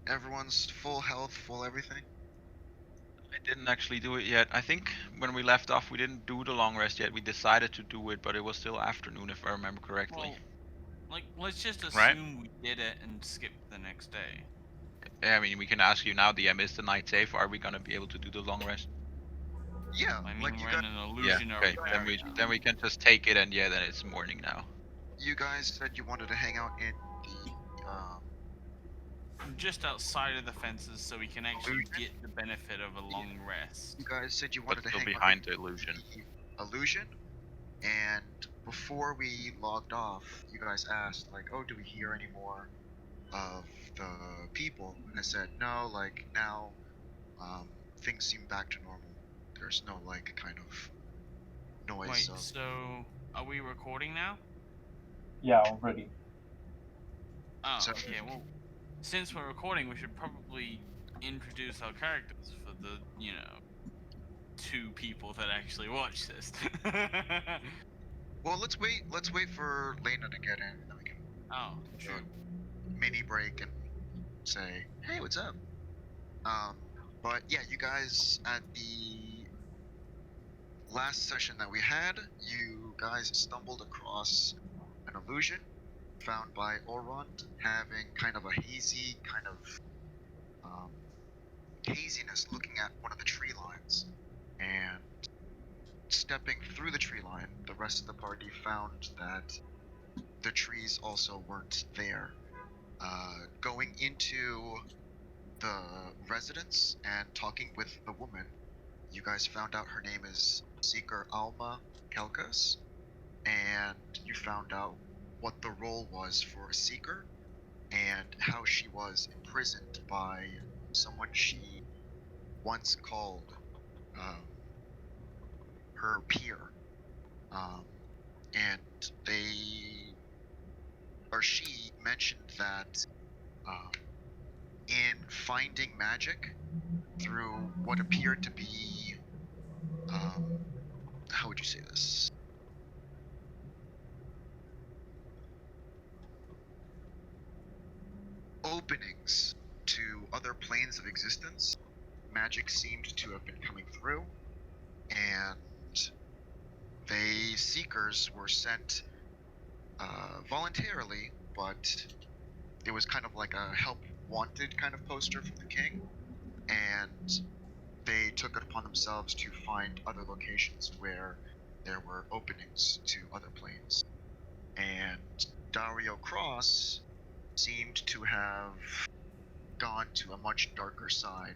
Everyone's full health, full everything? I didn't actually do it yet. I think when we left off, we didn't do the long rest yet. We decided to do it, but it was still afternoon, if I remember correctly. Well, like, let's just Right? assume we did it and skip the next day. Yeah, I mean, we can ask you now, DM, is the night safe? Are we gonna be able to do the long rest? Yeah, I mean, like we're in an Yeah. illusionary Okay. area. Then we can just take it, and yeah, then it's morning now. you guys said you wanted to hang out in the Just outside of the fences so we can actually illusion. get the benefit of a long rest. You guys said you But wanted to still hang out behind the in illusion. the illusion, and before we logged off, you guys asked like, "Oh, do we hear any more of the people?" And I said, "No, like now, um, things seem back to normal. There's no like kind of noise Wait, of." so are we recording now? Yeah, already. Oh, So okay, well, since we're recording, we should probably introduce our characters for the, 2 people that actually watch this. well, let's wait. Let's wait for Lena to get in, and then we can Oh, do true. a mini break and say, "Hey, what's up?" Um, but yeah, you guys at the last session that we had, you guys stumbled across an illusion found by Orond having kind of a hazy kind of haziness looking at one of the tree lines. And stepping through the tree line, the rest of the party found that the trees also weren't there. Going into the residence and talking with the woman, you guys found out her name is Seeker Alma Kelkas, and you found out what the role was for a Seeker and how she was imprisoned by someone she once called um, her peer. Um, and they, or she mentioned that um, in finding magic through what appeared to be, um, how would you say this? Openings to other planes of existence, magic seemed to have been coming through, and they seekers were sent voluntarily, but it was kind of like a help wanted kind of poster from the king, and they took it upon themselves to find other locations where there were openings to other planes. And Dario Cross seemed to have gone to a much darker side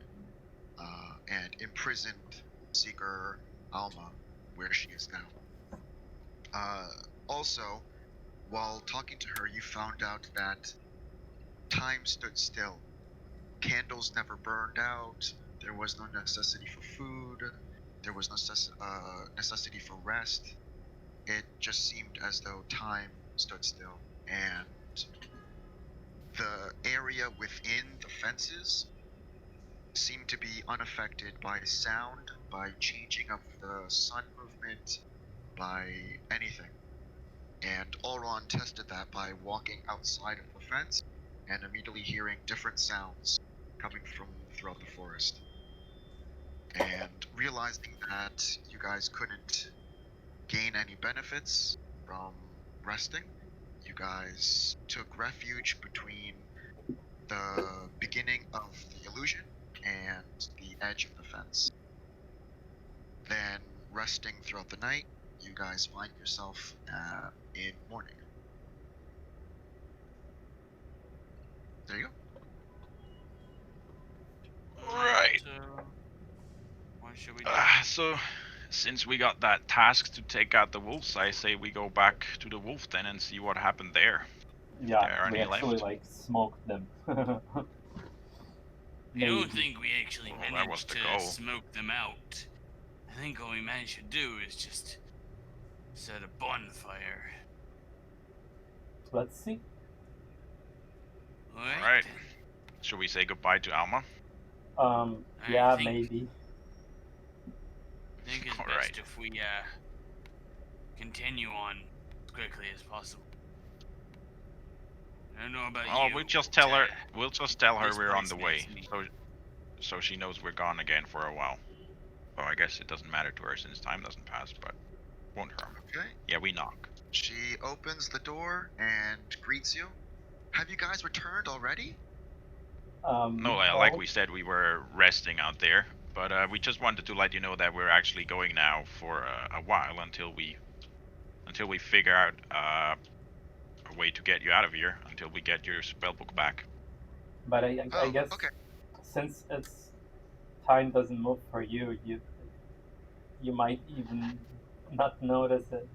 and imprisoned Seeker Alma where she is now. Uh, Also, while talking to her, you found out that time stood still. Candles never burned out. There was no necessity for food. There was no necessity for rest. It just seemed as though time stood still, and the area within the fences seemed to be unaffected by sound, by changing of the sun movement, by anything. And Olron tested that by walking outside of the fence and immediately hearing different sounds coming from throughout the forest. And realizing that you guys couldn't gain any benefits from resting, you guys took refuge between the beginning of the illusion and the edge of the fence. Then, resting throughout the night, you guys find yourself in morning. There you go. Right. So, what should we do? So, since we got that task to take out the wolves, I say we go back to the wolf den and see what happened there. If Yeah, there are we any actually left. like smoked them. I don't Maybe. think we actually Well, that was managed the to goal. smoke them out. I think all we managed to do is just set a bonfire. Let's see. Alright. Then. Should we say goodbye to Alma? Yeah, think, maybe. I think it's Alright. best if we continue on as quickly as possible. I don't know about Oh, you. we'll just tell her. but, We'll just tell her this we're on place the way, makes me- so she knows we're gone again for a while. Oh, I guess it doesn't matter to her since time doesn't pass, but won't harm. Okay. Yeah, we knock. She opens the door and greets you. Have you guys returned already? No, like we said, we were resting out there, but we just wanted to let you know that we're actually going now for a while until we figure out a way to get you out of here, until we get your spellbook back. But I Oh, guess okay. since it's time doesn't move for you, you might even not notice it.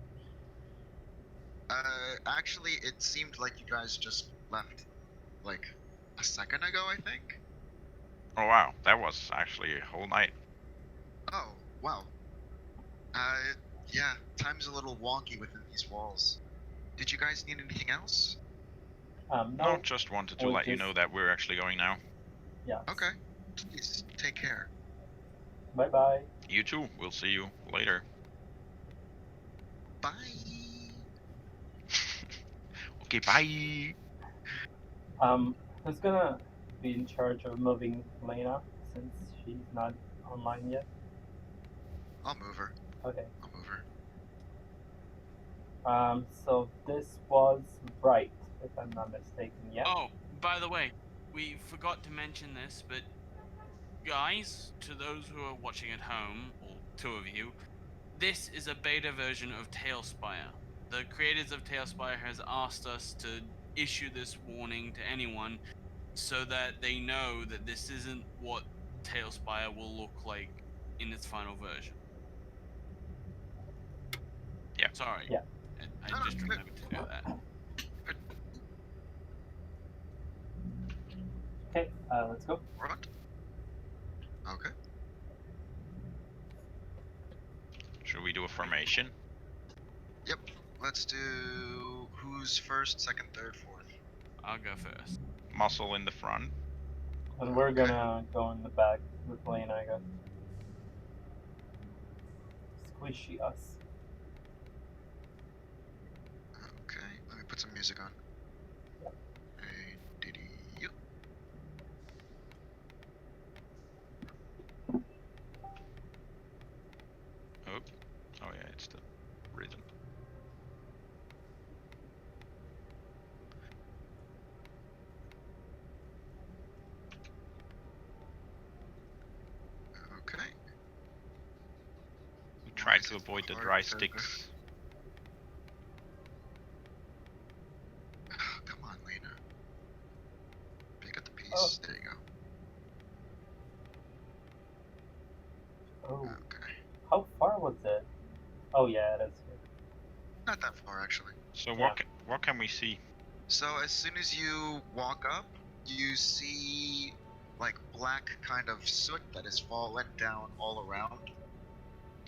Actually, it seemed like you guys just left, like, a second ago, I think? Oh wow, that was actually a whole night. Oh, wow. Yeah, time's a little wonky within these walls. Did you guys need anything else? No, No, just wanted to we'll let you know just- that we're actually going now. yeah. Okay. Please, take care. Bye bye. You too. We'll see you later. Bye! Okay, bye. Who's gonna be in charge of moving Lena since she's not online yet? I'll move her. Okay. I'll move her. So this was right, if I'm not mistaken. Yeah. Oh, by the way, we forgot to mention this, but guys, to those who are watching at home, or two of you, this is a beta version of TaleSpire. The creators of TaleSpire has asked us to issue this warning to anyone so that they know that this isn't what TaleSpire will look like in its final version. Yeah. Sorry. Yeah. I No, just good. remembered to do that. Okay. Let's go. What? Okay. Should we do a formation? Yep. Let's do who's first, second, third, fourth. I'll go first. Muscle in the front. And we're Okay. gonna go in the back with Lena, I guess. Squishy us. Okay. Let me put some music on. Yep. Hey, diddy, you. Oh, oh yeah, it's the rhythm. Okay. We try is to it avoid the hard dry to- sticks. Come on, Lena. Pick up the piece. Oh. There you go. Oh. Okay. How far was it? Oh yeah, it is here. Not that far, actually. So Yeah. what can we see? So as soon as you walk up, you see like black kind of soot that has fallen down all around.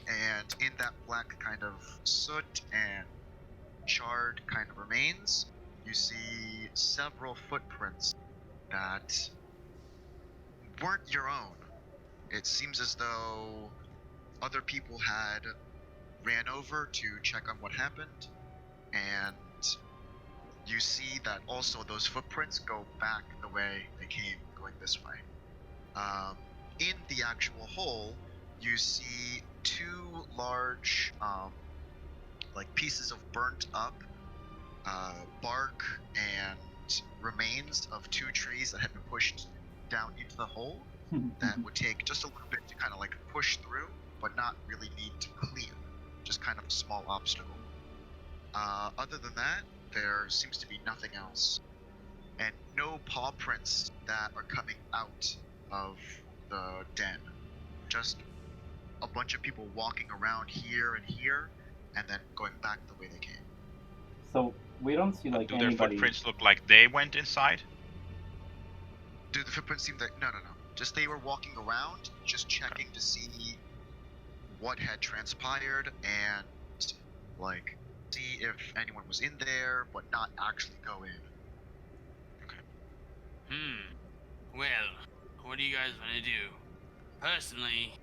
And in that black kind of soot and charred kind of remains, you see several footprints that weren't your own. It seems as though other people had ran over to check on what happened, and you see that also those footprints go back the way they came, going this way. In the actual hole, you see two large, like pieces of burnt up bark and remains of two trees that had been pushed down into the hole. That would take just a little bit to kind of like push through, but not really need to clear. Just kind of a small obstacle. Other than that, there seems to be nothing else. And no paw prints that are coming out of the den. Just a bunch of people walking around here and here, and then going back the way they came. So we don't see like Do their anybody. footprints look like they went inside? Do the footprints seem that? No. Just they were walking around, just checking to see what had transpired and like see if anyone was in there, but not actually go in. Well, what do you guys want to do? Personally,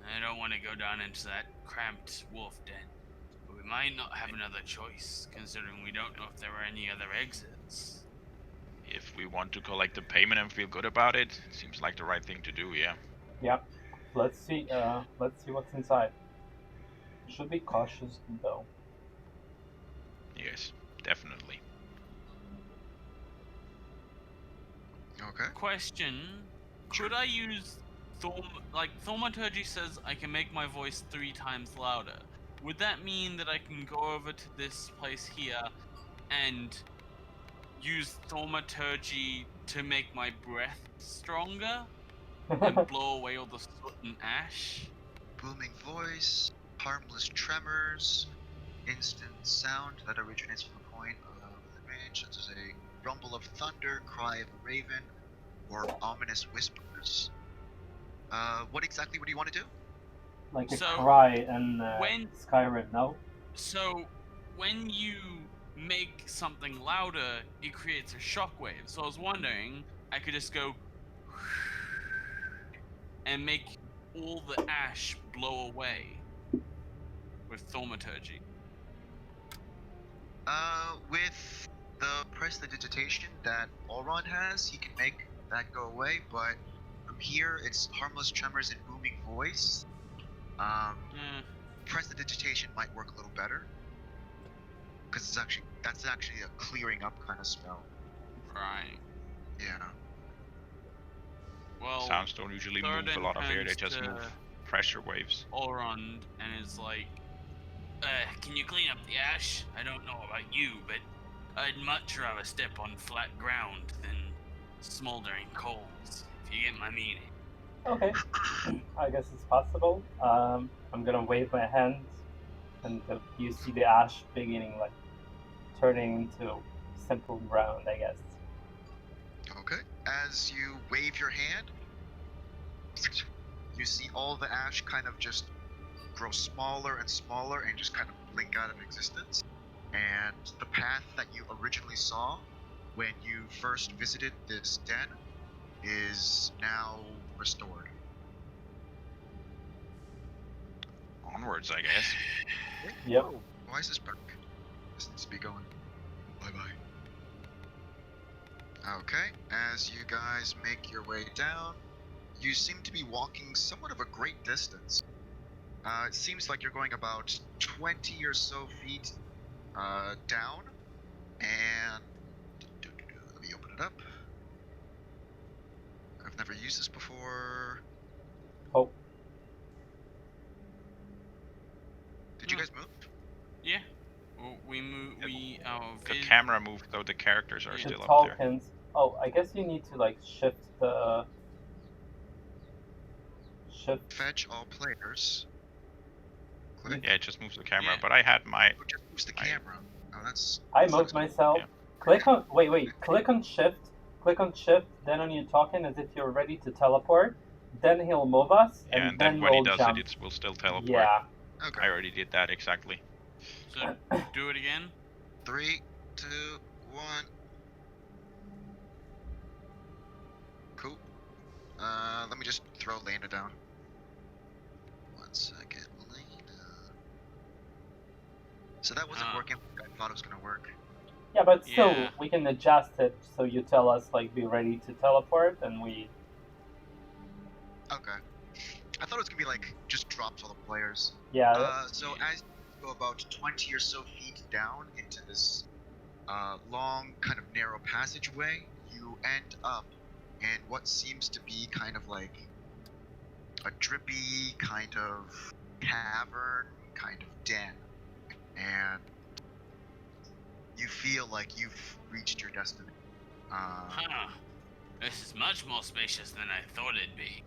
I don't want to go down into that cramped wolf den. But we might not have another choice, considering we don't know if there are any other exits. if we want to collect the payment and feel good about it, it seems like the right thing to do. Yeah. Yep. Let's see. Let's see what's inside. Should be cautious though. Yes, definitely. Okay. Question: Sure. could I use thaumaturgy says I can make my voice 3 times louder? Would that mean that I can go over to this place here and use thaumaturgy to make my breath stronger and blow away all the soot and ash? Booming voice, harmless tremors, instant sound that originates from a point of the range, such as a rumble of thunder, cry of a raven, or ominous whispers. What exactly would you want to do? Like a So, cry in when- Skyrim, no? So, when you make something louder, it creates a shockwave. So I was wondering, I could just go and make all the ash blow away with thaumaturgy. With the prestidigitation that Elrond has, he can make that go away, but from here, it's harmless tremors and booming voice. Prestidigitation might work a little better, because that's actually a clearing up kind of spell. Right. Yeah. Well, Sounds don't usually move a Thoradin lot of air, they turns just to move pressure waves. Elrond and is like, can you clean up the ash? I don't know about you, but I'd much rather step on flat ground than smoldering coals, if you get my meaning. Okay. I guess it's possible. I'm gonna wave my hand, and you see the ash beginning like turning into simple ground, I guess. Okay. As you wave your hand, you see all the ash kind of just grow smaller and smaller and just kind of blink out of existence. And the path that you originally saw when you first visited this den is now restored. Onwards, I guess. Yep. Oh, why is this back? This needs to be going. Bye bye. Okay, as you guys make your way down, you seem to be walking somewhat of a great distance. It seems like you're going about 20 or so feet down, and let me open it up. I've never used this before. Oh, Did you guys move? Yeah. Well, we move. The camera moved, though the characters are Yeah. the still up there. tokens. Oh, I guess you need to like shift the Fetch all players. Click. Yeah, it just moves the camera, Yeah. but I had my... Oh, just moves the camera. Oh, that's. I that's moved not- myself. Yeah. Click on wait. Click on shift. Click on shift. Then on your token, as if you're ready to teleport. Then he'll move us, Yeah, and then when we'll he does jump. it will still teleport. Yeah. Okay. I already did that exactly. So do it again. 3, 2, 1. Cool. Let me just throw Lena down. 1 second, Lena. So that wasn't working like I thought it was gonna work. Yeah, but still, Yeah. we can adjust it so you tell us like be ready to teleport, and we. Okay. I thought it was gonna be like just drops all the players. Yeah. So as you go about 20 or so feet down into this long, kind of narrow passageway, you end up in what seems to be kind of like a drippy kind of cavern, kind of den, and you feel like you've reached your destiny. Huh. This is much more spacious than I thought it'd be.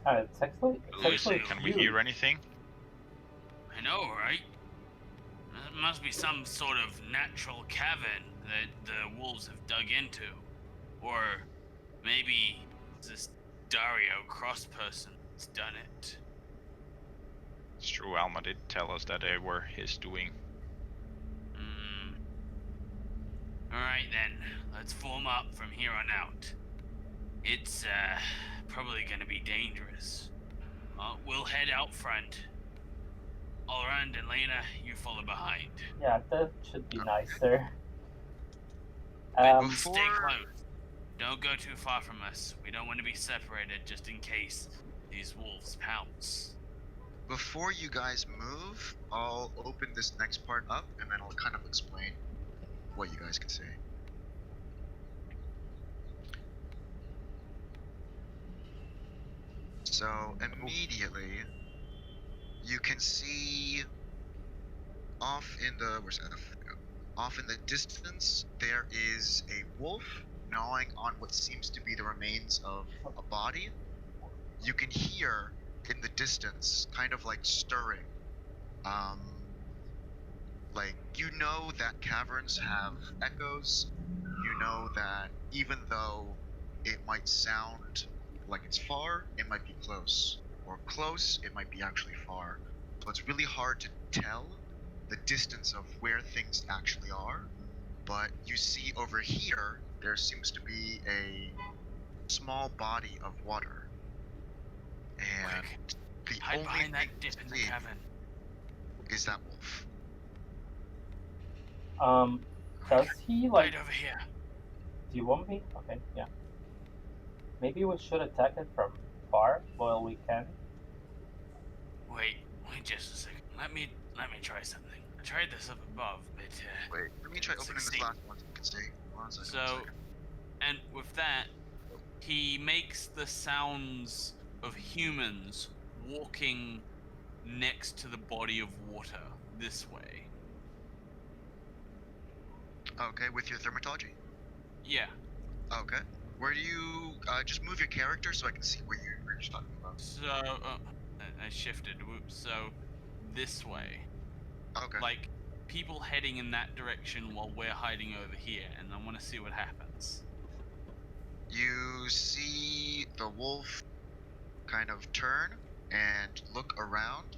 It's actually. Listen, can we huge. hear anything? I know, right? It must be some sort of natural cavern that the wolves have dug into. Or maybe this Dario cross person has done it. It's true, Alma did tell us that they were his doing. Alright then, let's form up from here on out. It's probably gonna be dangerous. We'll head out front. Elrond and Lena, you follow behind. Yeah, that should be nicer. But Before- stay close. Don't go too far from us. We don't want to be separated just in case these wolves pounce. Before you guys move, I'll open this next part up, and then I'll kind of explain what you guys can see. So immediately, you can see off in the off in the distance there is a wolf gnawing on what seems to be the remains of a body. You can hear in the distance, kind of like stirring. Like, you know that caverns have echoes. You know that even though it might sound like it's far, it might be close. Or close, it might be actually far. So it's really hard to tell the distance of where things actually are. But you see over here, there seems to be a small body of water. And Quick, the hide only behind thing that dip in the you see cavern. is that wolf. Does he like? Right over here. Do you want me? Okay, yeah. Maybe we should attack it from far while we can. Wait just a second. Let me try something. I tried this up above, but Wait, let me try opening this succeed. last one so you can see. One second, So, one second. and with that, he makes the sounds of humans walking next to the body of water this way. Okay, with your thermatology. Yeah. Okay. Where do you just move your character so I can see where you're just talking about? So I shifted. Whoops. So this way. Okay. Like people heading in that direction while we're hiding over here, and I want to see what happens. You see the wolf kind of turn and look around,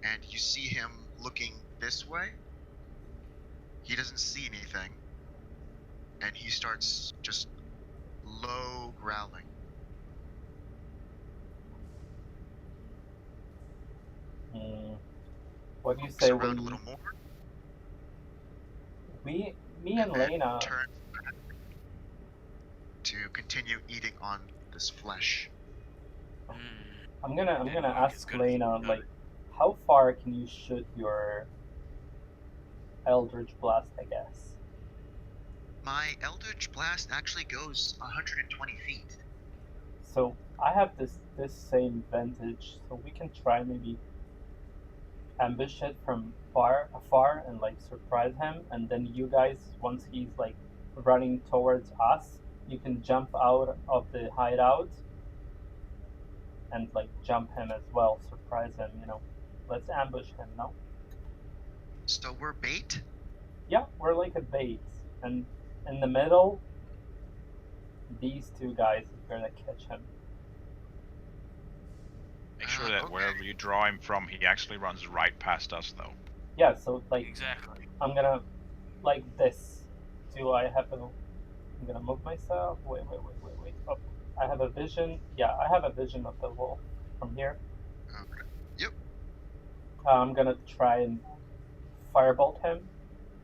and you see him looking this way. He doesn't see anything, and he starts just low growling. What do you Looks say around a we? little more, Me and then Lena. turns back to continue eating on this flesh. I'm gonna Didn't work ask as good as Lena, it like, how far can you shoot your Eldritch Blast, I guess? My Eldritch Blast actually goes 120 feet. So I have this same vantage, so we can try maybe ambush it from afar and like surprise him, and then you guys, once he's like running towards us, you can jump out of the hideout and like jump him as well, surprise him, you know. Let's ambush him, no? So we're bait? Yeah, we're like a bait. And in the middle, these two guys are gonna catch him. Make sure that okay. wherever you draw him from, he actually runs right past us, though. Yeah, so like Exactly. I'm gonna like this. Do I have a I'm gonna move myself. Wait. Oh, I have a vision. Yeah, I have a vision of the wolf from here. Okay. Yep. I'm gonna try and firebolt him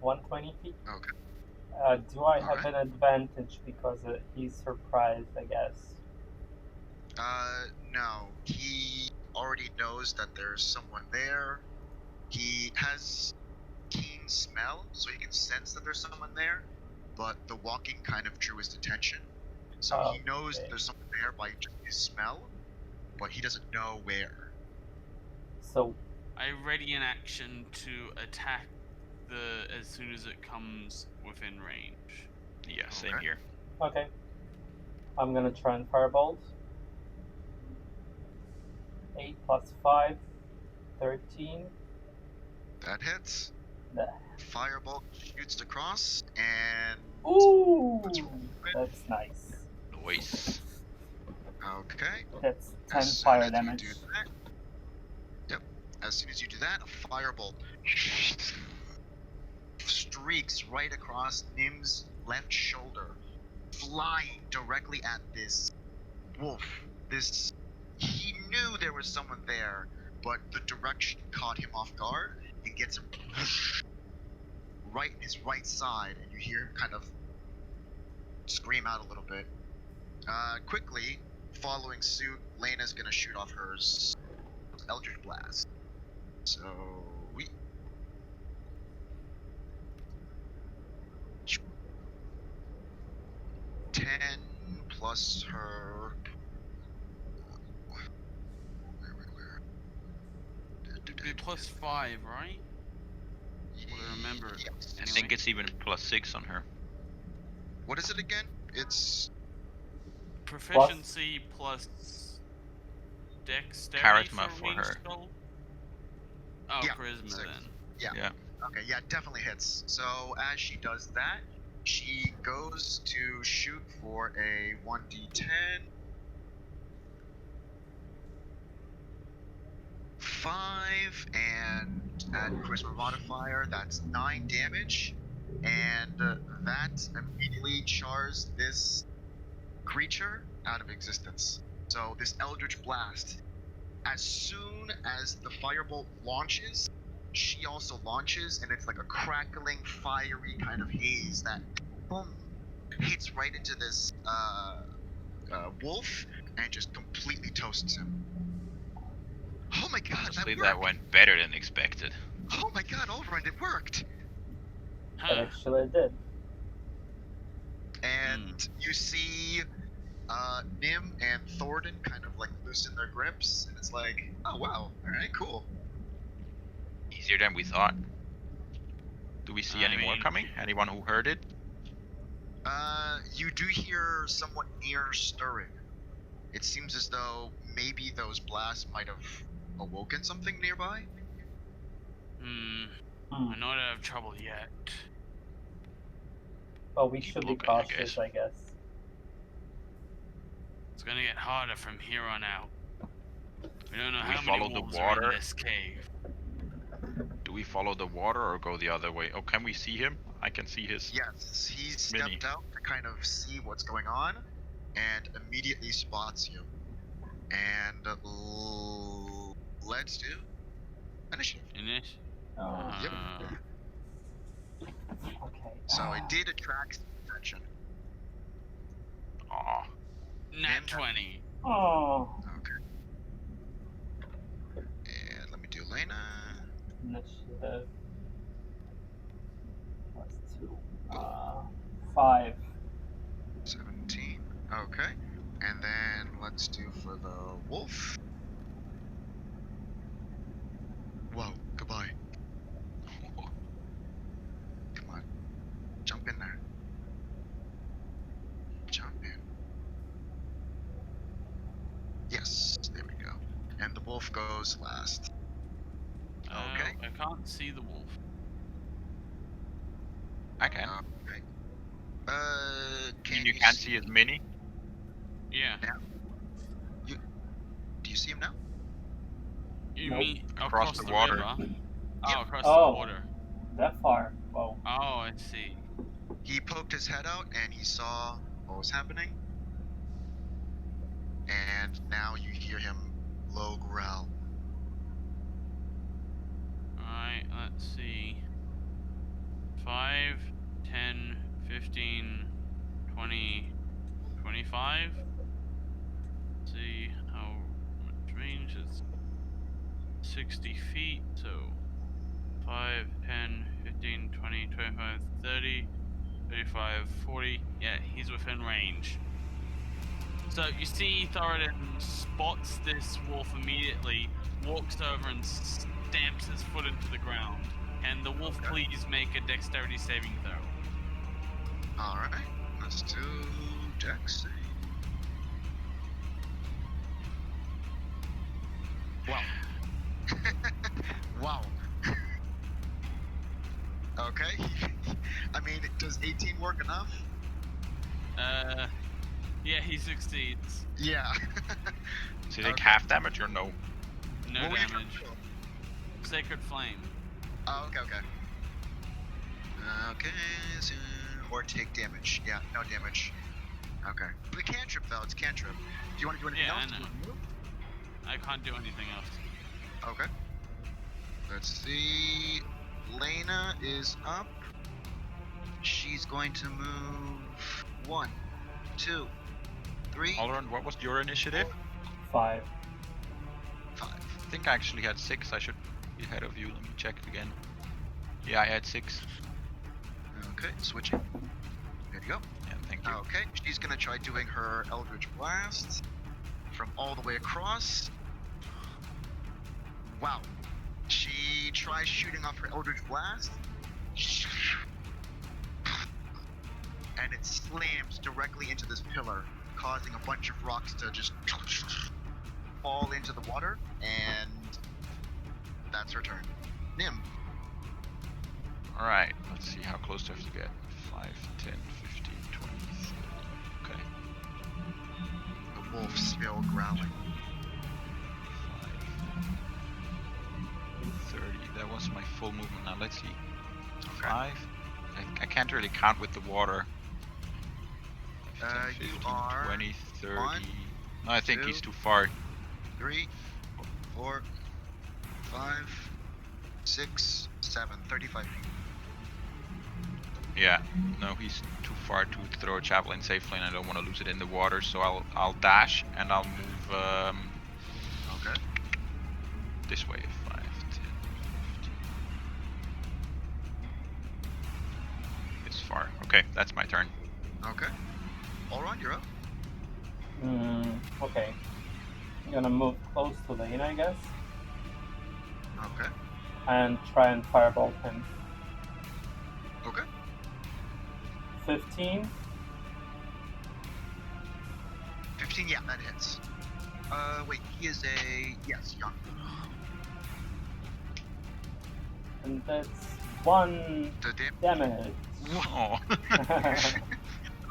120 feet. Okay. Do I have Alright. an advantage because he's surprised, I guess? No. He already knows that there's someone there. He has keen smell, so he can sense that there's someone there, but the walking kind of drew his attention. So he knows Okay. there's someone there by just his smell, but he doesn't know where. So I ready an action to attack as soon as it comes within range. Yeah, same Okay. here. okay. I'm gonna try and firebolt. 8 plus 5, 13. That hits. The Firebolt shoots across, and Ooh, let's roll it. that's nice. Nice. Okay. That's 10 As soon fire as damage. you do that, yep. As soon as you do that, a firebolt streaks right across Nim's left shoulder, flying directly at this wolf. He knew there was someone there, but the direction caught him off guard and gets him right in his right side, and you hear him kind of scream out a little bit. Quickly, following suit, Lena's gonna shoot off hers Eldritch Blast. So we 10 plus her. Where? It'd be +5, right? Well, I remember. Yes. I think it's even +6 on her. What is it again? It's Proficiency plus dexterity Charisma for ranged her. spell? Oh, Yeah, charisma 6. then. Yeah. Okay, yeah, definitely hits. So as she does that, she goes to shoot for a 1d10. 5, and add charisma modifier, that's 9 damage. And that immediately chars this creature out of existence. So this Eldritch Blast, as soon as the firebolt launches, she also launches, and it's like a crackling, fiery kind of haze that boom hits right into this wolf and just completely toasts him. Oh my god, Honestly, that that worked! went better than expected. Oh my god, Alrund, it worked! But Huh. actually, it did. And you see Nim and Thornton kind of like loosen their grips, and it's like, oh wow, alright, cool. Easier than we thought. Do we see I any more mean- coming? Anyone who heard it? You do hear somewhat near stirring. It seems as though maybe those blasts might have awoken something nearby. We're not out of trouble yet. Well, we Keep should looking, be I cautious, guess. I guess. It's gonna get harder from here on out. We don't know Do we how follow many the wolves are water? in this cave. Do we follow the water or go the other way? Oh, can we see him? I can see his. Yes, he Mini. stepped out to kind of see what's going on, and immediately spots you. And let's do initiative. Initiative. Yep. Okay. So it did attract some attention. Aw. Nat 20. Oh, Okay. And let me do Lena. initiative. +2. 5. 17. Okay. And then let's do for the wolf. Whoa, goodbye. Come on. Jump in there. Jump in. Yes, there we go. And the wolf goes last. Okay. I can't see the wolf. I can. Okay. You can't see his mini? Yeah. Do you see him now? You Nope. mean Across across the the water. river? Yep. Oh, across Oh. the water. That far. Whoa. Oh, I see. He poked his head out and he saw what was happening. And now you hear him low growl. Alright, let's see. 5, 10, 15, 20, 25. Let's see how much range is 60 feet, so 5, 10, 15, 20, 25, 30, 35, 40. Yeah, he's within range. So you see Thoradin spots this wolf immediately, walks over and stamps his foot into the ground. Can the wolf please make a dexterity saving throw? Alright, let's do Dex. Wow. Wow. Okay. I mean, does 18 work enough? Yeah, he succeeds. Yeah. Does he take Okay. half damage or no? No What were you trying damage. to do? Sacred Flame. Oh, okay. Okay, so, or take damage. Yeah, no damage. Okay. The cantrip though, it's cantrip. Do you want to do anything Yeah, I else? know. I can't do anything else. Okay. Let's see. Lena is up. She's going to move 1, 2, 3, Alron, what was your initiative? 5. 5. I think I actually had 6. I should be ahead of you. Let me check it again. Yeah, I had 6. Okay, switching. There you go. Yeah, thank you. Okay, she's gonna try doing her Eldritch Blast from all the way across. Wow. She tries shooting off her Eldritch Blast. And it slams directly into this pillar, causing a bunch of rocks to just fall into the water, and that's her turn. Nim. Alright, let's see how close do I have to get. 5, 10, 15, 20, 30. Okay. The wolf still growling. 5, 30. That was my full movement. Now let's see. Okay. 5. I can't really count with the water. 15, You 15, are 20, 30. 1, No, I think 2, he's too far. 3, 4, 5, 6, 7, 35 feet. Yeah, no, he's too far to throw a javelin safely, and I don't want to lose it in the water. So I'll dash and I'll move Okay. this way. 5, 10, 15. It's far. Okay, that's my turn. Okay. Alron, you're up. Okay. I'm gonna move close to Lane, I guess, Okay. and try and firebolt him. Okay. 15. 15, yeah, that hits. Wait, he is a... Yes, young. And that's 1 The damage. Whoa.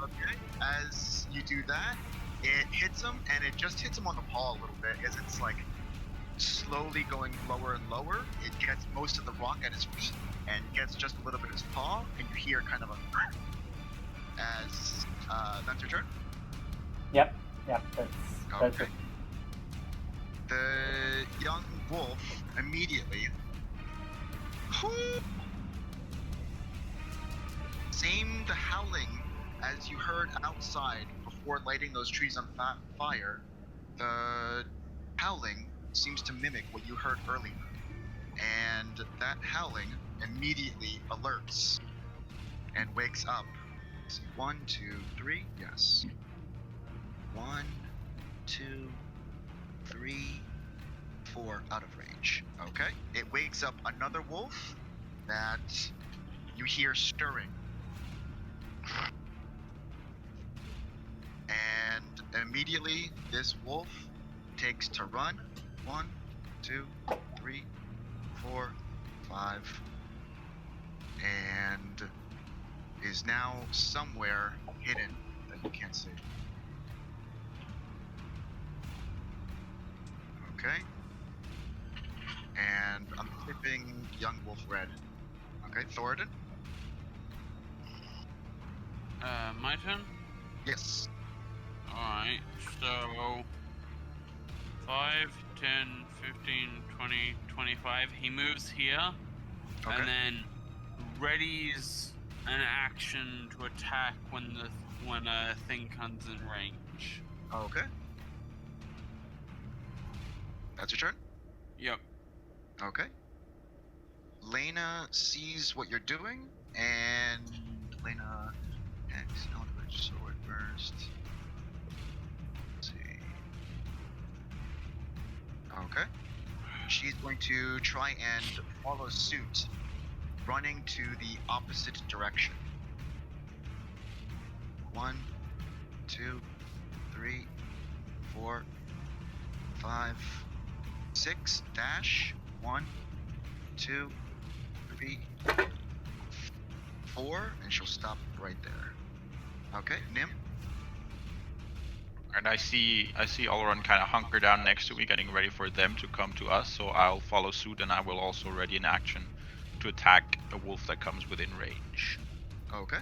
Okay. As you do that, it hits him, and it just hits him on the paw a little bit as it's like slowly going lower and lower. It gets most of the rock at his feet and gets just a little bit of his paw, and you hear kind of a as that's your turn. Yep, that's Okay. it. The young wolf immediately same the howling as you heard outside before lighting those trees on fire. The howling seems to mimic what you heard earlier, and that howling immediately alerts and wakes up. Let's see, 1, 2, 3, yes. 1, 2, 3, 4 out of range. Okay. It wakes up another wolf that you hear stirring. And immediately this wolf takes to run. 1, 2, 3, 4, 5, and is now somewhere hidden that you can't see. Okay. And I'm tipping young wolf red. Okay, Thoradin? My turn? Yes. Alright, so 5, 10, 15, 20, 25. He moves here, Okay. and then readies an action to attack when a thing comes in range. Okay. That's your turn? Yep. Okay. Lena sees what you're doing, and Lena X Eldritch Sword Burst. Let's see. Okay. She's going to try and follow suit, running to the opposite direction. 1, 2, 3, 4, 5, 6, dash. 1, 2, 3, 4, and she'll stop right there. Okay, Nim. And I see Alron kind of hunker down next to me, getting ready for them to come to us. So I'll follow suit, and I will also ready an action to attack a wolf that comes within range. Okay.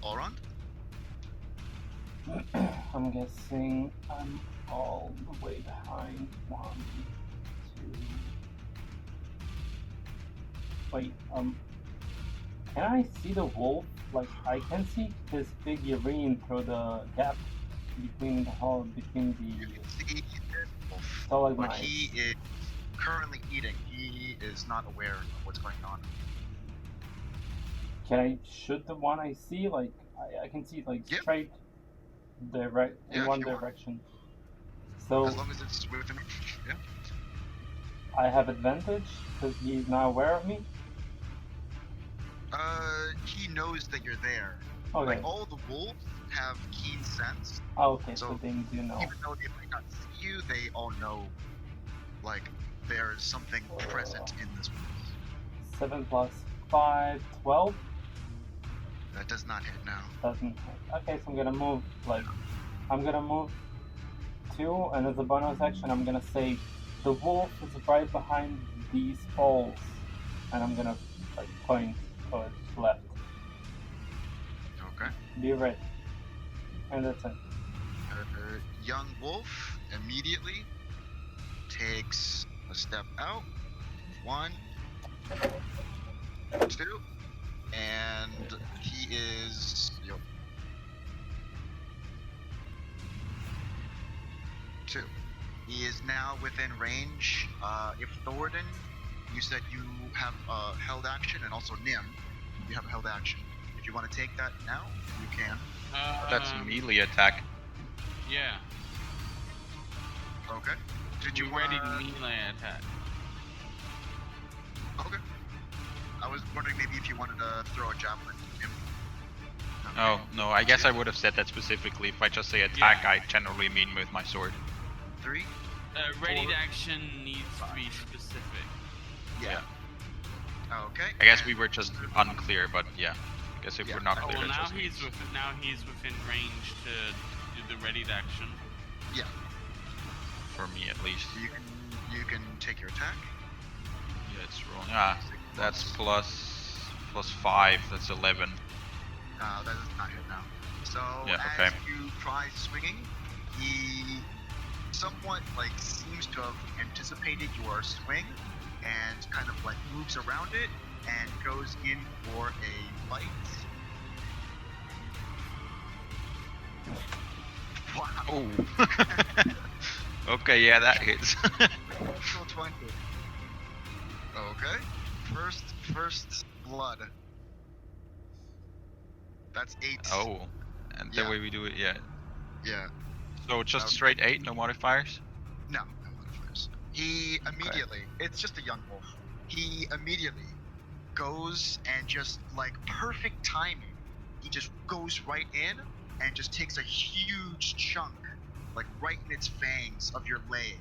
Alron. I'm guessing I'm all the way behind. 1, 2. Wait, can I see the wolf like I can see this big urine through the gap between the hole between You the can see this wolf, but stalagmites. he is currently eating. He is not aware of what's going on. Can I shoot the one I see? Like I can see like Yeah. straight direct in Yeah, if one you want. direction. So As long as it's within. Yeah. I have advantage because he's not aware of me. He knows that you're there. Okay. Like all the wolves have keen sense, Oh, okay, so so they do know. even though they might not see you, they all know, like, there's something present in this place. 7 plus 5, 12. That doesn't not hit now. Doesn't. Okay, so I'm gonna move. Like, I'm gonna move 2, and as a bonus action, I'm gonna say the wolf is right behind these poles, and I'm gonna like point towards left. Okay. Be ready. And that's it. Young wolf immediately takes a step out. 1, 2, and he is. Yep. 2. He is now within range. If Thornton, you said you have a held action, and also Nim, you have a held action. If you want to take that now, you can. That's melee attack. Yeah. Okay. Did you We're ready to wanna- melee attack. Okay. I was wondering maybe if you wanted to throw a javelin at him. Oh, no, I guess I would have said that specifically. If I just say attack, Yeah. I generally mean with my sword. 3. Ready to 4, action needs to be specific. Yeah. Okay. I guess and we were just unclear, but yeah. I guess if Yeah. we're not Oh, clear, well, it's now just he's within range to do the ready to action. Yeah. for me at least. You can take your attack. Yeah, it's rolling. Ah, that's plus 5. That's 11. That does not hit now. So Yeah, as okay. you try swinging, he somewhat like seems to have anticipated your swing and kind of like moves around it and goes in for a bite. Wow. Oh. Okay, yeah, that hits. Natural 20. Okay. First blood. That's 8. Oh, and the Yeah. way we do it, yeah. Yeah. So just Okay. straight 8, no modifiers? No modifiers. He immediately, it's just a young wolf. He immediately goes and just like perfect timing, he just goes right in and just takes a huge chunk, like right in its fangs of your leg,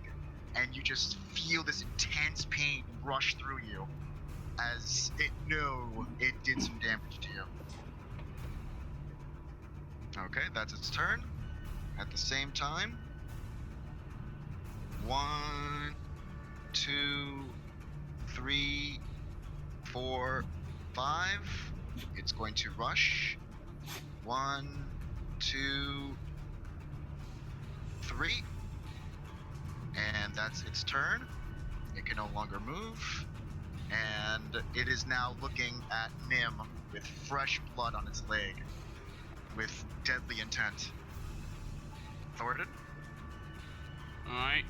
and you just feel this intense pain rush through you as it knew it did some damage to you. Okay, that's its turn. At the same time, 1, 2, 3, 4, 5. It's going to rush. 1, 2, 3. And that's its turn. It can no longer move. And it is now looking at Nim with fresh blood on its leg, with deadly intent. Thornton? Alright.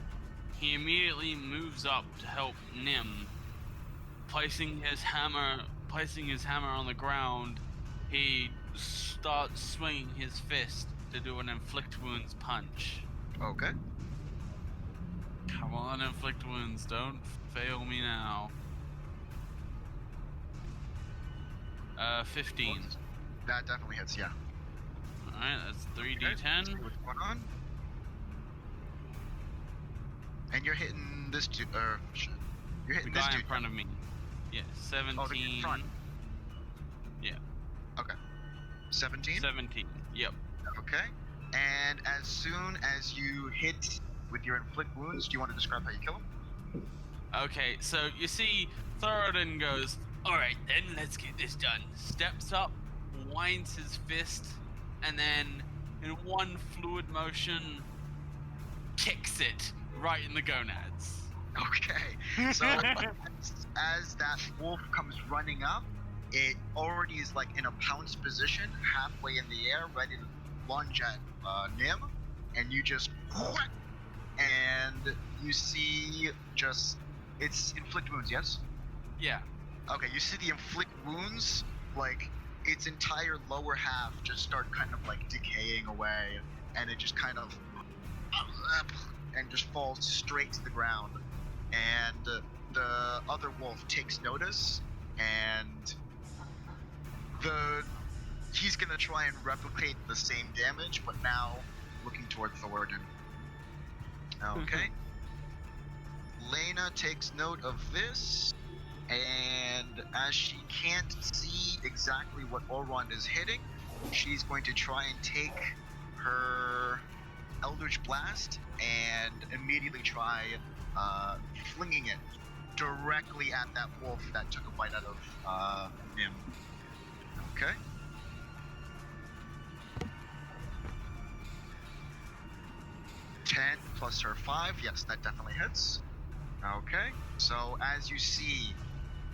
He immediately moves up to help Nim. Placing his hammer on the ground, he starts swinging his fist to do an inflict wounds punch. Okay. Come on, inflict wounds, don't fail me now. 15. That definitely hits, yeah. Alright, that's Okay, 3d10. see what's going on. And you're hitting this dude, shit. You're The hitting this guy in dude. front of me. Yeah, 17. Oh, the in front. Yeah. Okay. 17? 17. Yep. Okay. And as soon as you hit with your inflict wounds, do you want to describe how you kill him? Okay, so you see, Thorodin goes, alright then, let's get this done. Steps up, winds his fist, and then, in one fluid motion, kicks it right in the gonads. Okay. So as that wolf comes running up, it already is like in a pounce position, halfway in the air, ready to lunge at Nim, and you just whack, and you see just it's inflict wounds. Yes. Yeah. Okay, you see the inflict wounds, like its entire lower half just start kind of like decaying away, and it just kind of and just falls straight to the ground. And the other wolf takes notice, and he's gonna try and replicate the same damage, but now looking toward Thornton. Okay. Lena takes note of this, and as she can't see exactly what Elrond is hitting, she's going to try and take her Eldritch Blast and immediately try flinging it directly at that wolf that took a bite out of him. Okay. (10 plus her 5), yes, that definitely hits. Okay, so as you see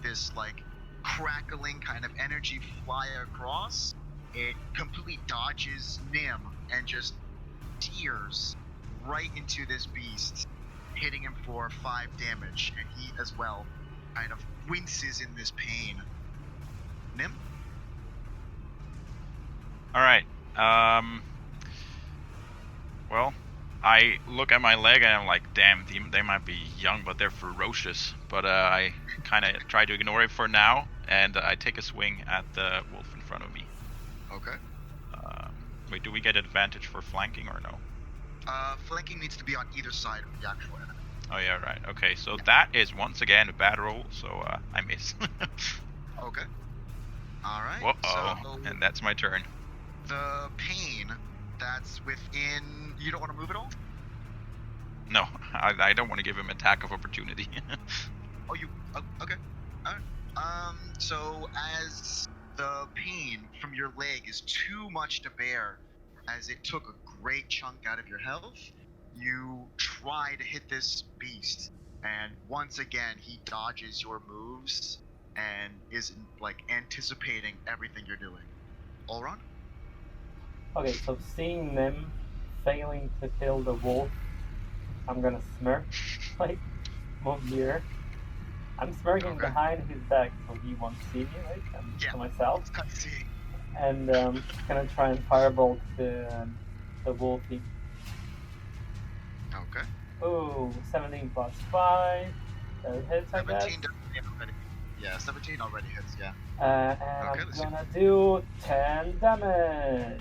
this like crackling kind of energy fly across, it completely dodges Nim and just tears right into this beast, hitting him for 5 damage, and he as well kind of winces in this pain. Nim? Alright, well, I look at my leg and I'm like, damn, they might be young, but they're ferocious. But I kind of try to ignore it for now, and I take a swing at the wolf in front of me. Okay. Wait, do we get advantage for flanking or no? Flanking needs to be on either side of the actual enemy. Oh yeah, right. Okay, so that is once again a bad roll, so I miss. Okay. Alright. Whoa, So and that's my turn. the pain that's within... You don't want to move at all? No, I don't want to give him attack of opportunity. Oh, you... Oh, okay. Alright. So as the pain from your leg is too much to bear, as it took a great chunk out of your health, you try to hit this beast, and once again he dodges your moves and is like anticipating everything you're doing. Olron? Okay, so seeing them failing to kill the wolf, I'm gonna smirk, like, move here. I'm smirking Okay. behind his back so he won't see me, right? And Yeah. to myself. I see. And gonna try and firebolt the wolfie. Okay. Ooh, 17 plus 5. That hits, I guess. 17 already. Yeah, 17 already hits, yeah. And Okay, I'm let's see. gonna do 10 damage.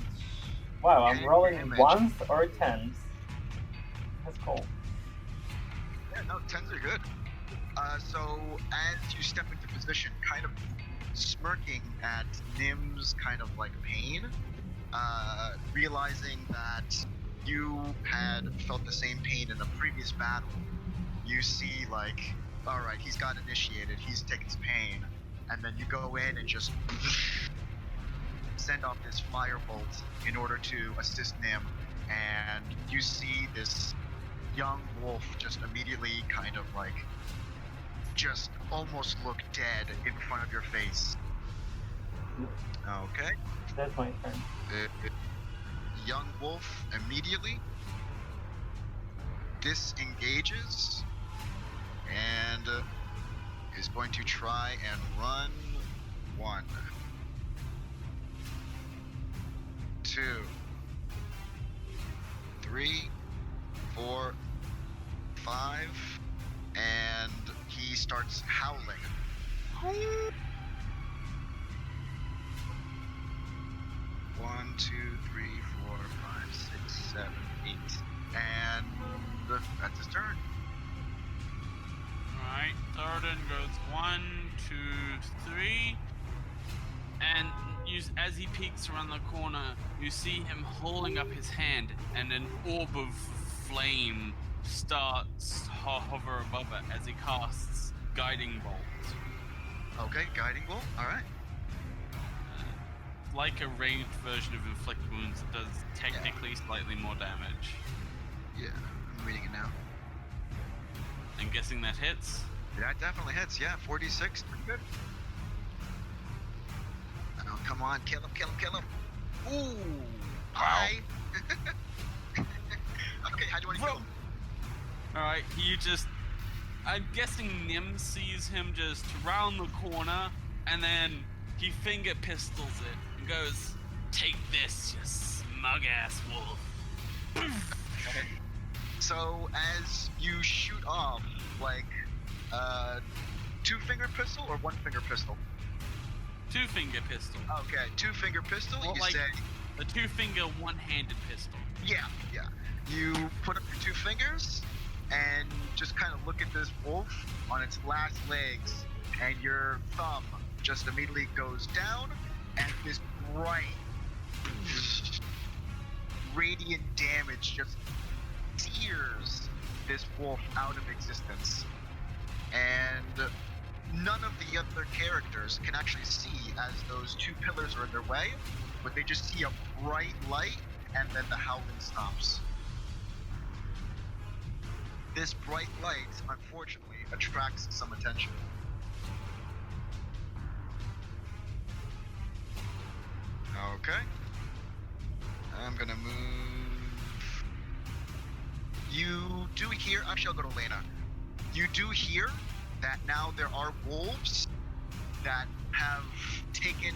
Wow, I'm 10 rolling damage. ones or tens. That's cool. Yeah, no, 10s are good. So as you step into position, kind of smirking at Nim's kind of like pain, realizing that you had felt the same pain in a previous battle, you see like, alright, he's got initiated, he's taking his pain, and then you go in and just send off this firebolt in order to assist Nim, and you see this young wolf just immediately kind of like just almost look dead in front of your face. Okay. That's my turn. The young wolf immediately disengages and is going to try and run 1, 2, 3, 4, 5, and he starts howling. 1, 2, 3, 4, 5, 6, 7, 8, and that's his turn. Alright, Thoradin goes 1, 2, 3. And as he peeks around the corner, you see him holding up his hand, and an orb of flame starts hover above it as he casts Guiding Bolt. Okay, guiding bolt. All right. Like a ranged version of Inflict Wounds, it does technically slightly more damage. Yeah, I'm reading it now. I'm guessing that hits. That definitely hits. Yeah, 46. Pretty good. Oh, come on, kill him, kill him, kill him. Ooh. Wow. Okay, how do you want to kill him? Alright, I'm guessing Nim sees him just round the corner, and then he finger pistols it and goes, "Take this, you smug-ass wolf." Okay. So as you shoot off, like, two-finger pistol or one-finger pistol? Two-finger pistol. Okay, two-finger pistol, Well, you like, say... the two-finger, one-handed pistol. Yeah. You put up your two fingers and just kind of look at this wolf on its last legs, and your thumb just immediately goes down, and this bright, radiant damage just tears this wolf out of existence. And none of the other characters can actually see as those two pillars are in their way, but they just see a bright light, and then the howling stops. This bright light, unfortunately, attracts some attention. Okay. I'm gonna move... You do hear... Actually, I'll go to Lena. You do hear that now there are wolves that have taken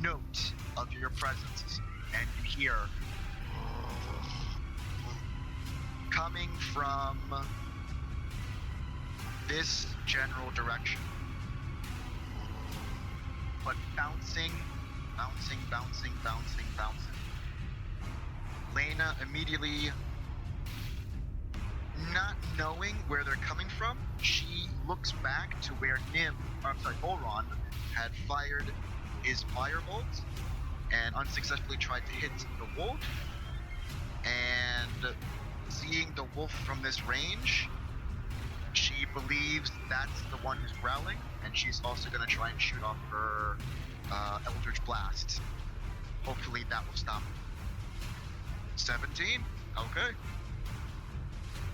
note of your presence, and you hear coming from this general direction, but bouncing. Lena immediately, not knowing where they're coming from, she looks back to where Olron had fired his firebolt and unsuccessfully tried to hit the wolf. And seeing the wolf from this range, she believes that's the one who's growling, and she's also going to try and shoot off her Eldritch Blast. Hopefully that will stop him. 17? Okay.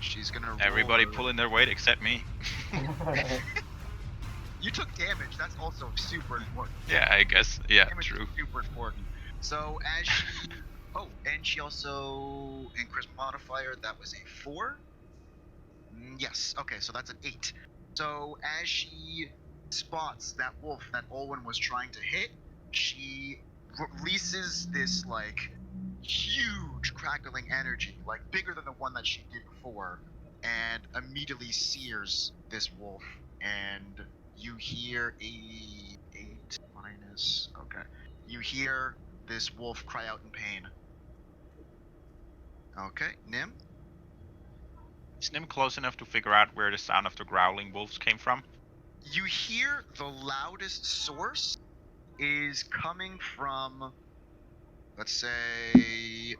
She's going to roll... Everybody pulling their weight except me. You took damage, that's also super important. Yeah, I guess. Yeah, Damage true. is super important. So as she... Oh, and she also... In charisma modifier, that was a 4. Yes, okay, so that's an 8. So as she spots that wolf that Olwen was trying to hit, she releases this, like, huge crackling energy, like bigger than the one that she did before, and immediately sears this wolf. And you hear a 8 minus... Okay. You hear this wolf cry out in pain. Okay, Nim? Is Nim close enough to figure out where the sound of the growling wolves came from? You hear the loudest source is coming from, let's say,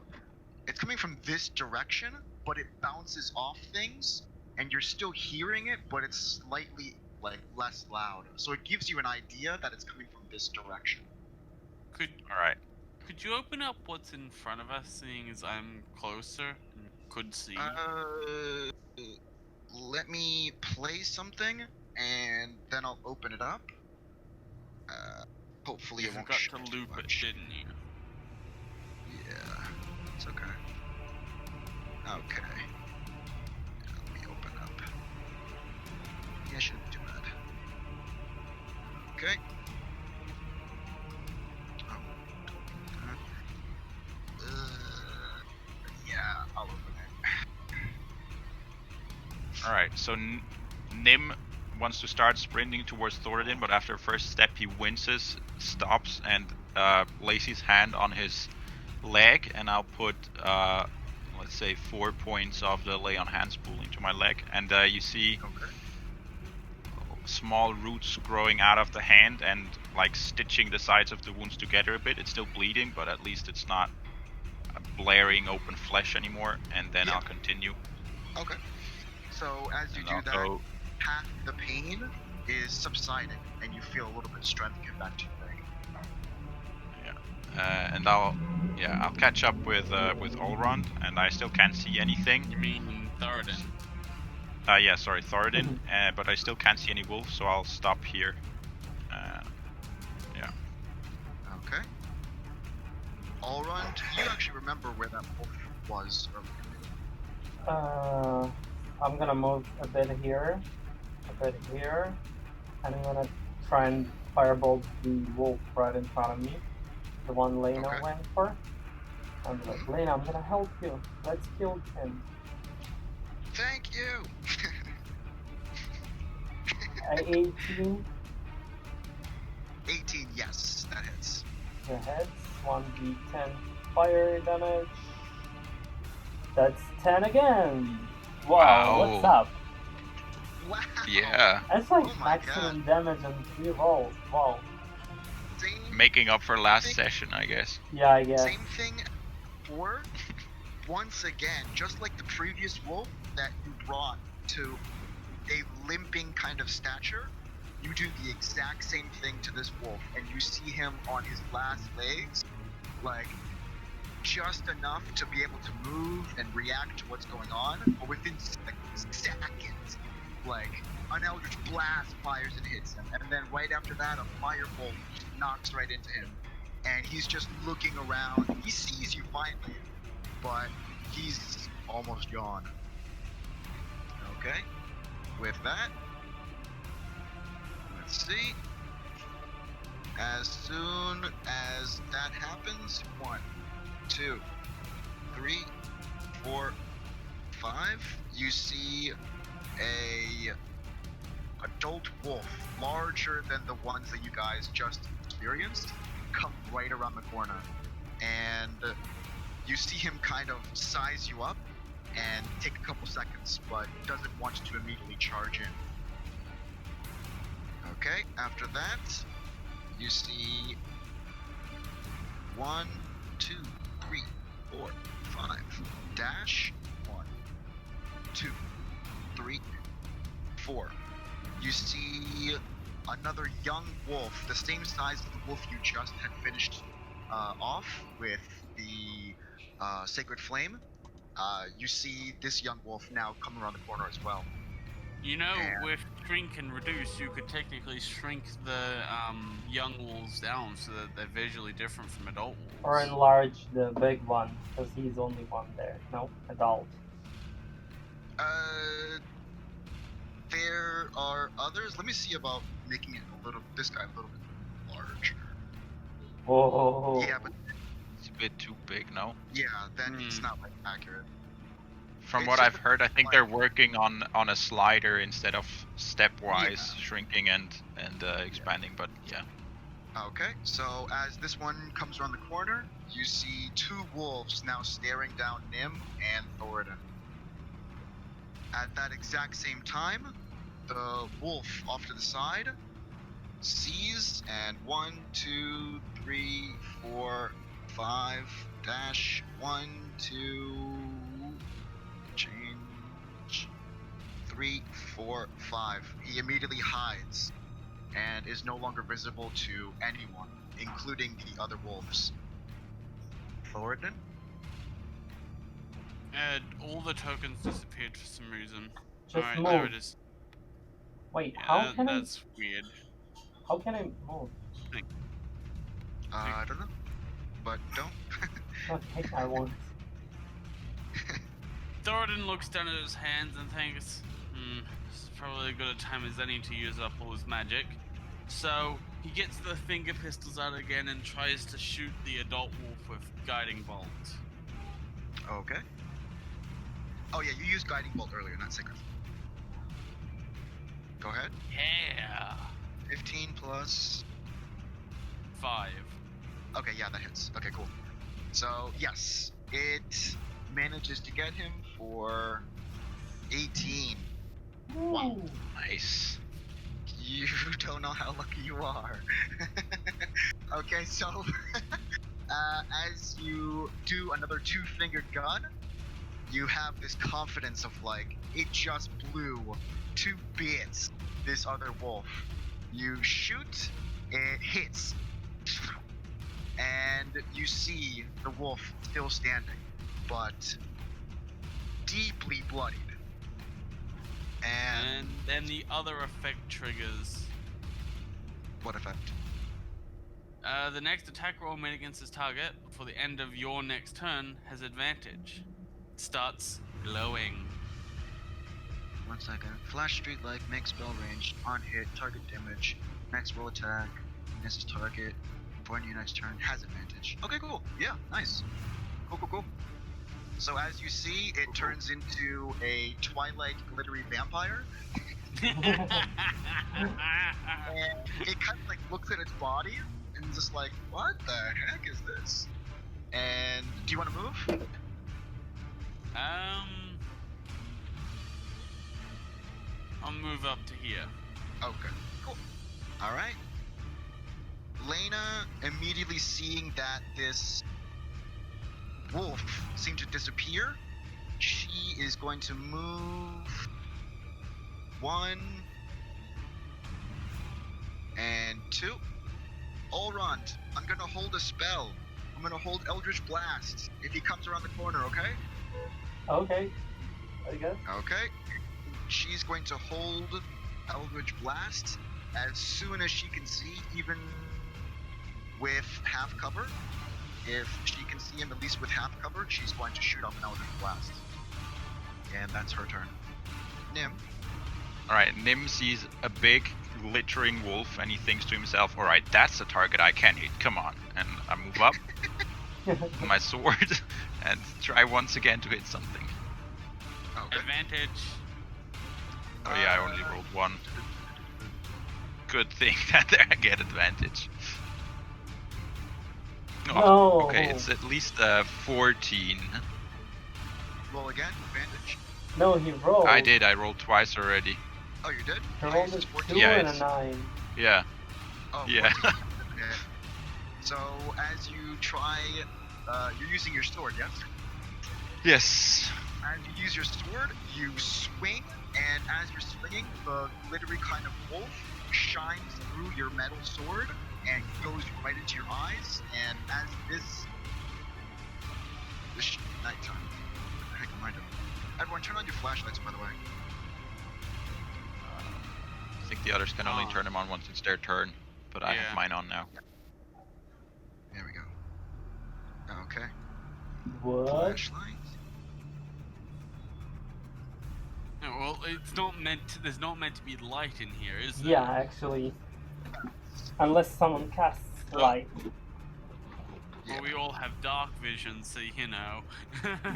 it's coming from this direction, but it bounces off things, and you're still hearing it, but it's slightly, like, less loud. So it gives you an idea that it's coming from this direction. Alright. Could you open up what's in front of us, seeing as I'm closer and could see? Let me play something, and then I'll open it up. Hopefully You it won't forgot show to too loop it, much. didn't you? Yeah, it's okay. Okay. Let me open up. Yeah, shouldn't be too bad. Okay. Yeah, I'll open it. Alright, so Nim wants to start sprinting towards Thoradin, but after first step he winces, stops, and lays his hand on his leg, and I'll put, let's say, 4 points of the lay on hands pool into my leg, and you see small roots growing out of the hand and like stitching the sides of the wounds together a bit. It's still bleeding, but at least it's not blaring open flesh anymore, and then I'll continue. Okay. So as you do that, half the pain is subsiding, and you feel a little bit of strength get back to your leg. Yeah. And I'll catch up with Olrond, and I still can't see anything. You mean Thoradin? Yeah, sorry, Thoradin. But I still can't see any wolves, so I'll stop here. Yeah. Allrun, do you actually remember where that wolf was earlier? I'm gonna move a bit here, and I'm gonna try and firebolt the wolf right in front of me, the one Lena Okay. went for. I'm like, Lena, I'm gonna help you. Let's kill him. Thank you! 18. 18, yes, that hits. The heads, 1d10 fire damage. That's 10 again. Wow, what's up? Wow! Yeah. That's like Oh my maximum damage on 3 rolls. Wow. Same Making up for last thing, session, I guess. Yeah, I guess. Same thing before. Once again, just like the previous wolf that you brought to a limping kind of stature, you do the exact same thing to this wolf, and you see him on his last legs, like just enough to be able to move and react to what's going on, but within seconds, like an eldritch blast fires and hits him, and then right after that, a firebolt just knocks right into him, and he's just looking around. He sees you finally, but he's almost gone. Okay, with that, let's see. As soon as that happens, 1, 2, 3, 4, 5, you see a adult wolf, larger than the ones that you guys just experienced, come right around the corner, and you see him kind of size you up and take a couple seconds, but doesn't want to immediately charge in. Okay, after that, you see 1, 2, 3, 4, 5, dash, 1, 2, 3, 4. You see another young wolf, the same size as the wolf you just had finished off with the Sacred Flame. You see this young wolf now come around the corner as well. You know, And- with shrink and reduce, you could technically shrink the young wolves down so that they're visually different from adult wolves. Or enlarge the big one, because he's only one there. No, adult. There are others. Let me see about making it this guy a little bit larger. Whoa. Yeah, but It's a bit too big, no? yeah, then it's not like accurate. From It's what just I've heard, I think like- they're working on a slider instead of stepwise Yeah. shrinking and expanding. But yeah. Okay, so as this one comes around the corner, you see 2 wolves now staring down Nim and Thoradin. At that exact same time, the wolf off to the side sees, and 1, 2, 3, 4, 5, dash, 1, 2, change, 3, 4, 5. He immediately hides and is no longer visible to anyone, including the other wolves. Thoradin? All the tokens disappeared for some reason. Just Alright, move. there it is. Wait, Yeah, how can that's weird. How can I move? I don't know, but don't. Okay, I won't. Thoradin looks down at his hands and thinks, this is probably as good a time as any to use up all his magic. So he gets the finger pistols out again and tries to shoot the adult wolf with guiding bolt. Okay. Oh yeah, you used Guiding Bolt earlier, not Sacred. Go ahead. Yeah. 15 plus... 5. Okay, yeah, that hits. Okay, cool. So, yes, it manages to get him for 18. Wow. Nice. You don't know how lucky you are. Okay, so as you do another 2-fingered gun, you have this confidence of like, it just blew to bits this other wolf. You shoot, it hits, and you see the wolf still standing, but deeply bloodied. And And then the other effect triggers. what effect? The next attack roll made against this target before the end of your next turn has advantage. It starts glowing. 1 second. Flash street like makes spell range on hit target damage. Next roll attack misses target. For your next turn has advantage. Okay, cool. Yeah, nice. Cool. So as you see, it turns into a twilight glittery vampire. And it kind of like looks at its body and is just like, what the heck is this? And do you want to move? I'll move up to here. Okay, cool. Alright. Lena, immediately seeing that this wolf seemed to disappear, she is going to move 1 and 2. Allrond, I'm gonna hold a spell. I'm gonna hold Eldritch Blast if he comes around the corner, okay? Okay, I guess. Okay. She's going to hold Eldritch Blast as soon as she can see, even with half cover. If she can see him at least with half cover, she's going to shoot off an Eldritch Blast. And that's her turn. Nim. Alright, Nim sees a big glittering wolf and he thinks to himself, alright, that's a target I can hit, come on. And I move up with my sword and try once again to hit something. Okay. Advantage. Oh yeah, I only rolled 1. Good thing that I get advantage. Oh, No. okay, it's at least 14. Roll again, advantage. No, he rolled. I rolled twice already. Oh, you did? He Oh, rolled this a is 14. 2 Yeah, and a it's- 9. Yeah. Oh, Yeah. 14. Okay. So as you try, you're using your sword, yes? Yes. As you use your sword, you swing, and as you're swinging, the glittery kind of wolf shines through your metal sword and goes right into your eyes. And as this nighttime, what the heck am I doing? Everyone, turn on your flashlights, by the way. I think the others can only turn them on once it's their turn, but I Yeah. have mine on now. There we go. Okay. What? Flashlight. No, well, it's not meant. There's not meant to be light in here, is there? Yeah, actually. Unless someone casts Oh. light. Yeah. Well, we all have dark vision, so you know.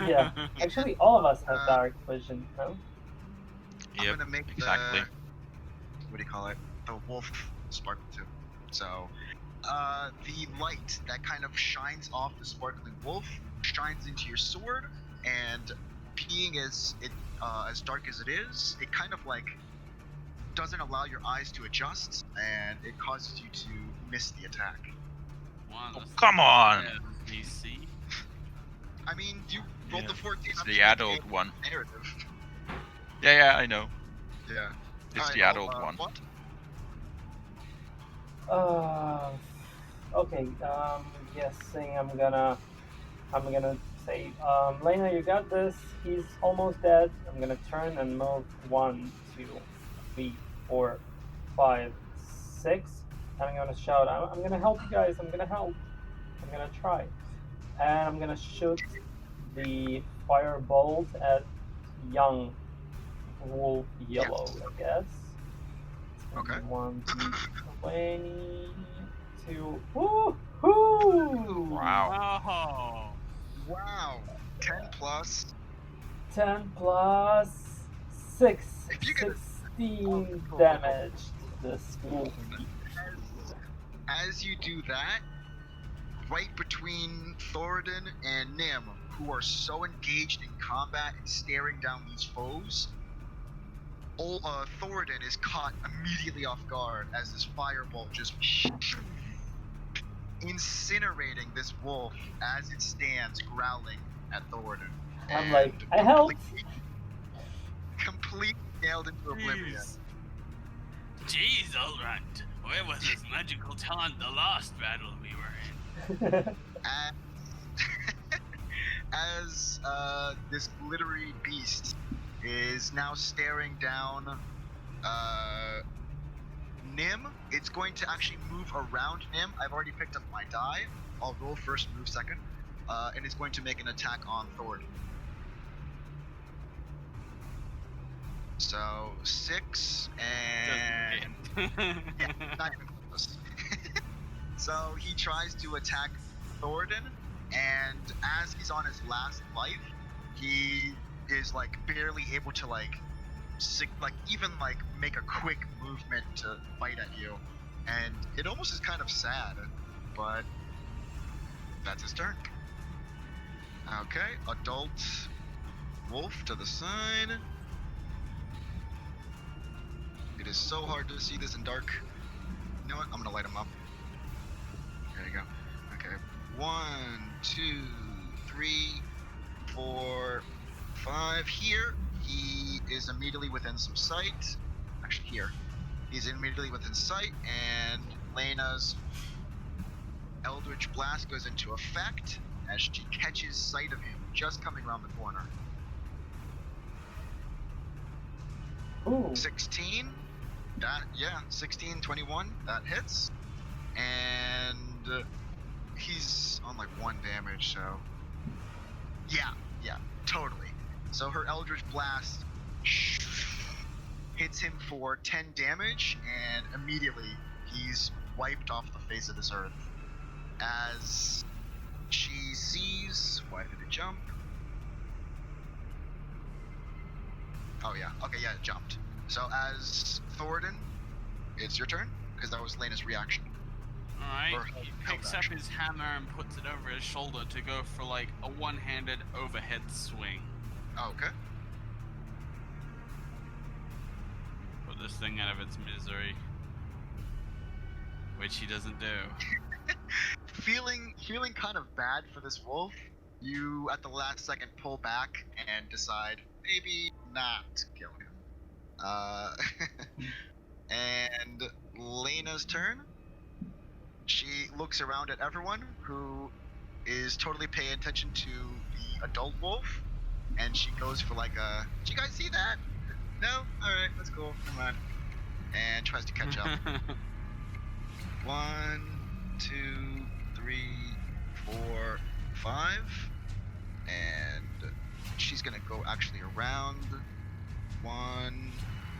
Yeah. Actually, all of us have Uh, dark vision, no? I'm Yep, gonna make exactly. what do you call it? The wolf sparkle too. So, the light that kind of shines off the sparkling wolf shines into your sword, and being as dark as it is, it kind of like doesn't allow your eyes to adjust, and it causes you to miss the attack. Wow, Oh, that's come on! DC. I mean, you rolled Yeah, the 14. It's I'm the just making adult it one. narrative. Yeah, I know. Yeah. It's Alright, the adult one. What? Okay, guessing I'm gonna say, Lena, you got this. He's almost dead. I'm gonna turn and move 1, 2, 3, 4, 5, 6. I'm gonna shout, I'm gonna help you guys. I'm gonna help. I'm gonna try. And I'm gonna shoot the firebolt at young wolf yellow, I guess. Okay. 1, 2, 22. Woohoo! Wow. Oh. Wow. 10 plus. 10 plus 6. If you get a- 16 cool. damage to this wolf. As you do that, right between Thoradin and Nim, who are so engaged in combat and staring down these foes, Thoradin is caught immediately off guard as this firebolt just incinerating this wolf as it stands growling at Thoradin. I'm like, I helped! Completely nailed into oblivion. Jeez, Ulrand, where was this magical talent the last battle we were in? As this glittery beast is now staring down Nim, it's going to actually move around Nim. I've already picked up my die. I'll roll first, move second. And it's going to make an attack on Thord. So 6 and yeah, not even close. So he tries to attack Thoradin, and as he's on his last life, he is like barely able to even make a quick movement to bite at you, and it almost is kind of sad, but that's his turn. Okay, adult wolf to the side. It is so hard to see this in dark. You know what? I'm gonna light him up. There you go. Okay. 1, 2, 3, 4, 5. Here, he is immediately within some sight. Actually, here. He's immediately within sight, and Lena's Eldritch Blast goes into effect as she catches sight of him just coming around the corner. Ooh. 16. 16, 21. That hits. And he's on like 1 damage, so yeah, totally. So her Eldritch Blast hits him for 10 damage, and immediately he's wiped off the face of this earth. As she sees, why did it jump? Oh yeah, okay, yeah, it jumped. So as Thoradin, it's your turn, because that was Lena's reaction. Alright, he picks up his hammer and puts it over his shoulder to go for like a one-handed overhead swing. Okay. Put this thing out of its misery. Which he doesn't do. Feeling kind of bad for this wolf, you at the last second pull back and decide maybe not to kill him. And Lena's turn. She looks around at everyone who is totally paying attention to the adult wolf, and she goes for like a, did you guys see that? No? Alright, that's cool, come on. And tries to catch up. 1, 2, 3, 4, 5. And she's gonna go actually around. 1,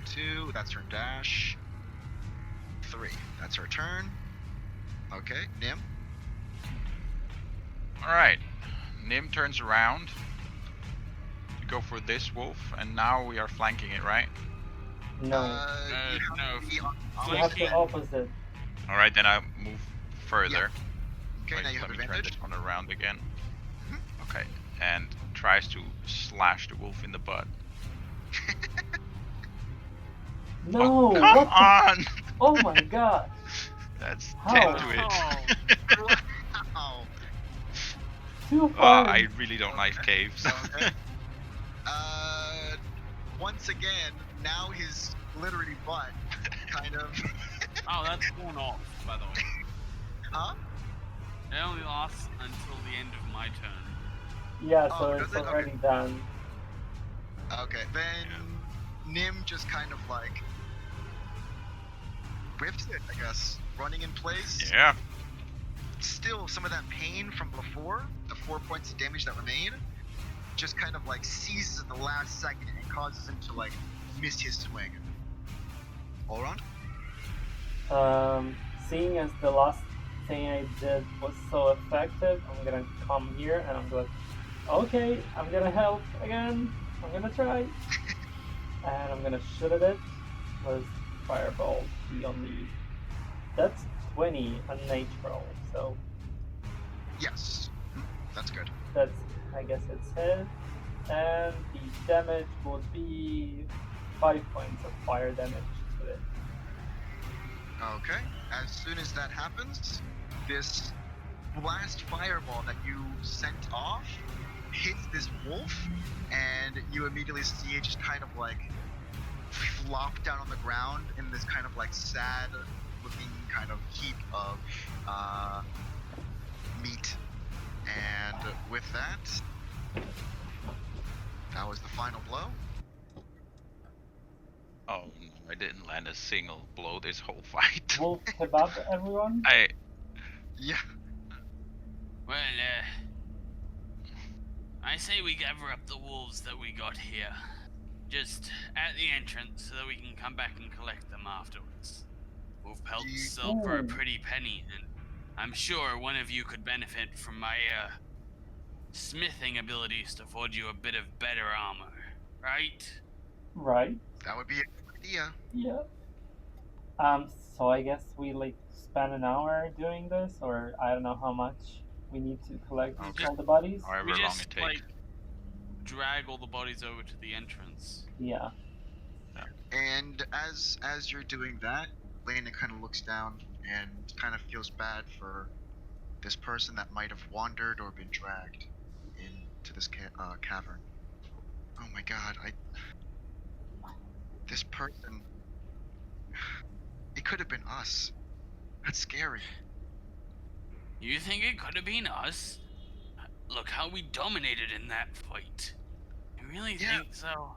2, that's her dash. 3, that's her turn. Okay, Nim. Alright. Nim turns around to go for this wolf, and now we are flanking it, right? No. No. You have the opposite. Alright, then I move further. Okay, Wait, now you have let me turn advantage. this one around again. Mhm. Okay, and tries to slash the wolf in the butt. No! Oh, come what on! Oh my god! That's How? 10 to it. Wow. Too far! I really don't like caves. Okay. Once again, now his literally butt kind of. Oh, that's worn off, by the way. Huh? It only lasts until the end of my turn. Yeah, Oh, so does it's it? already Okay. done. Okay, then Nim just kind of like whips it, I guess, running in place. Yeah. Still, some of that pain from before, the 4 points of damage that remain, just kind of like seizes at the last second and causes him to like miss his swing. Olron? Seeing as the last thing I did was so effective, I'm gonna come here and I'm like, okay, I'm gonna help again. I'm gonna try. And I'm gonna shoot at it with Fireball. That's 20 unnatural, so Yes. That's good. that's, I guess it's hit. And the damage would be 5 points of fire damage to it. Okay. As soon as that happens, this blast fireball that you sent off hits this wolf, and you immediately see it just kind of like flop down on the ground in this kind of like sad looking kind of heap of meat. And with that, that was the final blow. Oh no. I didn't land a single blow this whole fight. We'll kebab everyone. Yeah. Well, I say we gather up the wolves that we got here, just at the entrance, so that we can come back and collect them afterwards. Wolf pelts sell for a Ooh. pretty penny, and I'm sure one of you could benefit from my smithing abilities to forge you a bit of better armor, right? Right. That would be a good idea. Yeah. So I guess we like spend an hour doing this, or I don't know how much we need to collect Okay. all the bodies. However We long just it takes. drag all the bodies over to the entrance. Yeah. And as you're doing that, Lena kind of looks down and kind of feels bad for this person that might have wandered or been dragged into this cavern. Oh my god, this person, it could have been us. That's scary. You think it could have been us? Look how we dominated in that fight. You really Yeah. think so?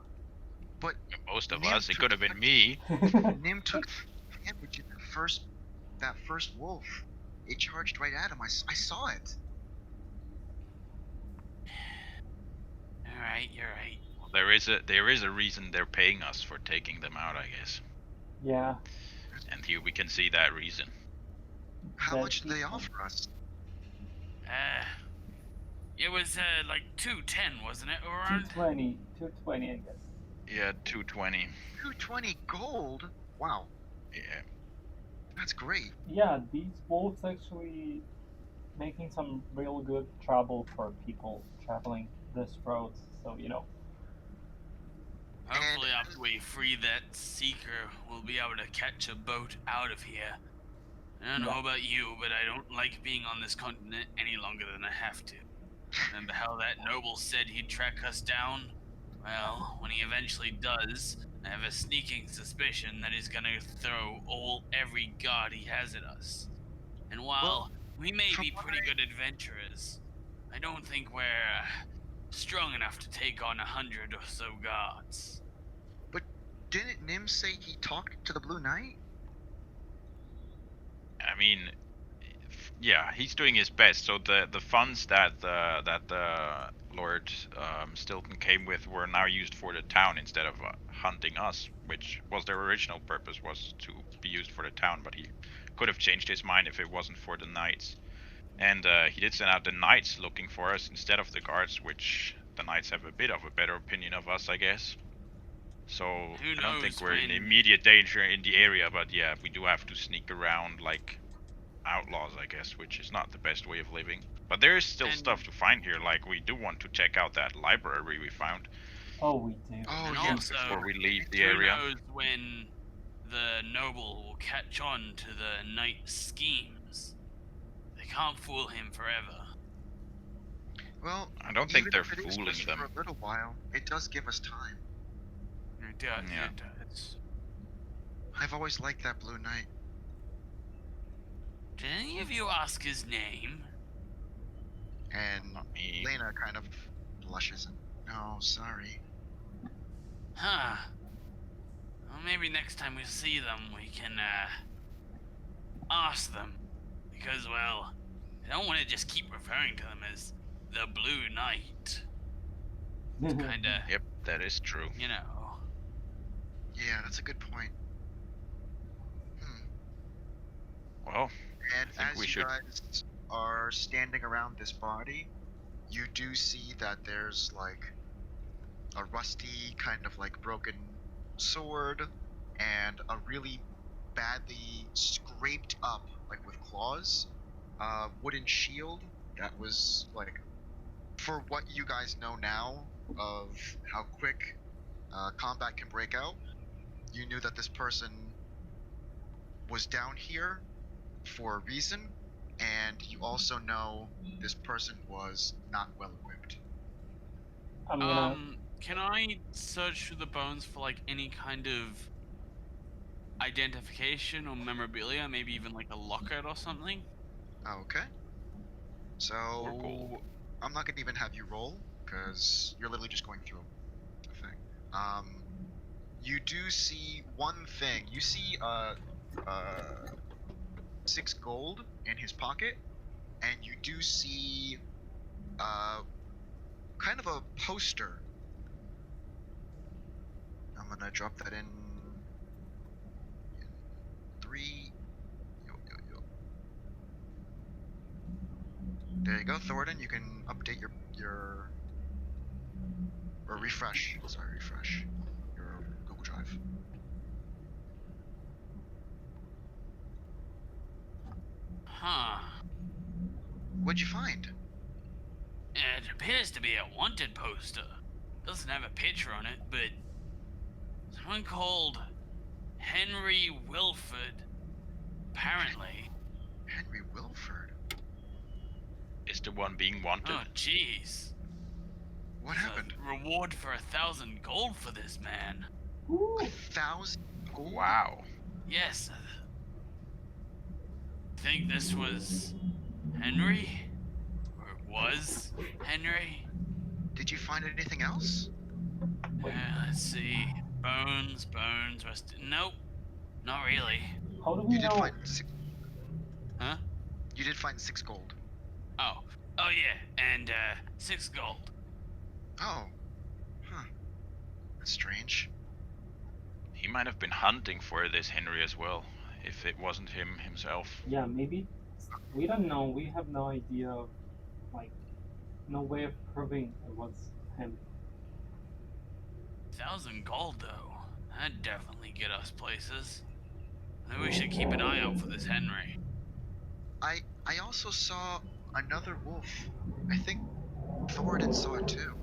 But Most of Nim us, it took could have been damage. me. Nim took damage in that first wolf. It charged right at him. I saw it. Alright, you're right. There is a reason they're paying us for taking them out, I guess. Yeah. And here we can see that reason. How Dead much did they people. offer us? It was like 210, wasn't it? Around? 220. 220, I guess. Yeah, 220. 220 gold. Wow, Yeah. that's great. Yeah, these wolves actually making some real good trouble for people traveling this road. So Hopefully, And- after we free that seeker, we'll be able to catch a boat out of here. I don't know Yeah. about you, but I don't like being on this continent any longer than I have to. Remember how that noble said he'd track us down? Well, when he eventually does, I have a sneaking suspicion that he's gonna throw every guard he has at us. And while Well, we may from be what pretty I- good adventurers, I don't think we're strong enough to take on 100 or so guards. Didn't Nim say he talked to the Blue Knight? I mean, yeah, he's doing his best. So the funds that the Lord Stilton came with were now used for the town instead of hunting us, which was their original purpose, was to be used for the town. But he could have changed his mind if it wasn't for the knights. And he did send out the knights looking for us instead of the guards, which the knights have a bit of a better opinion of us, I guess. So Who I don't think knows we're in when- immediate danger in the area, but yeah, we do have to sneak around like outlaws, I guess, which is not the best way of living. But there is still And- stuff to find here. Like, we do want to check out that library we found Oh, we do. Oh, And yeah. also, before we leave the who area. knows when the noble will catch on to the knight's schemes? They can't fool him forever. Well, I don't think even they're if it is fooling just them. for a little while, it does give us time. It does, Yeah. it does. I've always liked that Blue Knight. Did any of you ask his name? And Not me. Lena kind of blushes and, no, sorry. Huh. Well, maybe next time we see them, we can, ask them. Because, well, I don't want to just keep referring to them as the Blue Knight. Kinda, Yep, that is true. you know. Yeah, that's a good point. Well, And I think as we you should- guys are standing around this body, you do see that there's like a rusty, kind of like broken sword and a really badly scraped up, like with claws, wooden shield that was like, for what you guys know now of how quick combat can break out, you knew that this person was down here for a reason, and you also know this person was not well equipped. I'm gonna. Can I search through the bones for like any kind of identification or memorabilia? Maybe even like a locket or something? Okay. So gold. I'm not gonna even have you roll because you're literally just going through the thing. you do see one thing. You see 6 gold in his pocket, and you do see kind of a poster. I'm gonna drop that in 3. Yo, yo, yo. There you go, Thornton. You can update your or refresh. Sorry, refresh your Google Drive. Huh. What'd you find? It appears to be a wanted poster. Doesn't have a picture on it, but someone called Henry Wilford. Apparently. Henry Wilford. Is the one being wanted? Oh, jeez. What There's happened? a reward for 1,000 gold for this man. 1,000 gold? Wow. Yes. I think this was Henry? Or it was Henry? Did you find anything else? Let's see. Bones, rest. Nope. Not really. How do we You did know? find 6. Huh? You did find 6 gold. Oh. Oh, yeah. And, 6 gold. Oh. Huh. That's strange. He might have been hunting for this Henry as well, if it wasn't him himself. Yeah, maybe. We don't know. We have no idea of, like, no way of proving it was him. 1,000 gold, though. That'd definitely get us places. I think we should keep an eye out for this Henry. I also saw another wolf. I think Thornton saw it too.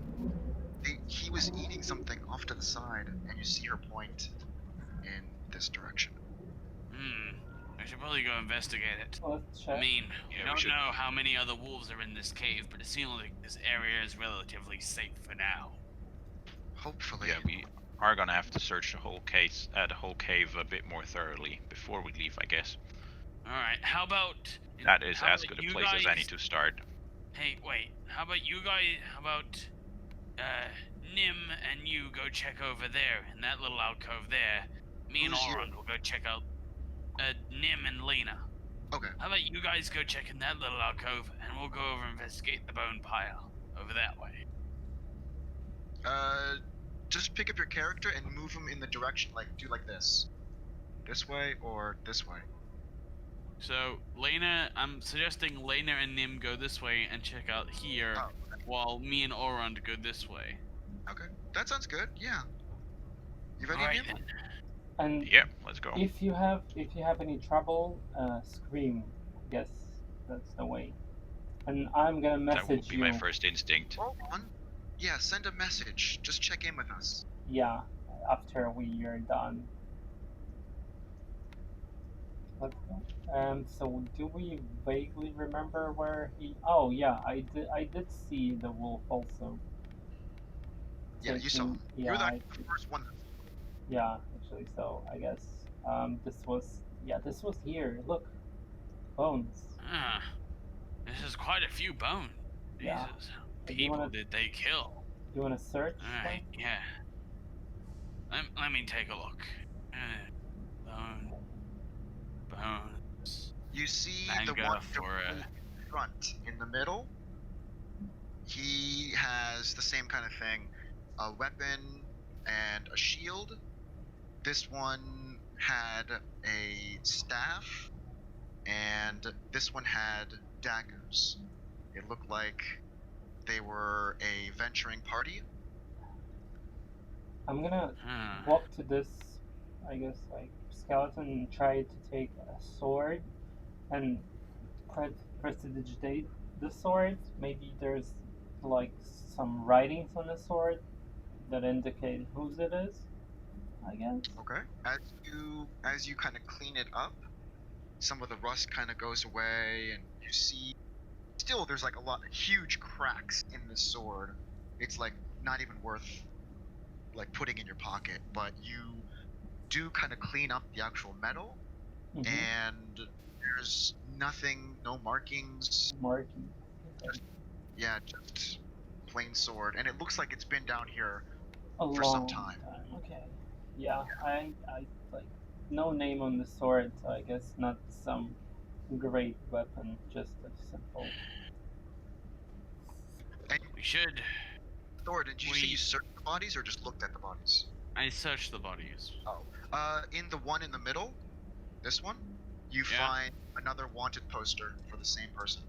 He was eating something off to the side, and you see her point in this direction. I should probably go investigate it. Let's check. I mean, Yeah, we we don't should. know how many other wolves are in this cave, but it seems like this area is relatively safe for now. Hopefully. Yeah, we are gonna have to search the whole cave a bit more thoroughly before we leave, I guess. Alright, how about... That is how as about good a you place as guys- any to start. Hey, wait, how about you guys... How about... Nim and you go check over there, in that little alcove there. Me and Who's you? Oron will go check out... Nim and Lena. Okay. How about you guys go check in that little alcove, and we'll go over and investigate the bone pile. Over that way. Just pick up your character and move him in the direction, do like this. This way or this way. So, Lena, I'm suggesting Lena and Nim go this way and check out here, Oh, while me and Oron go this way. okay. That sounds good, yeah. You ready, Alright Nim? then. And Yep, let's go. if you have any trouble, scream. I guess that's the way. And I'm gonna That would message be you. my first instinct. Hold on. Yeah, send a message. Just check in with us. Yeah, after we are done. Let's go. So do we vaguely remember where he? Oh yeah, I did see the wolf also. Yeah, you saw him. Yeah, You're the I, first one. yeah, actually. So I guess this was here. Look, bones. Ah, this is quite a few bones. Yeah. Jesus. Do you People wanna- did they kill? You wanna search? Alright, yeah. Let me take a look. Bones. You see Manga the one for, in front in the middle. He has the same kind of thing, a weapon and a shield. This one had a staff, and this one had daggers. It looked like they were a venturing party. I'm gonna Hmm. walk to this, I guess, like skeleton and try to take a sword and prestidigitate the sword. Maybe there's like some writings on the sword that indicate whose it is, I guess. Okay. As you kind of clean it up, some of the rust kind of goes away, and you see still there's like a lot of huge cracks in the sword. It's like not even worth like putting in your pocket, but you do kind of clean up the actual metal, Mhm. and there's nothing, no markings. Marking. Okay. Yeah, just plain sword, and it looks like it's been down here A for long some time. Okay. Yeah, I like no name on the sword, so I guess not some great weapon, just a simple. And We should. Thor, did you say you We. searched the bodies or just looked at the bodies? I searched the bodies. Oh. In the one in the middle, this one, you Yeah. find another wanted poster for the same person.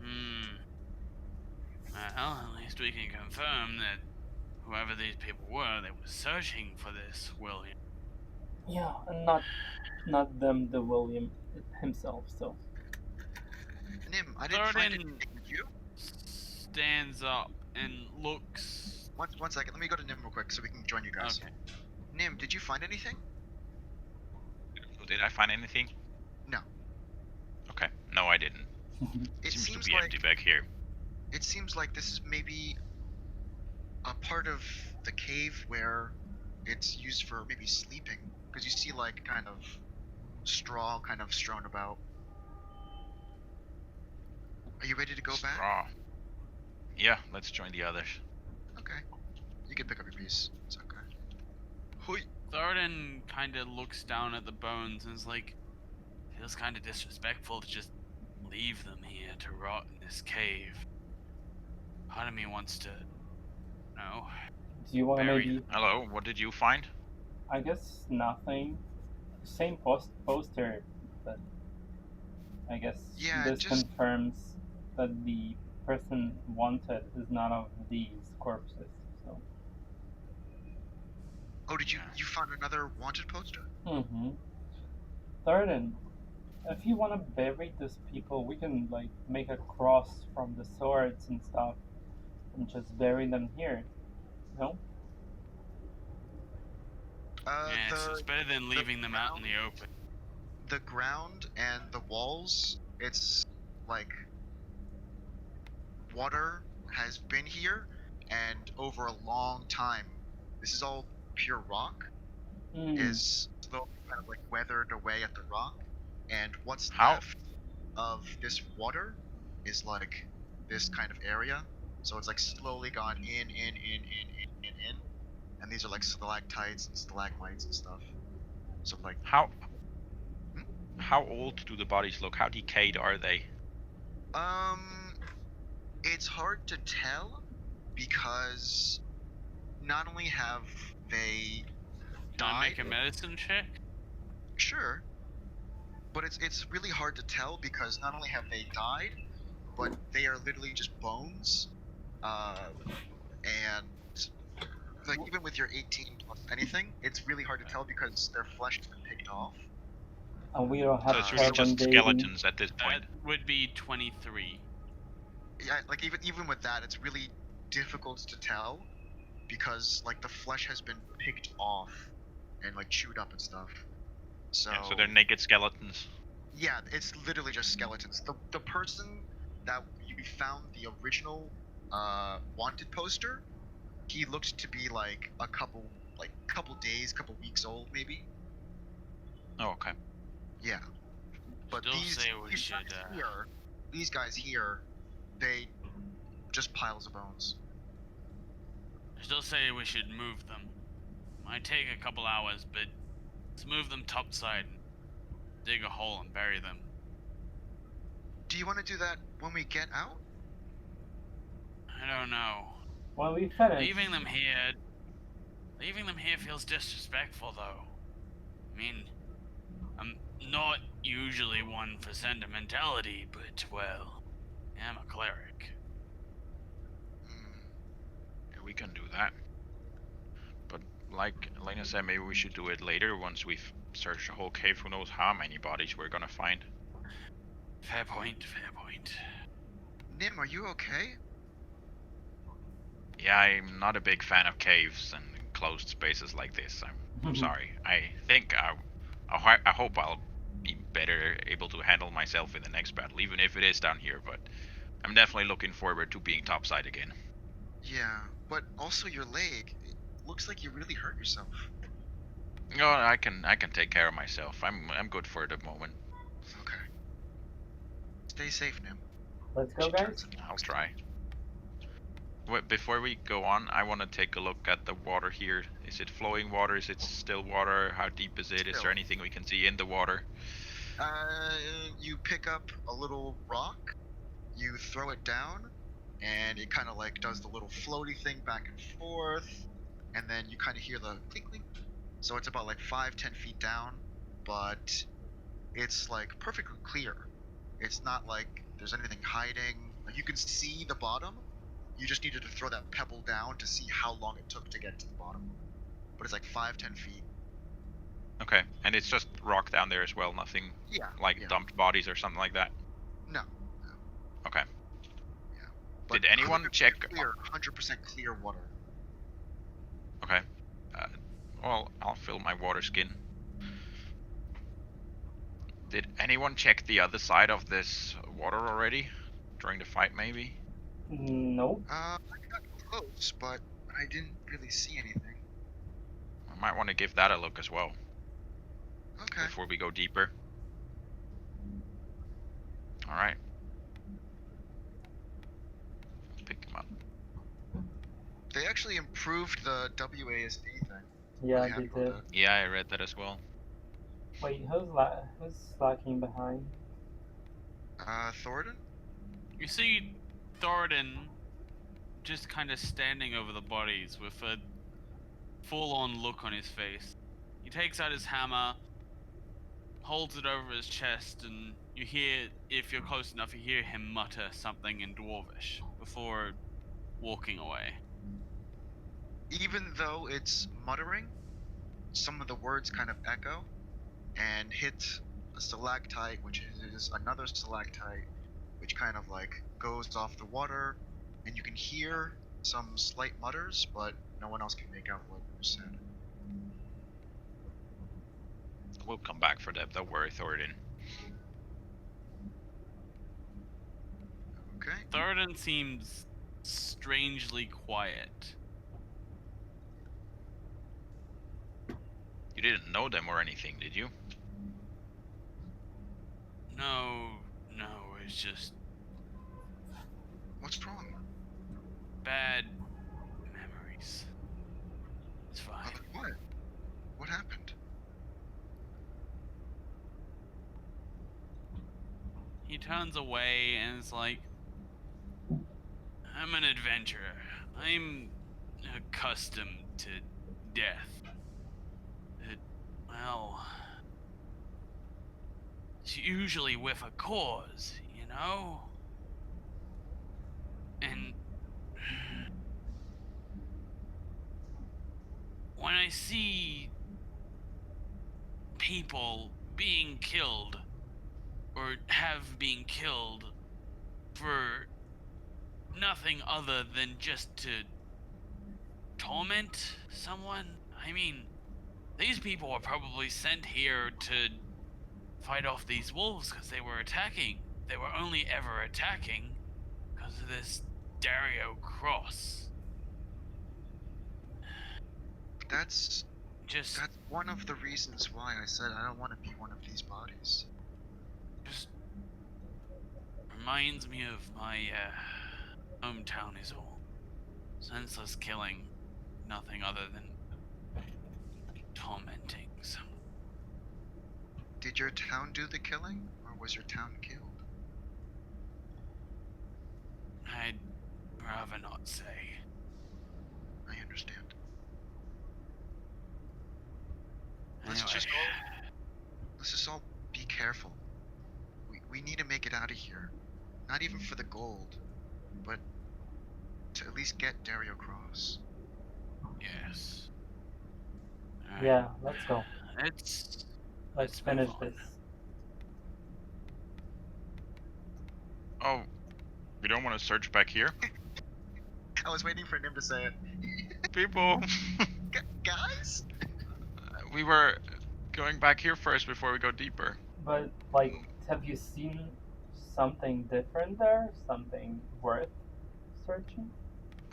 Hmm. Well, at least we can confirm that whoever these people were, they were searching for this William. Yeah, and not them, the William himself. So Nim, I didn't find Thoradin anything. Did you? stands up and looks. One second. Let me go to Nim real quick so we can join you guys. Okay. Nim, did you find anything? Did I find anything? No. Okay. No, I didn't. It Seems to seems be like empty back here. it seems like this is maybe a part of the cave where it's used for maybe sleeping, because you see like kind of straw kind of strewn about. Are you ready to go back? Straw. Yeah, let's join the others. Okay. You can pick up your piece. It's okay. Hui. Thoradin kind of looks down at the bones and is like, feels kind of disrespectful to just leave them here to rot in this cave. Part of me wants to, no. do you want to Bury maybe? Hello, what did you find? I guess nothing. Same poster, but I guess Yeah, this just confirms that the person wanted is none of these corpses. So. oh, did you found another wanted poster? Mm-hmm. Third, if you want to bury these people, we can like make a cross from the swords and stuff, and just bury them here. No? Yes, it's better than leaving them out in the open. The ground and the walls, it's like water has been here, and over a long time, this is all pure rock, is slowly kind of like weathered away at the rock, and what's left of this water is like this kind of area. So it's like slowly gone in, and these are like stalactites and stalagmites and stuff. So like, How old do the bodies look? How decayed are they? it's hard to tell because not only have they Can I died, make a medicine check? sure, but it's really hard to tell because not only have they died, but they are literally just bones, and like even with your 18 plus anything, it's really hard to tell because their flesh has been picked off. And we don't So have it's really carbon just dating. skeletons at this point. That would be 23. Yeah, like even with that, it's really difficult to tell because like the flesh has been picked off and like chewed up and stuff. So Yeah, so they're naked skeletons. yeah, it's literally just skeletons. The person that you found the original wanted poster, he looked to be like a couple days, couple weeks old maybe. Oh, okay. Yeah. But Still these say we these should, guys here, these guys here, they just piles of bones. I still say we should move them. Might take a couple hours, but let's move them topside and dig a hole and bury them. Do you want to do that when we get out? I don't know. When we finish, Leaving them here feels disrespectful, though. I mean, I'm not usually one for sentimentality, but well, I'm a cleric. Yeah, we can do that. But like Elena said, maybe we should do it later once we've searched the whole cave. Who knows how many bodies we're gonna find. Fair point, fair point. Nim, are you okay? Yeah, I'm not a big fan of caves and enclosed spaces like this. I'm sorry. I think I hope I'll be better able to handle myself in the next battle, even if it is down here. But I'm definitely looking forward to being topside again. Yeah, but also your leg. It looks like you really hurt yourself. No, I can take care of myself. I'm good for the moment. Okay. Stay safe, Nim. let's go, She guys. turns and I'll walks. try. Before we go on, I want to take a look at the water here. Is it flowing water? Is it still water? How deep is it? Is Still. there anything we can see in the water? You pick up a little rock, you throw it down, and it kind of like does the little floaty thing back and forth, and then you kind of hear the clink clink. So it's about like 5-10 feet down, but it's like perfectly clear. It's not like there's anything hiding. Like you can see the bottom. You just needed to throw that pebble down to see how long it took to get to the bottom. But it's like 5-10 feet. Okay, and it's just rock down there as well. Nothing Yeah. like yeah. dumped bodies or something like that. No. Okay. Yeah. But Did anyone check? Clear, 100% clear water. Okay. Well, I'll fill my water skin. Did anyone check the other side of this water already? During the fight, maybe? Nope. I got close, but I didn't really see anything. I might want to give that a look as well. Okay. Before we go deeper. Alright. Pick him up. They actually improved the WASD thing. Yeah, Really they happy about did. that. Yeah, I read that as well. Wait, who's slacking behind? Thornton? You see Thoradin just kind of standing over the bodies with a full-on look on his face. He takes out his hammer, holds it over his chest, and you hear, if you're close enough, you hear him mutter something in Dwarvish before walking away. Even though it's muttering, some of the words kind of echo and hit a stalactite, which is another stalactite, which kind of like goes off the water, and you can hear some slight mutters, but no one else can make out what was said. We'll come back for that. Don't worry, Thoradin. Okay. Thoradin seems strangely quiet. You didn't know them or anything, did you? No, it's just What's wrong? bad memories. It's fine. What? What happened? He turns away and is like, I'm an adventurer. I'm accustomed to death. Well, it's usually with a cause, you know? And when I see people being killed or have been killed for nothing other than just to torment someone, I mean, these people were probably sent here to fight off these wolves because they were attacking. They were only ever attacking because of this Dario cross. That's Just one of the reasons why I said I don't want to be one of these bodies. reminds me of my hometown is all. Senseless killing, nothing other than tormenting someone. Did your town do the killing, or was your town killed? I'd rather not say. I understand. Anyway, Let's just all be careful. We need to make it out of here. Not even for the gold, but to at least get Dario Cross. yes. Yeah, let's go. Let's Let's move finish on. this. Oh, we don't want to search back here? I was waiting for him to say it. People! Guys? We were going back here first before we go deeper. But like, have you seen something different there? Something worth searching?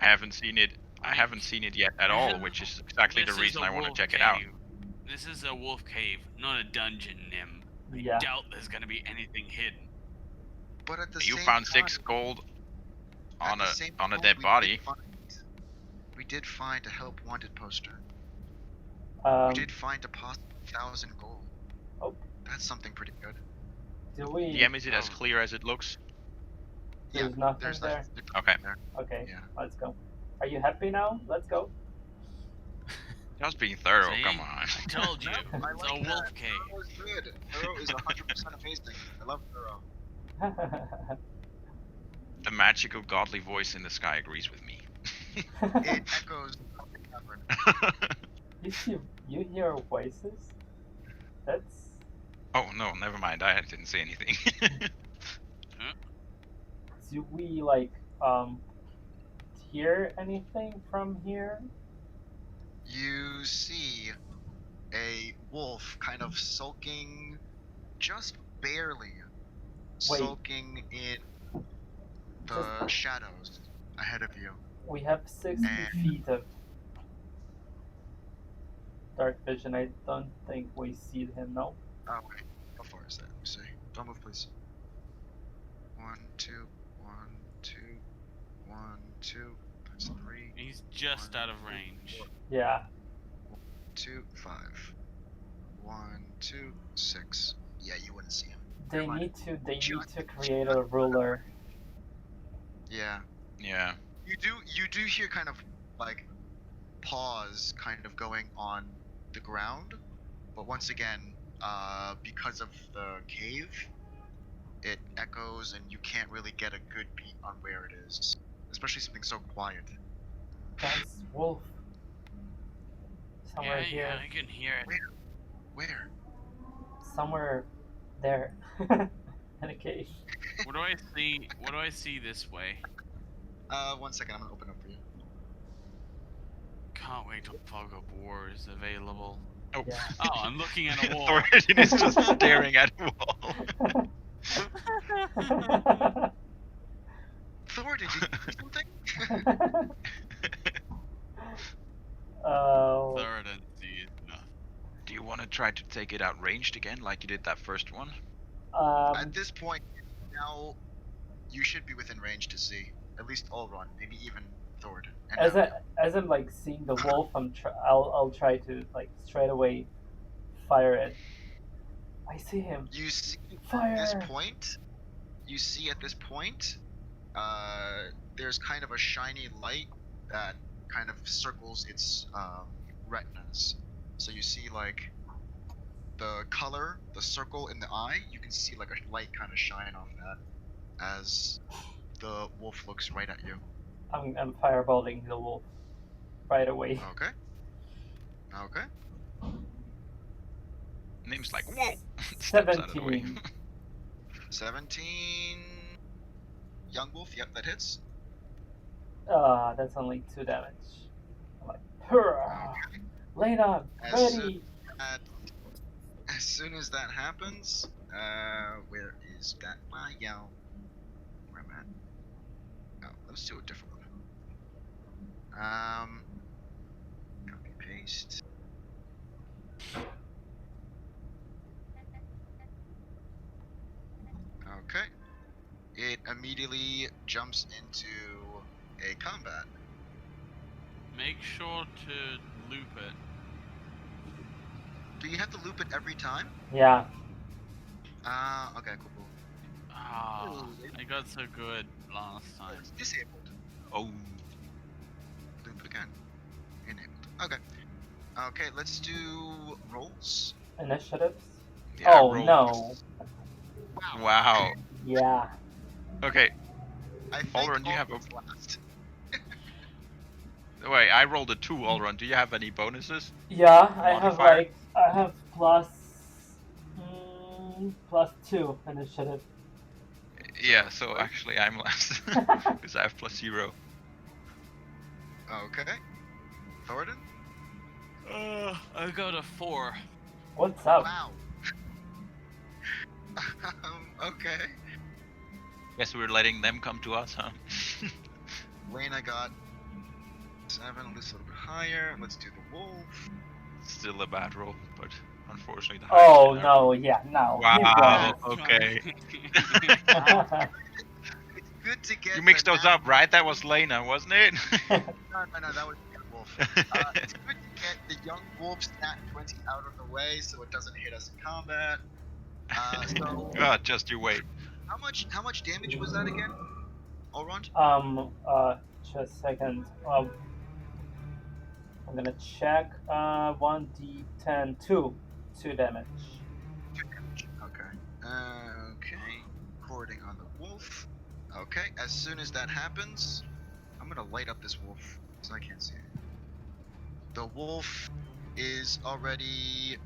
I haven't seen it. I haven't seen it yet at all, which is exactly the This is reason a I want to wolf check it out. cave. This is a wolf cave, not a dungeon, Nim. Yeah. I doubt there's gonna be anything hidden. But at the You same found time, 6 gold At on the a same on a point, dead body. We did find a help wanted poster. We did find a possible 1,000 gold. Oh. That's something pretty good. Do we? DM, is it as clear as it looks? There's nothing there. Okay. There. Okay, Yeah. let's go. Are you happy now? Let's go. Just being thorough, See? come on. I told you. I It's like a wolf that. cave. Thorough is good. Thorough is 100% amazing. I love Thorough. The magical godly voice in the sky agrees with me. It echoes of the cavern. you hear voices? That's. Oh no, never mind. I didn't say anything. Do we like hear anything from here? You see a wolf kind of sulking, just barely sulking in the shadows ahead of you. We have 60 feet of dark vision. I don't think we see him, no? Oh, wait. How far is that? Let me see. Don't move, please. 1, 2, 1, 2, 1, 2. That's 3. He's just out of range. 4, Yeah. 2, 5. 1, 2, 6. Yeah, you wouldn't see him. They need to create a ruler. Yeah. Yeah. You do hear kind of like paws kind of going on the ground, but once again, because of the cave, it echoes and you can't really get a good beat on where it is, especially something so quiet. That's wolf. Somewhere here. Yeah, I can hear it. Where? Somewhere there. In a cave. What do I see? What do I see this way? 1 second, I'm gonna open up for you. Can't wait till Fog of War is available. Oh. Yeah. Oh, I'm looking at a wall. Thoradin is just staring at a wall. Thor, did you do something? Oh. Thoradin sees nothing. Do you want to try to take it out ranged again, like you did that first one? At this point, now you should be within range to see. At least Ulron, maybe even Thord. As I'm like seeing the wolf, I'll try to like straight away fire it. I see him. You see Fire! at this point, there's kind of a shiny light that kind of circles its retinas. So you see like the color, the circle in the eye, you can see like a light kind of shine off that as the wolf looks right at you. I'm fireballing the wolf right away. Okay. Okay. Name's like, whoa! Steps out of the way. 17. 17. Young wolf, yep, that hits. That's only 2 damage. I'm like, hurrah! Lena, ready! As soon as that happens, where is that yell? Where am I at? Oh, let's do a different one. Copy paste. Okay. It immediately jumps into a combat. Make sure to loop it. Do you have to loop it every time? Yeah. Okay, cool. Ah, I got so good last time. It's disabled. Oh. Loop it again. Enabled. Okay. Okay, let's do rolls. Initiatives? Yeah, oh, roll. no. Wow. Yeah. Okay. I think Ulron, do you have a... last. Wait, I rolled a 2, Ulron. Do you have any bonuses? Yeah, I have Modifier? I have plus 2 initiative. Yeah, so actually I'm last. Because I have plus 0. Okay. Thornton? I got a 4. What's up? Wow. Okay. Guess we're letting them come to us, huh? Lena got 7, at least a little bit higher. Let's do the wolf. Still a bad roll, but unfortunately the Oh highest no, yeah, no. Wow. You Okay. It's Good to get. You mixed the those up, right? That was Lena, wasn't it? No, that was the young wolf. It's good to get the young wolf's nat 20 out of the way so it doesn't hit us in combat. So Just you wait. how much damage was that again? All round? Just a second. I'm gonna check. 1d10, 2 damage. 2 damage. Okay. Okay. Recording on the wolf. Okay. As soon as that happens, I'm gonna light up this wolf so I can't see it. The wolf is already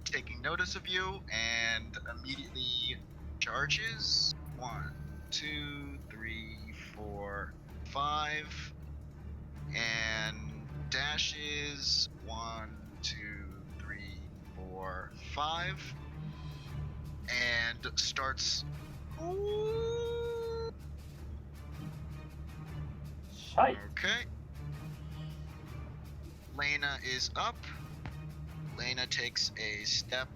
taking notice of you and immediately charges. 1, 2, 3, 4, 5, and dashes. 1, 2, 3, 4, 5, and starts. Shite. Okay. Lena is up. Lena takes a step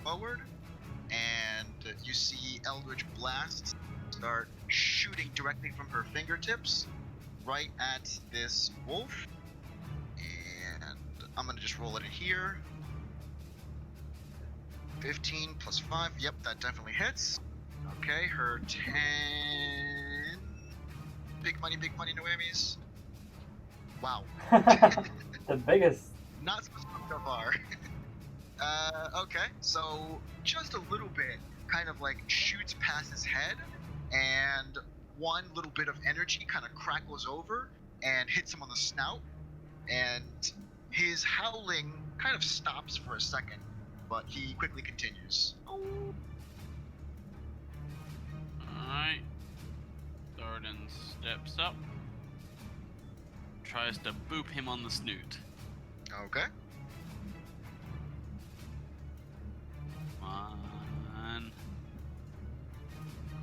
forward, and you see Eldritch Blast start shooting directly from her fingertips right at this wolf. And I'm gonna just roll it in here. 15 plus 5. Yep, that definitely hits. Okay, her 10. Big money, no whammies. Wow. The biggest. Not so far. Okay, so just a little bit kind of like shoots past his head, and one little bit of energy kind of crackles over and hits him on the snout, and his howling kind of stops for a second, but he quickly continues. Alright. Thoradin steps up. Tries to boop him on the snoot. Okay. One.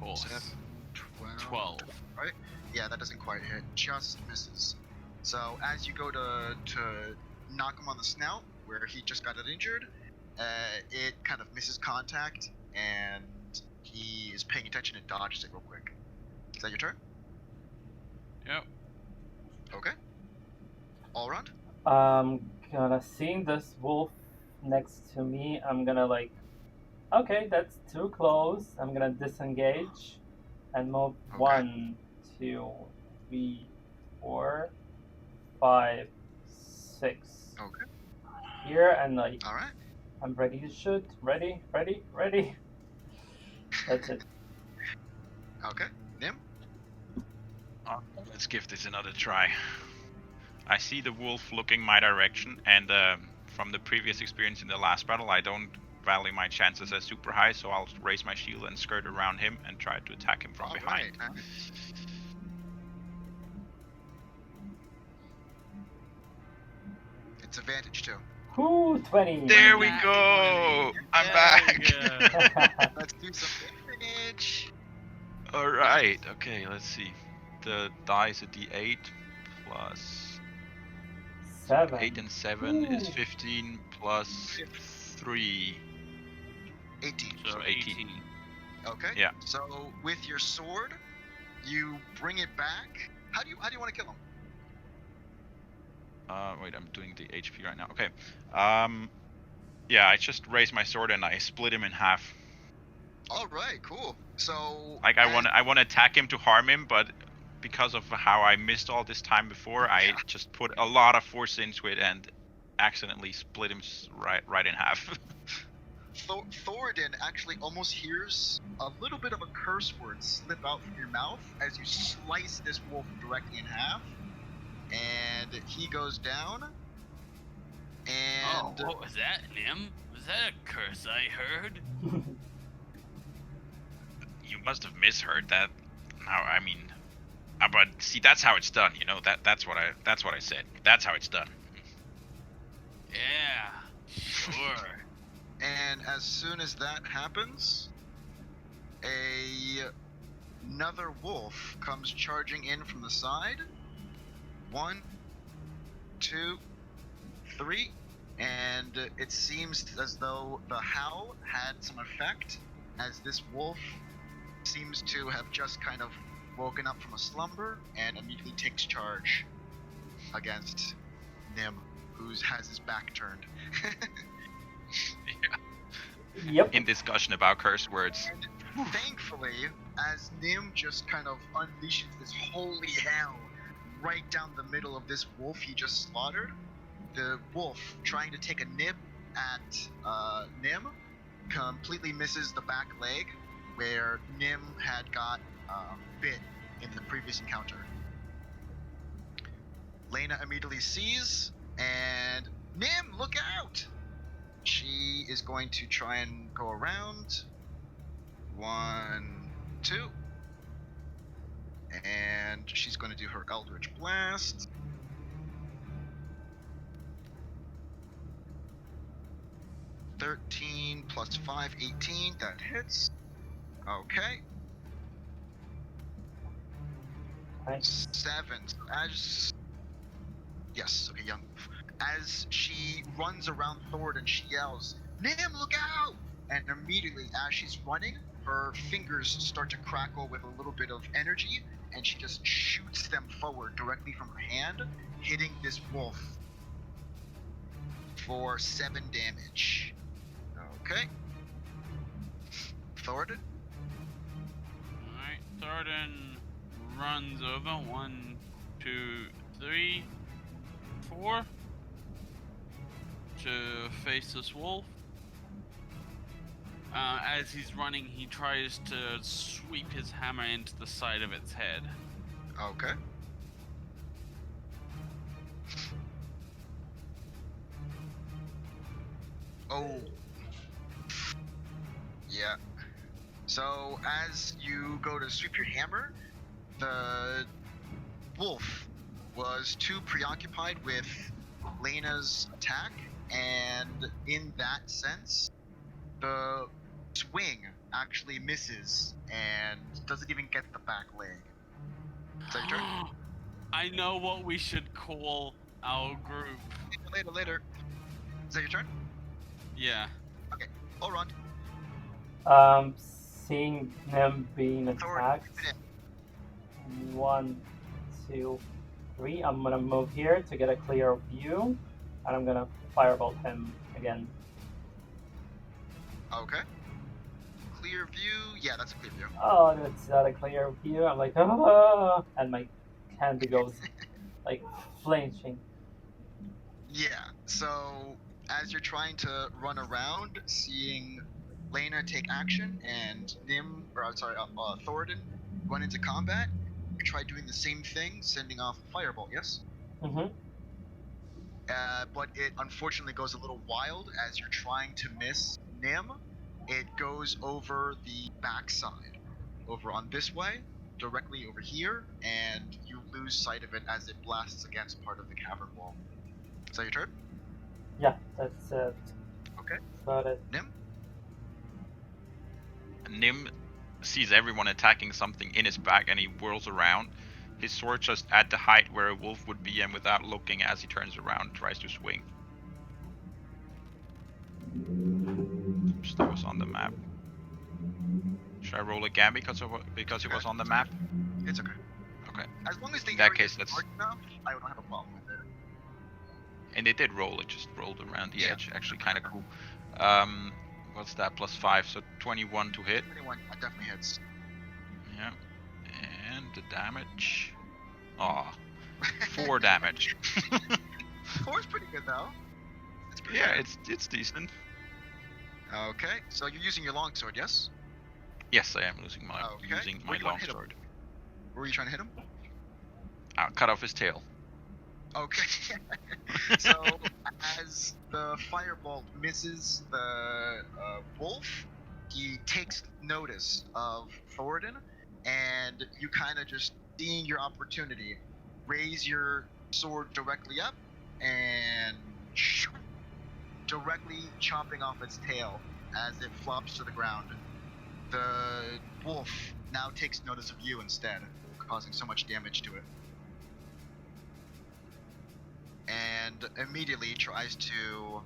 Horse. 7, 12. Right? Yeah, that doesn't quite hit. Just misses. So as you go to knock him on the snout, where he just got injured, it kind of misses contact, and he is paying attention and dodges it real quick. Is that your turn? Yep. Okay. All round? Gonna seeing this wolf next to me, I'm gonna like, okay, that's too close. I'm gonna disengage and move Okay. 1, 2, 3, 4, 5, 6. Okay. Here and like, All right. I'm ready to shoot. Ready. That's it. Okay. Nim? Let's give this another try. I see the wolf looking my direction, and from the previous experience in the last battle, I don't value my chances as super high, so I'll raise my shield and skirt around him and try to attack him from behind. Right. It's advantage too. Ooh, 20. There we Nat go! 20. I'm There back! we go. Let's do some advantage. Alright, okay, let's see. The die is a d8 plus 7. 8 and 7 is Ooh. 15 plus 3. 18. So 18. Okay. Yeah. So with your sword, you bring it back. How do you want to kill him? Wait, I'm doing the HP right now. Okay. Yeah, I just raise my sword and I split him in half. All right, cool. So Like I want to attack him to harm him, but because of how I missed all this time before, I just put a lot of force into it and accidentally split him right in half. Thoradin actually almost hears a little bit of a curse word slip out from your mouth as you slice this wolf directly in half, and he goes down. And what was that, Nim? Was that a curse I heard? You must have misheard that. Now, I mean, but see, that's how it's done. You know, that's what I said. That's how it's done. Yeah, sure. And as soon as that happens, another wolf comes charging in from the side. 1, 2, 3, and it seems as though the howl had some effect, as this wolf seems to have just kind of woken up from a slumber and immediately takes charge against Nim, who has his back turned. Yep. In discussion about curse words. And thankfully, as Nim just kind of unleashes this holy hell right down the middle of this wolf he just slaughtered, the wolf, trying to take a nib at Nim, completely misses the back leg where Nim had got bit in the previous encounter. Lena immediately sees, and Nim, look out! She is going to try and go around. 1, 2. And she's going to do her Eldritch Blast. (13 plus 5, 18. That hits. Okay. Nice. 7. Yes, okay, young wolf. As she runs around Thord and she yells, "Nim, look out!" And immediately, as she's running, her fingers start to crackle with a little bit of energy, and she just shoots them forward directly from her hand, hitting this wolf for 7 damage. Okay. Thord? Alright, Thornton runs over 1, 2, 3, 4 to face this wolf. As he's running, he tries to sweep his hammer into the side of its head. Okay. Oh. Yeah. So, as you go to sweep your hammer, the wolf was too preoccupied with Lena's attack, and in that sense, the swing actually misses and doesn't even get the back leg. Is that your turn? I know what we should call our group. Later. Is that your turn? Yeah. Okay. All run. Seeing them being attacked. 1, 2, 3. I'm gonna move here to get a clear view, and I'm gonna firebolt him again. Okay. Clear view. Yeah, that's a clear view. Oh, that's not a clear view. I'm like, ah, and my hand goes like flinching. Yeah. So as you're trying to run around, seeing Lena take action and Thornton run into combat, you try doing the same thing, sending off a firebolt. Yes. Mm-hmm. But it unfortunately goes a little wild as you're trying to miss Nim. It goes over the backside, over on this way, directly over here, and you lose sight of it as it blasts against part of the cavern wall. Is that your turn? Yeah, that's it. Okay. That's about it. Nim? Nim sees everyone attacking something in his back and he whirls around. His sword just at the height where a wolf would be, and without looking, as he turns around, tries to swing. Oops, that was on the map. Should I roll again because it was on the map? It's okay. Okay. As long as the In that area case, is let's- large enough, I don't have a problem with it. And it did roll. It just rolled around the Yeah. edge. Actually, kind of cool. What's that? +5, so 21 to hit. 21, that definitely hits. Yeah. And the damage. Aw. 4 damage. 4 is pretty good though. It's pretty Yeah, good. it's decent. Okay, so you're using your longsword, yes? Yes, I am using my Okay. Where do you wanna hit him? longsword. Where are you trying to hit him? Cut off his tail. Okay. So as the firebolt misses the wolf, he takes notice of Thornton, and you kind of just, seeing your opportunity, raise your sword directly up and directly chopping off its tail as it flops to the ground. The wolf now takes notice of you instead, causing so much damage to it. And immediately tries to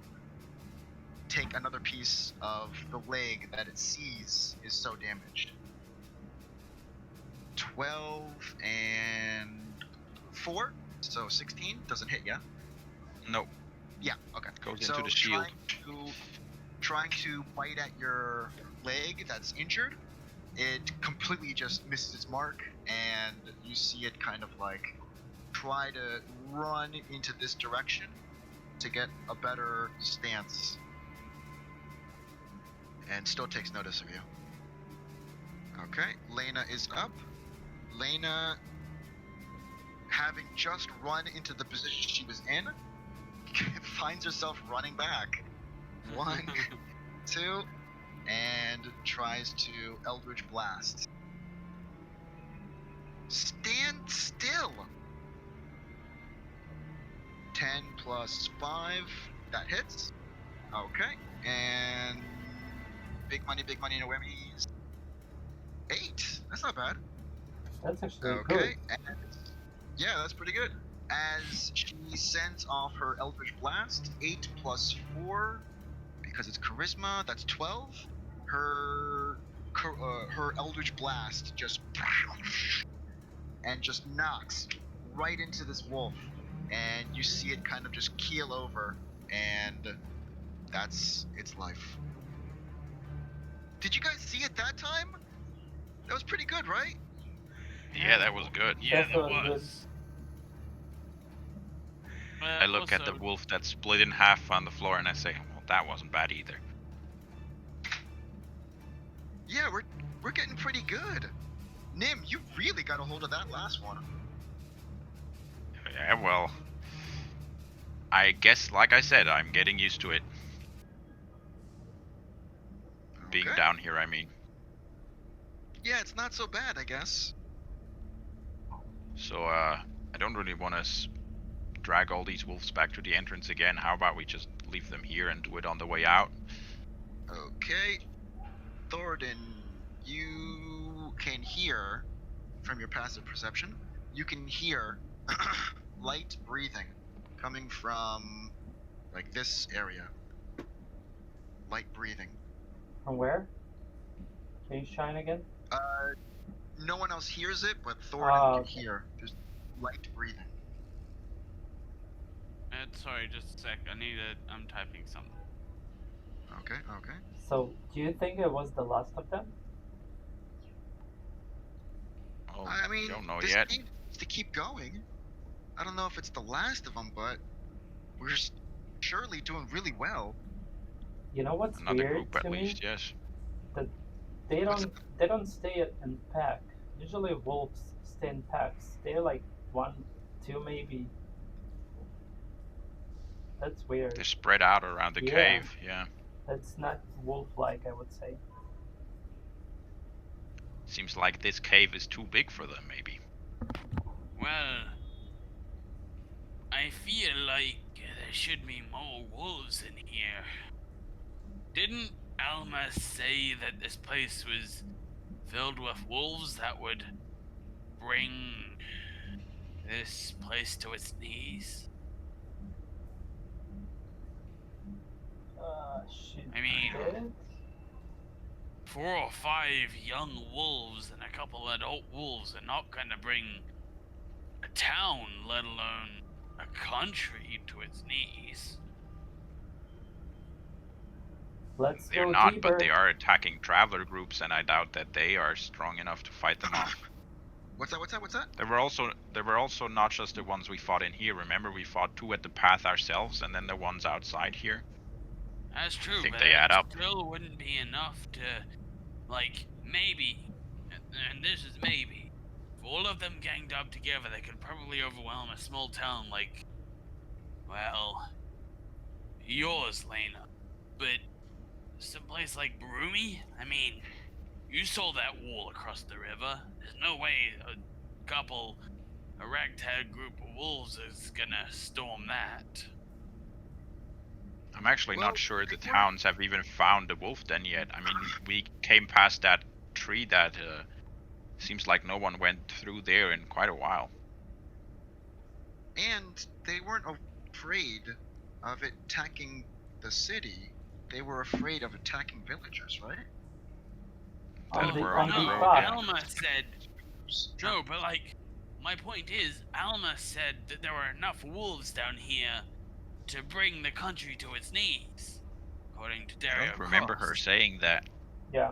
take another piece of the leg that it sees is so damaged. 12 and 4, so 16 doesn't hit, yeah? Nope. Yeah, okay. Goes So into the shield. trying to bite at your leg that's injured, it completely just misses its mark, and you see it kind of like try to run into this direction to get a better stance, and still takes notice of you. Okay, Lena is up. Lena, having just run into the position she was in, finds herself running back. 1, 2, and tries to Eldritch Blast. Stand still! 10 plus 5, that hits. Okay, and big money, no whammies. 8, that's not bad. That's actually Okay, good. and yeah, that's pretty good. As she sends off her Eldritch Blast, 8 plus 4, because it's Charisma, that's 12. Her Eldritch Blast just and just knocks right into this wolf, and you see it kind of just keel over, and that's its life. Did you guys see it that time? That was pretty good, right? Yeah, that was good. Yeah, That that was was. I look at the Also, wolf that's split in half on the floor and I say, well, that wasn't bad either. Yeah, we're getting pretty good. Nim, you really got a hold of that last one. Yeah, well, I guess, like I said, I'm getting used to it. Being Okay. down here, I mean. Yeah, it's not so bad, I guess. So, I don't really want to drag all these wolves back to the entrance again. How about we just leave them here and do it on the way out? Okay. Thornton, you can hear, from your passive perception, you can hear light breathing coming from, like, this area. Light breathing. From where? Can you shine again? No one else hears it, but Thornton can Okay. hear. There's light breathing. sorry, just a sec. I'm typing something. Okay. So, do you think it was the last of them? Oh, I mean, don't know this yet. game needs to keep going. I don't know if it's the last of them, but we're surely doing really well. You know what's Another weird group to at me? least, yes. That they What's don't stay in pack. Usually wolves stay in packs. They're like 1, 2 maybe. That's weird. They're spread out around the Yeah. cave, yeah. That's not wolf-like, I would say. Seems like this cave is too big for them, maybe. Well, I feel like there should be more wolves in here. Didn't Alma say that this place was filled with wolves that would bring this place to its knees? Shit. I mean, Did? 4 or 5 young wolves and a couple adult wolves are not gonna bring a town, let alone a country, to its knees. Let's They're go not, deeper. but they are attacking traveler groups, and I doubt that they are strong enough to fight them off. What's that? There were also not just the ones we fought in here. Remember, we fought 2 at the path ourselves, and then the ones outside here. That's true, I think but they add it up. still wouldn't be enough to, like, maybe, and this is maybe, if all of them ganged up together, they could probably overwhelm a small town like, well, yours, Lena. But someplace like Broomy? I mean, you saw that wall across the river. There's no way a ragtag group of wolves is gonna storm that. I'm actually Well, not sure the they weren't- towns have even found the wolf den yet. I mean, we came past that tree that seems like no one went through there in quite a while. And they weren't afraid of it attacking the city. They were afraid of attacking villagers, right? That On the we're on the no, road, path. yeah. Alma said wolves. No, but like, my point is, Alma said that there were enough wolves down here to bring the country to its knees, according to I Dario don't remember her Cross. saying that. Yeah.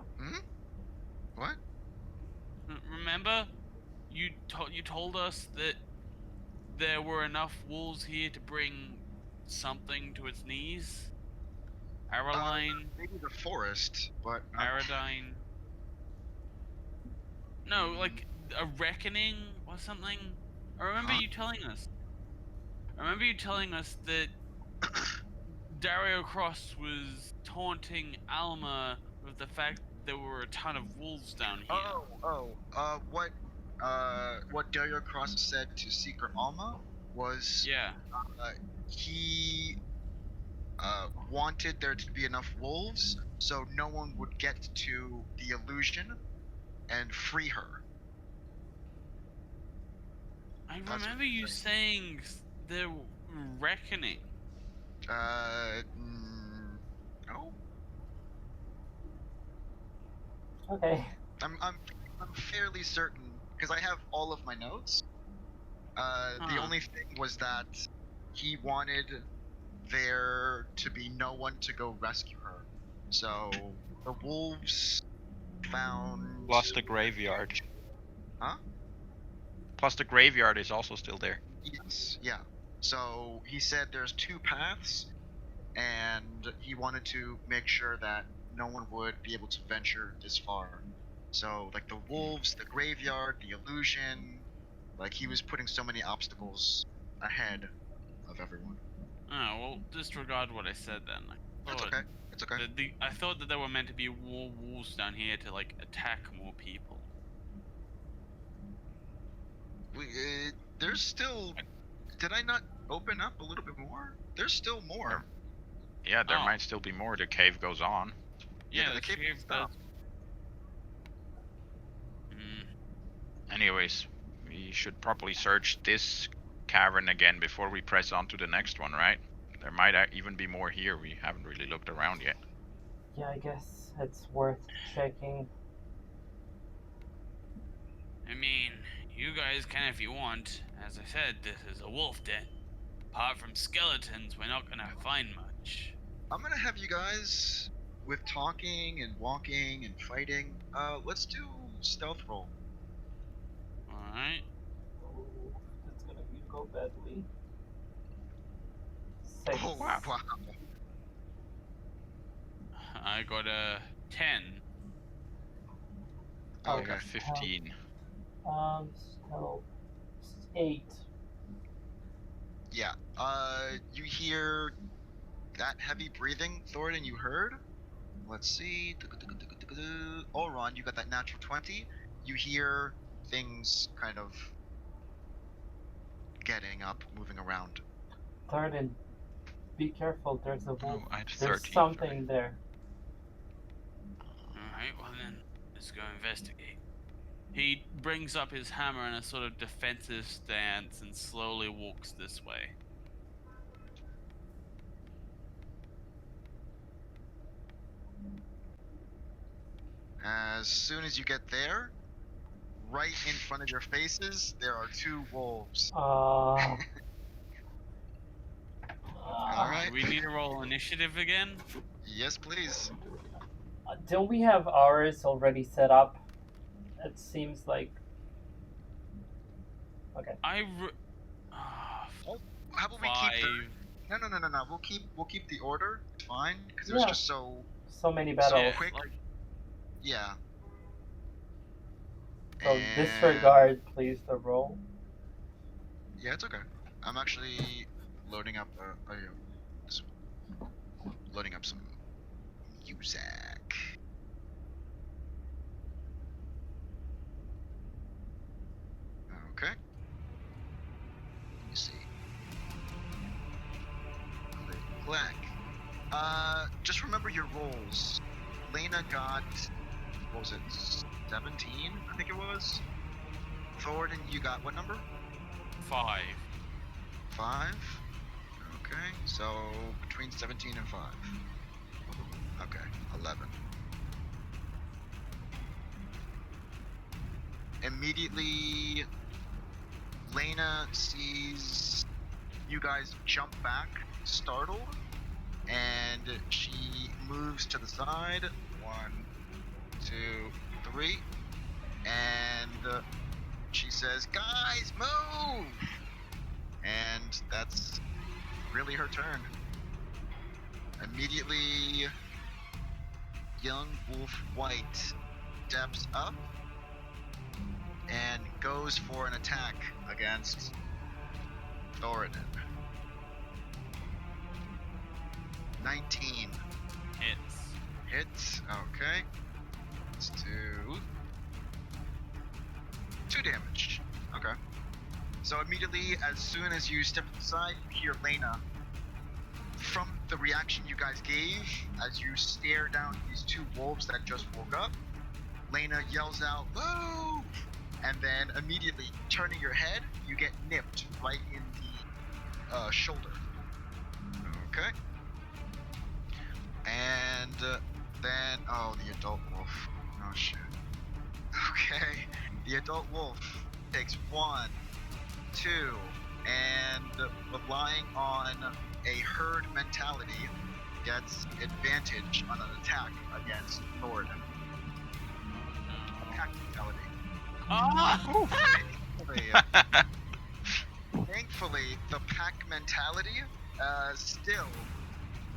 What? Remember, you told us that there were enough wolves here to bring something to its knees. Caroline, Maybe the forest, but Aradine. No, like a reckoning or something. I remember Huh? you telling us. I remember you telling us that Dario Cross was taunting Alma with the fact that there were a ton of wolves down here. What Dario Cross said to Seeker Alma was Yeah. he wanted there to be enough wolves so no one would get to the illusion and free her. I That's what remember he you said. saying the reckoning. No. Okay. I'm fairly certain because I have all of my notes. The Huh. only thing was that he wanted there to be no one to go rescue her. So the wolves found. Plus the graveyard. Huh? Plus the graveyard is also still there. Yes. Yeah. So he said there's two paths, and he wanted to make sure that no one would be able to venture this far. So like the wolves, the graveyard, the illusion, like he was putting so many obstacles ahead of everyone. Oh, well, disregard what I said then. That's okay. It's okay. I thought that there were meant to be more wolves down here to like attack more people. There's still. Did I not open up a little bit more? There's still more. Yeah, there Oh. might still be more. The cave goes on. Yeah, the the cave cave stopped. Anyways, we should probably search this cavern again before we press on to the next one, right? There might even be more here. We haven't really looked around yet. Yeah, I guess it's worth checking. I mean, you guys can if you want. As I said, this is a wolf den. Apart from skeletons, we're not gonna find much. I'm gonna have you guys with talking and walking and fighting. Let's do stealth roll. Alright. Oh, that's gonna go badly. 6. Oh Wow. wow. I got a 10. I Okay. got 15. So 8. Yeah. You hear that heavy breathing, Thoradin, you heard? Let's see. Oron, you got that natural 20. You hear things kind of getting up, moving around. Third, be careful. There's a wolf. I had There's 13. something there. Alright, well then, let's go investigate. He brings up his hammer in a sort of defensive stance and slowly walks this way. As soon as you get there, right in front of your faces, there are two wolves. Alright. Do we need to roll initiative again? Yes, please. Don't we have ours already set up? It seems like. Okay. How about we keep the... No. We'll keep the order. It's fine because it was Yeah. just so many battles. Yeah, quick. like, Yeah. So And- disregard, please, the roll. Yeah, it's okay. I'm actually loading up loading up some music. Okay. Let me see. Click. Just remember your rolls. Lena got, what was it, 17? I think it was. Thornton, you got what number? 5. 5? Okay, so between 17 and 5. Okay, 11. Immediately, Lena sees you guys jump back, startled, and she moves to the side. 1, 2, 3, and she says, "Guys, move!" And that's really her turn. Immediately, young Wolf White steps up and goes for an attack against Thoradin. 19 hits. Okay. Let's do 2 damage. Okay. So immediately, as soon as you step to the side, you hear Lena. From the reaction you guys gave, as you stare down these 2 wolves that just woke up, Lena yells out, "Move!" And then immediately, turning your head, you get nipped right in the shoulder. Okay. And then, the adult wolf. Oh shit. Okay. The adult wolf takes 1, 2, and relying on a herd mentality, gets advantage on an attack against Thoradin. Pack mentality. Thankfully, the pack mentality still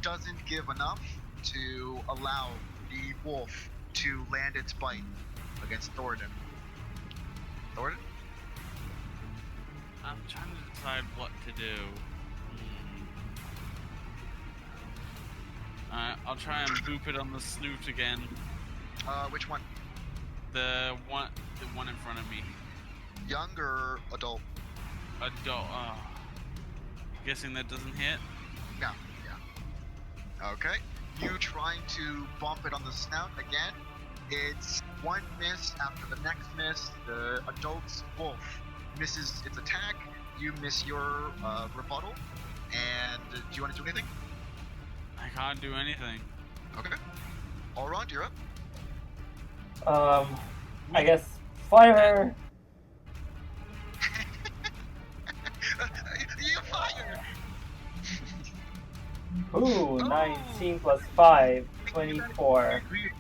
doesn't give enough to allow the wolf to land its bite against Thoradin. Thoradin? I'm trying to decide what to do. Alright, I'll try and boop it on the snoot again. Which one? The one in front of me. Young or adult? Adult. Guessing that doesn't hit. Yeah. Okay. You trying to bump it on the snout again. It's 1 miss after the next miss. The adult's wolf misses its attack. You miss your rebuttal. And do you want to do anything? I can't do anything. Okay. Allround, you're up. I guess fire. You fire! Ooh, 19 plus 5, 24. You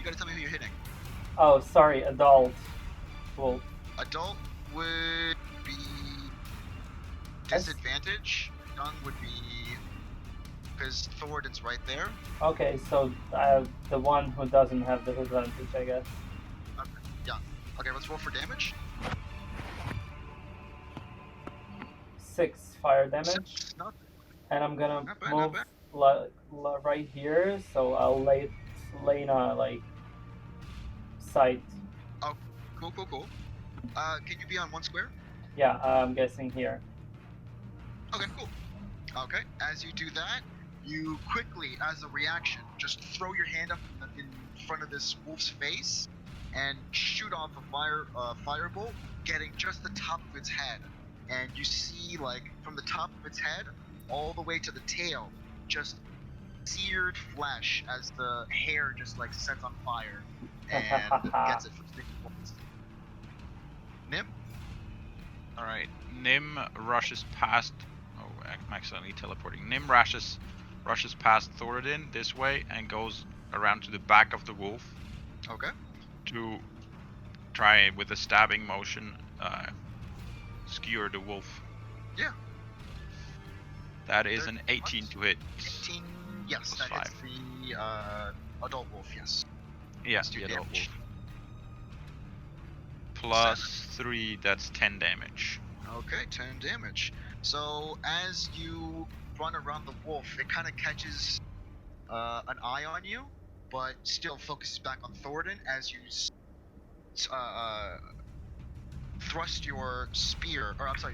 gotta tell me who you're hitting. Oh, sorry, adult wolf. Adult would be disadvantage. Young would be because Thoradin's right there. Okay, so the one who doesn't have the advantage, I guess. Okay, Young. Okay, let's roll for damage. 6 fire damage. 6, not And I'm gonna Not bad, move right here, so I'll lay Lena sight. Oh, cool. Can you be on 1 square? Yeah, I'm guessing here. Okay, cool. Okay, as you do that, you quickly, as a reaction, just throw your hand up in front of this wolf's face and shoot off a firebolt, getting just the top of its head. And you see, like, from the top of its head all the way to the tail, just seared flesh as the hair just, like, sets on fire and gets it for 6 points. Nim? Alright, Nim rushes past. Oh, I'm accidentally teleporting. Nim rushes past Thoradin this way and goes around to the back of the wolf. Okay. To try with a stabbing motion skewer the wolf. Yeah. That is an 18 to hit. 18, yes, Plus that hits the adult wolf, yes. Yeah, do the adult damage. wolf. Plus 3, that's 10 damage. Okay, 10 damage. So as you run around the wolf, it kind of catches an eye on you, but still focuses back on Thoradin as you thrust your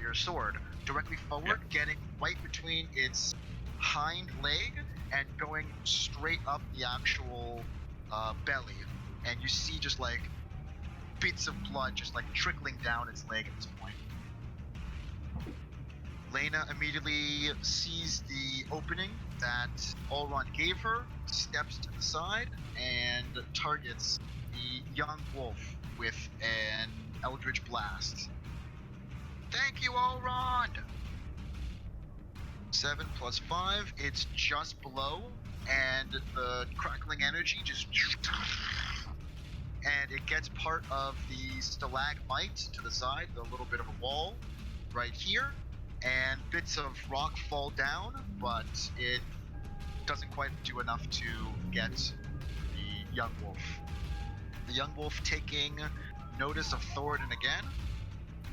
your sword directly forward, getting right between its hind leg and going straight up the actual belly. And you see just like bits of blood just like trickling down its leg at this point. Lena immediately sees the opening that Elrond gave her, steps to the side, and targets the young wolf with and Eldritch Blast. Thank you, Elrond! 7 plus 5, it's just below, and the crackling energy just... And it gets part of the stalagmite to the side, the little bit of a wall right here, and bits of rock fall down, but it doesn't quite do enough to get the young wolf. The young wolf taking notice of Thoradin again,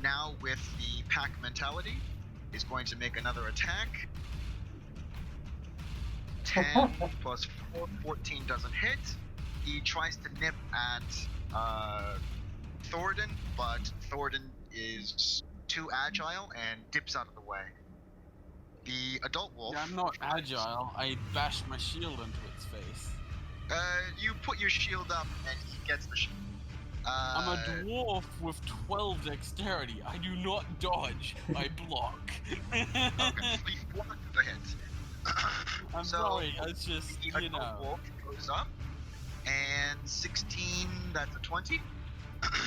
now with the pack mentality, is going to make another attack. 10 plus 4, 14 doesn't hit. He tries to nip at Thoradin, but Thoradin is too agile and dips out of the way. The adult wolf... Yeah, I'm not agile. I bashed my shield into its face. You put your shield up and he gets the shield. I'm a dwarf with 12 dexterity. I do not dodge. I block. Okay, so you blocked the hit. I'm So, sorry. It's just, the you adult know. wolf goes up, and 16, that's a 20.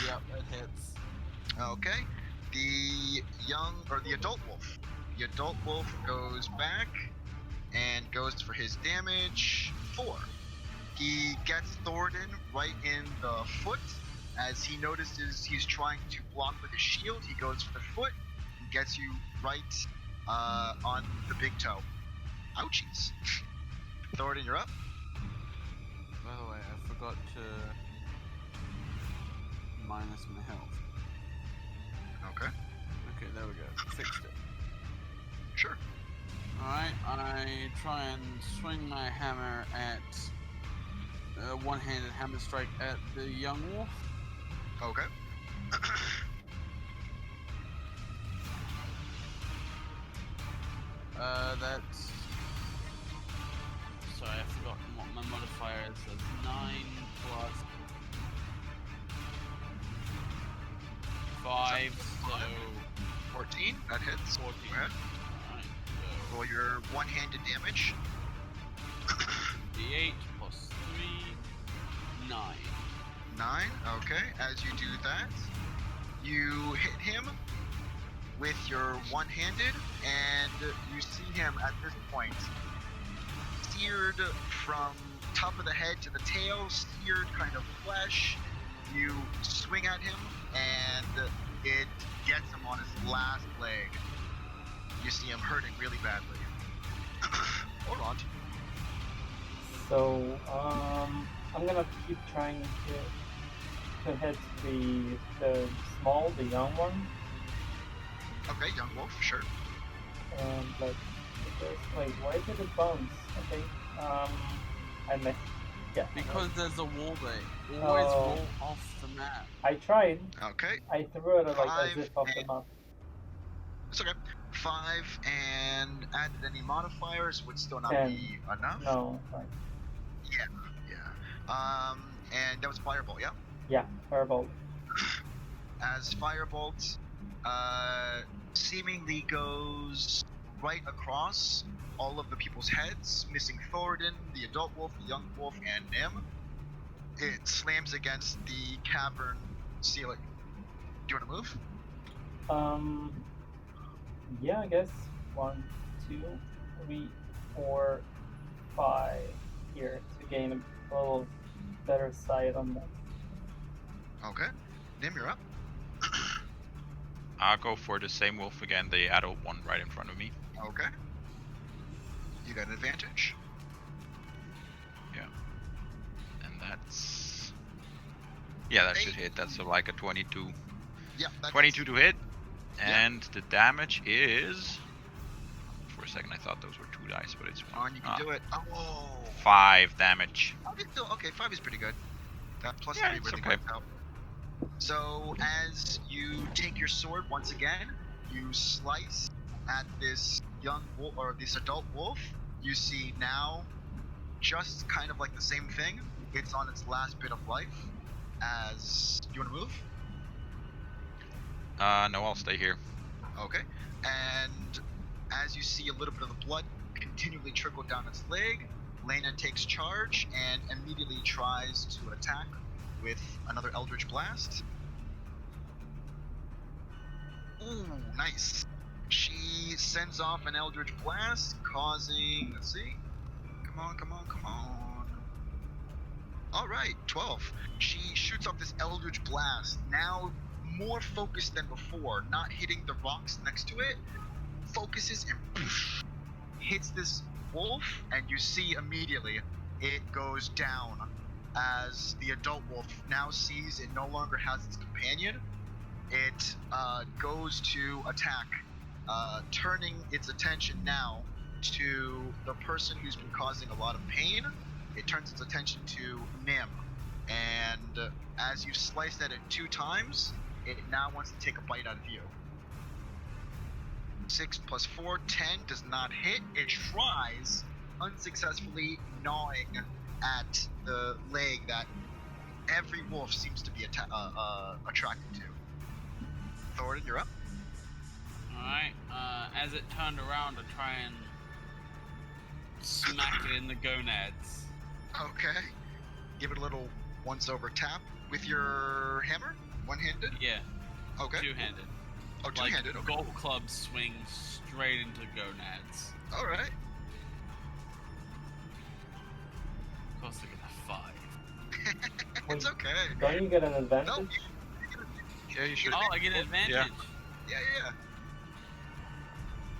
Yep, it hits. Okay, the adult wolf. The adult wolf goes back and goes for his damage, 4. He gets Thoradin right in the foot. As he notices he's trying to block with his shield, he goes for the foot and gets you right on the big toe. Ouchies. Thoradin, you're up. By the way, I forgot to minus my health. Okay. Okay, there we go. Fixed it. Sure. Alright, I try and swing my hammer at one-handed hammer strike at the young wolf. Okay. That's... Sorry, I've forgotten what my modifier is. So 9 plus 5, so 14, that hits. 14. Go ahead. Alright, Roll your one-handed damage. so D8 plus 3, 9. 9, okay. As you do that, you hit him with your one-handed, and you see him at this point seared from top of the head to the tail, seared kind of flesh. You swing at him, and it gets him on his last leg. You see him hurting really badly. Hold on. So, I'm gonna keep trying to hit the young one, Okay, young wolf, sure. and like, wait, why did it bounce? Okay, I missed. Yeah. Because there's a wall there. Always Oh. roll off the map. I tried. Okay, I threw it like as 5 if off the and- map. it's okay. 5 and added any modifiers would still not 10. be enough. No, like, Yeah. And that was Firebolt, yeah? yeah, fireball. As Firebolt seemingly goes right across all of the people's heads, missing Thoradin, the adult wolf, the young wolf, and Nim. It slams against the cavern ceiling. Do you want to move? Yeah, I guess 1, 2, 3, 4, 5 here to gain a little better sight on that. Okay. Nim, you're up. I'll go for the same wolf again, the adult one right in front of me. Okay. You got an advantage. And that's... Yeah, that should hit. That's like a 22. Yeah, that 22 to hit. Yeah. And the damage is... For a second I thought those were 2 dice, but it's 1. on, you can do it. Oh. 5 damage. Okay, 5 is pretty good. That plus Yeah, 3 it's really okay. works out. So as you take your sword once again, you slice at this young wolf or this adult wolf. You see now, just kind of like the same thing. It's on its last bit of life. As you want to move? No, I'll stay here. Okay. And as you see a little bit of the blood continually trickle down its leg, Lena takes charge and immediately tries to attack with another Eldritch Blast. Ooh, nice. She sends off an Eldritch Blast, causing, let's see. Come on. Alright, 12. She shoots off this Eldritch Blast, now more focused than before, not hitting the rocks next to it, focuses and poof, hits this wolf, and you see immediately it goes down as the adult wolf now sees it no longer has its companion. It goes to attack, turning its attention now to the person who's been causing a lot of pain. It turns its attention to Nim, and as you slice at it 2 times, it now wants to take a bite out of you. 6 plus 4, 10 does not hit. It tries, unsuccessfully gnawing at the leg that every wolf seems to be attracted to. Thornton, you're up. Alright, as it turned around to try and smack it in the gonads. Okay. Give it a little once-over tap with your hammer? One-handed? Yeah, Okay. two-handed. Oh, two-handed, Like okay. golf club swing straight into gonads. Alright. Of course, I get a 5. It's okay. Don't you get an advantage? No, Yeah, you should. Oh, I get an advantage. yeah.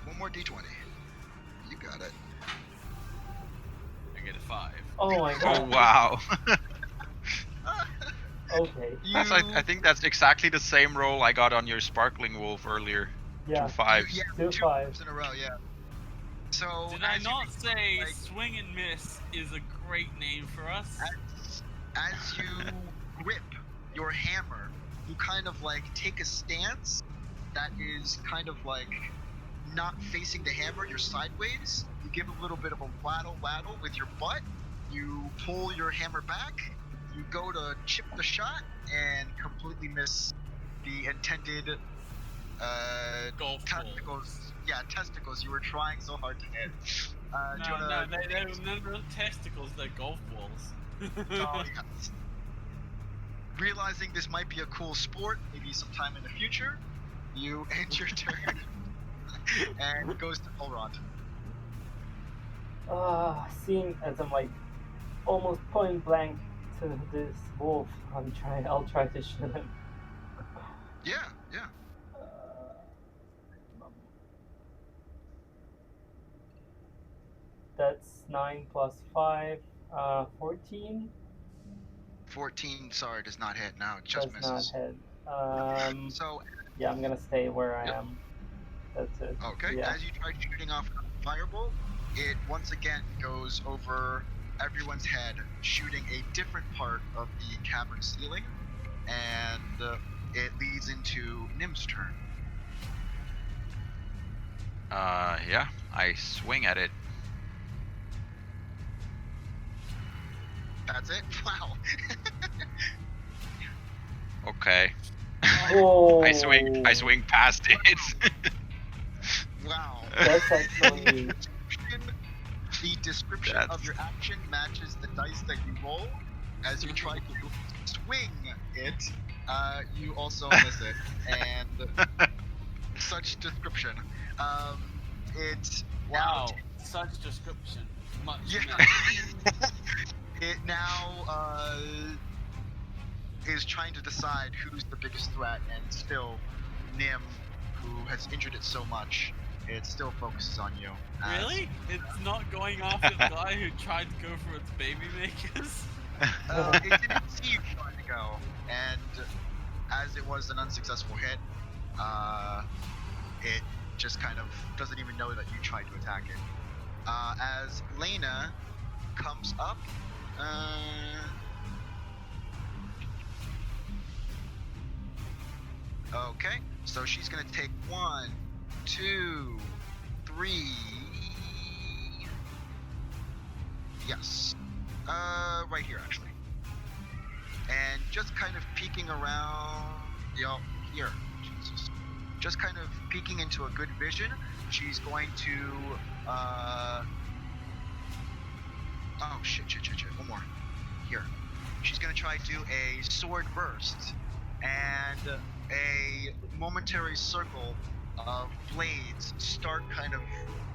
One more d20. You got it. I get a 5. Oh my Oh god. wow. Okay. That's, I think that's exactly the same roll I got on your sparkling wolf earlier. Yeah. 2 5s. Yeah, 2 2 5s. times in a row, yeah. So, Did I as you- not say like- swing and miss is a great name for us? as you grip your hammer, you kind of like take a stance that is kind of like not facing the hammer, you're sideways. You give a little bit of a waddle with your butt. You pull your hammer back. You go to chip the shot and completely miss the intended Golf testicles. balls. Yeah, testicles you were trying so hard to hit. Do you No, wanna- they're not testicles, they're golf balls. Oh, yes. Realizing this might be a cool sport, maybe sometime in the future, you end your turn and it goes to Elrond. Seeing as I'm like almost point blank to this wolf, I'll try to shoot him. Yeah. That's 9 plus 5, 14. 14, sorry, does not hit. No, it just Does misses. not hit. So, Yeah, I'm gonna stay where I Yep. am. That's it. okay, Yeah. as you try shooting off a firebolt, it once again goes over everyone's head, shooting a different part of the cavern ceiling, and it leads into Nim's turn. Yeah, I swing at it. That's it? Wow. Okay. Oh, I swing past it. Wow. That's actually The description of your action matches the dice that you roll. As you try to swing it, you also miss it. And such description. It Wow, such description. Much Yeah. better. It now is trying to decide who's the biggest threat, and still Nim, who has injured it so much, it still focuses on you. as- Really? It's not going after the guy who tried to go for its baby makers? It didn't see you trying to go, and as it was an unsuccessful hit, it just kind of doesn't even know that you tried to attack it. As Lena comes up, okay, so she's gonna take 1, 2, 3. Yes. Right here actually. And just kind of peeking around, here. Jesus. Just kind of peeking into a good vision. She's going to, oh shit. One more. Here. She's gonna try to do a sword burst. And a momentary circle of blades start kind of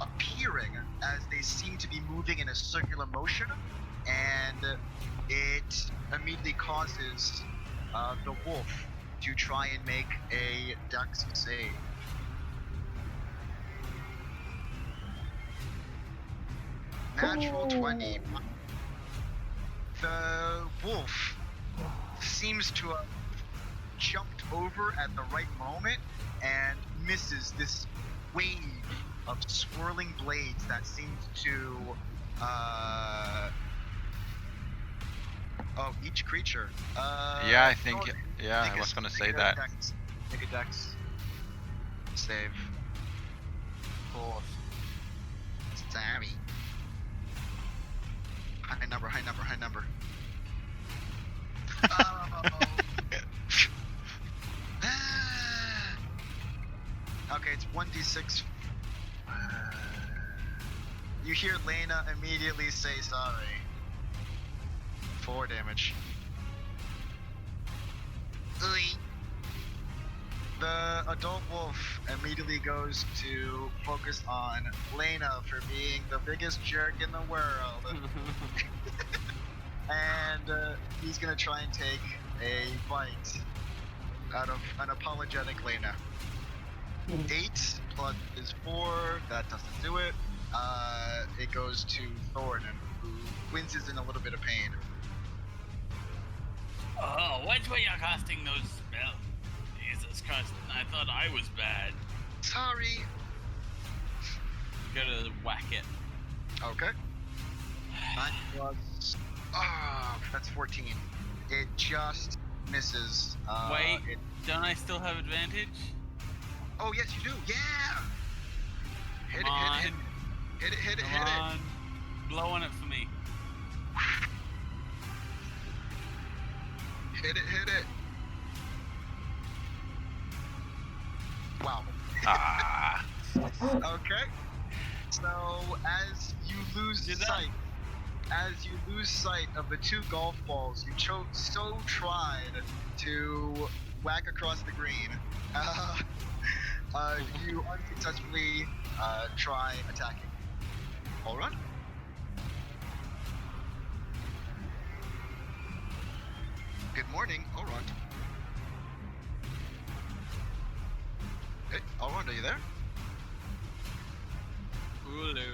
appearing as they seem to be moving in a circular motion, and it immediately causes the wolf to try and make a dex save. Natural 20. The wolf seems to have jumped over at the right moment and misses this wave of swirling blades that seems to each creature. Yeah, I think. Thornton, Yeah, make I a- was gonna make say a that. Make a dex save. Of course. Sorry. High number. Okay, it's 1d6. You hear Lena immediately say sorry. 4 damage. The adult wolf immediately goes to focus on Lena for being the biggest jerk in the world. And he's gonna try and take a bite out of an apologetic Lena. 8 plus is 4, that doesn't do it. It goes to Thornton, who winces in a little bit of pain. Oh, which way you're casting those spells? Jesus Christ, I thought I was bad. Sorry. Gotta whack it. Okay. 9 plus... that's 14. It just misses. Wait, don't I still have advantage? Oh, yes, you do. Yeah! Hit Come on. it. Come on. Blow on it for me. Hit it. Wow. Ah. Okay. So as you lose Did that- sight of the 2 golf balls, you so tried to whack across the green. You unsuccessfully try attacking. All right. Good morning, Elrond. Hey, Elrond, are you there?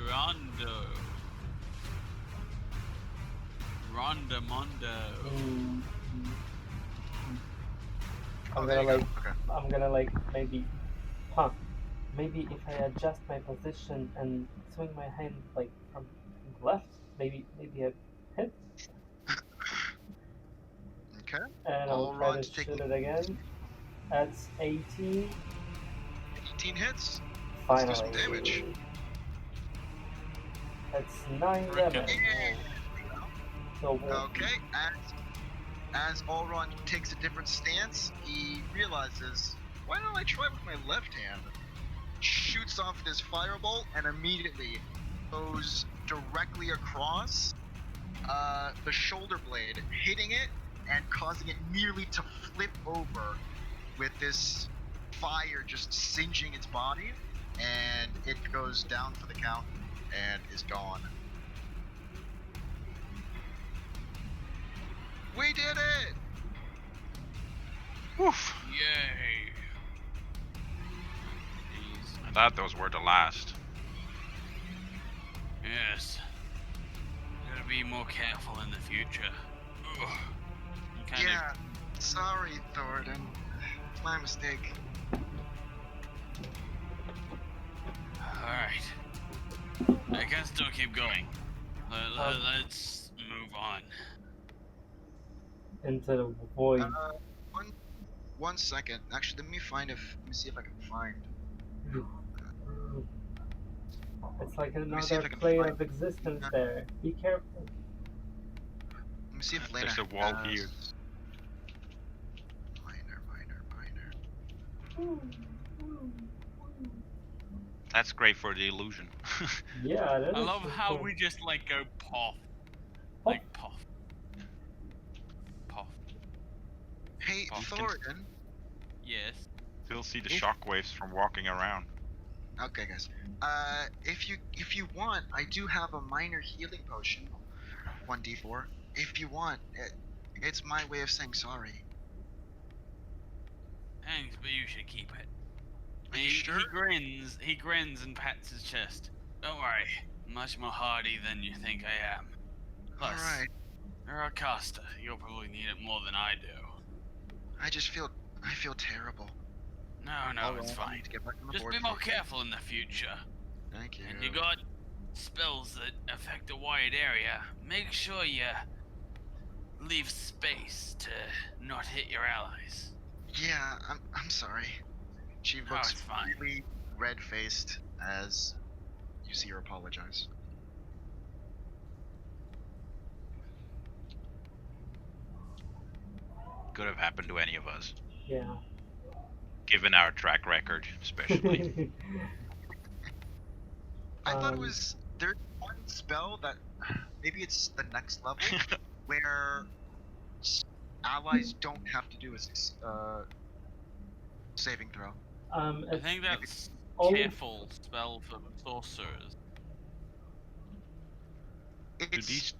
Rondo. Rondamondo. I'm there gonna you go. Okay. maybe, maybe if I adjust my position and swing my hand like from left, maybe I hit, Okay. and I'll try to Elrond shoot taking it again. That's 18. 18 hits. Let's do some Finally. damage. That's 9 Frickin' damage. wolf. So wolf. Okay. As Elrond takes a different stance, he realizes, why don't I try with my left hand? Shoots off this firebolt and immediately goes directly across the shoulder blade, hitting it and causing it nearly to flip over with this fire just singeing its body, and it goes down for the count and is gone. We did it! Woof. Yay. Jeez. I thought those were the last. Yes. Gotta be more careful in the future. Ugh. I'm kind Yeah, sorry, Thornton. It's my mistake. Alright. I can still keep going. Let's move on. Into the void. One second. Actually, let me see if I can find. It's like me see if another I can plane find- of existence there. Be careful. Let me see if Lena There's a wall has- here. Minor. That's great for the illusion. Yeah, that I is love so how cool. we just like go puff. Like puff. Puff. Hey, Oh, Thornton. Yes. Still see the If- shockwaves from walking around. Okay, guys. If you want, I do have a minor healing potion, 1d4. If you want, it's my way of saying sorry. Thanks, but you should keep it. Are you sure? He grins and pats his chest. Don't worry, much more hardy than you think I am. All Plus, right. you're a caster. You'll probably need it more than I do. I feel terrible. No, Oh, it's well, I fine. need to get back on the Just board. be more careful in the future. Thank you. And you got spells that affect a wide area. Make sure you leave space to not hit your allies. Yeah, I'm sorry. She Oh, looks it's fine. really red-faced as you see her apologize. Could have happened to any of us, Yeah. given our track record, especially. I thought it was there's one spell that maybe it's the next level where allies don't have to do a saving throw. I It's think that's all- careful spell for sorcerers. It's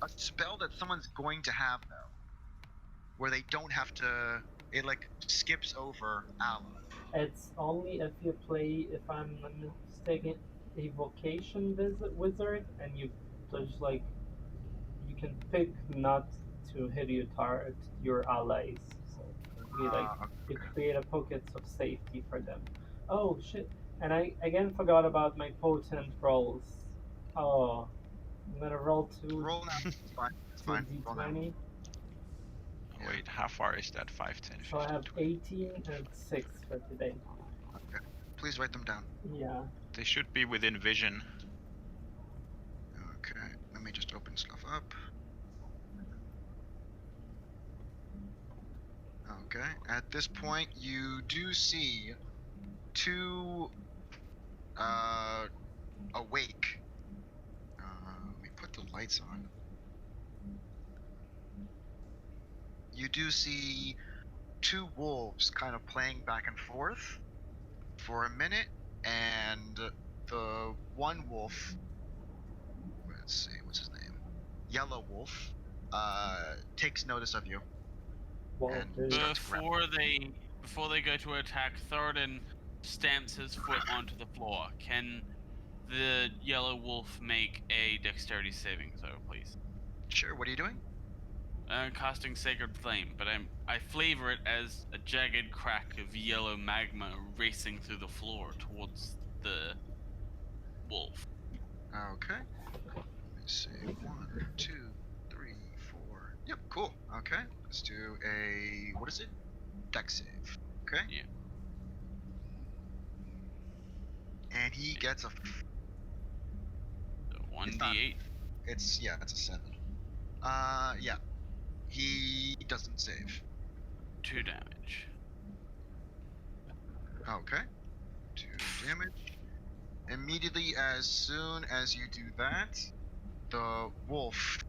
a spell that someone's going to have though, where they don't have to. It like skips over Alma. It's only if you play, if I'm not mistaken, a vocation wizard, and you just like you can pick not to hit your allies. So you like you create a pockets of safety for them. Oh shit! And I again forgot about my potent rolls. Oh, I'm gonna roll two. Roll now. It's fine. It's fine. Roll now. D20. Wait, how far is that? 5, 10, 15, So I have 20? 18 and 6 for today. Okay. Please write them down. Yeah. They should be within vision. Okay. Let me just open stuff up. Okay. At this point, you do see two awake. Let me put the lights on. You do see two wolves kind of playing back and forth for a minute, and the one wolf, let's see, what's his name? Yellow Wolf, takes notice of you. Well, And there's- starts Before they go to attack, Thoradin stamps his foot onto the floor. Can the yellow wolf make a dexterity saving throw, please? Sure, what are you doing? Casting Sacred Flame, but I flavor it as a jagged crack of yellow magma racing through the floor towards the wolf. Okay. Let me see. 1, 2, 3, 4. Yep, cool. Okay. Let's do a, what is it? Dex save. Okay. Yeah. And he gets a, So 1d8. it's a 7. Yeah. He doesn't save. 2 damage. Okay. 2 damage. Immediately, as soon as you do that, the wolf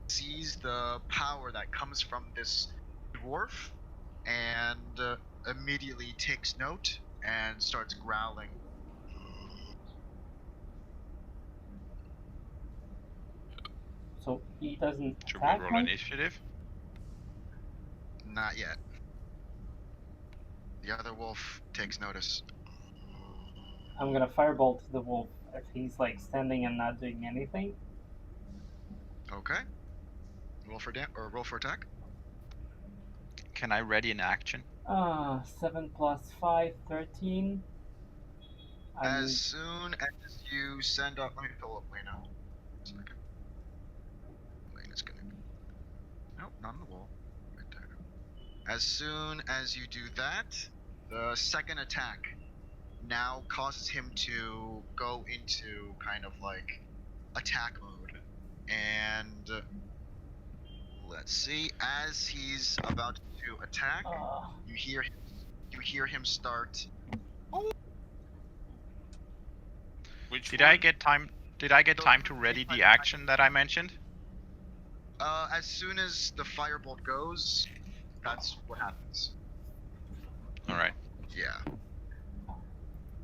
sees the power that comes from this dwarf and immediately takes note and starts growling. So he doesn't Should we attack roll him? initiative? Not yet. The other wolf takes notice. I'm gonna firebolt the wolf if he's like standing and not doing anything. Okay. Roll for roll for attack. Can I ready an action? 7 plus 5, 13. As soon as you send up, let me pull up Lena. Second. Lena's gonna. Nope, not on the wall. Right there. As soon as you do that, the second attack now causes him to go into kind of like attack mode. And let's see, as he's about to attack, you hear him start. Which Did one? I get time to ready the action that I mentioned? As soon as the firebolt goes, that's what happens. All right. Yeah.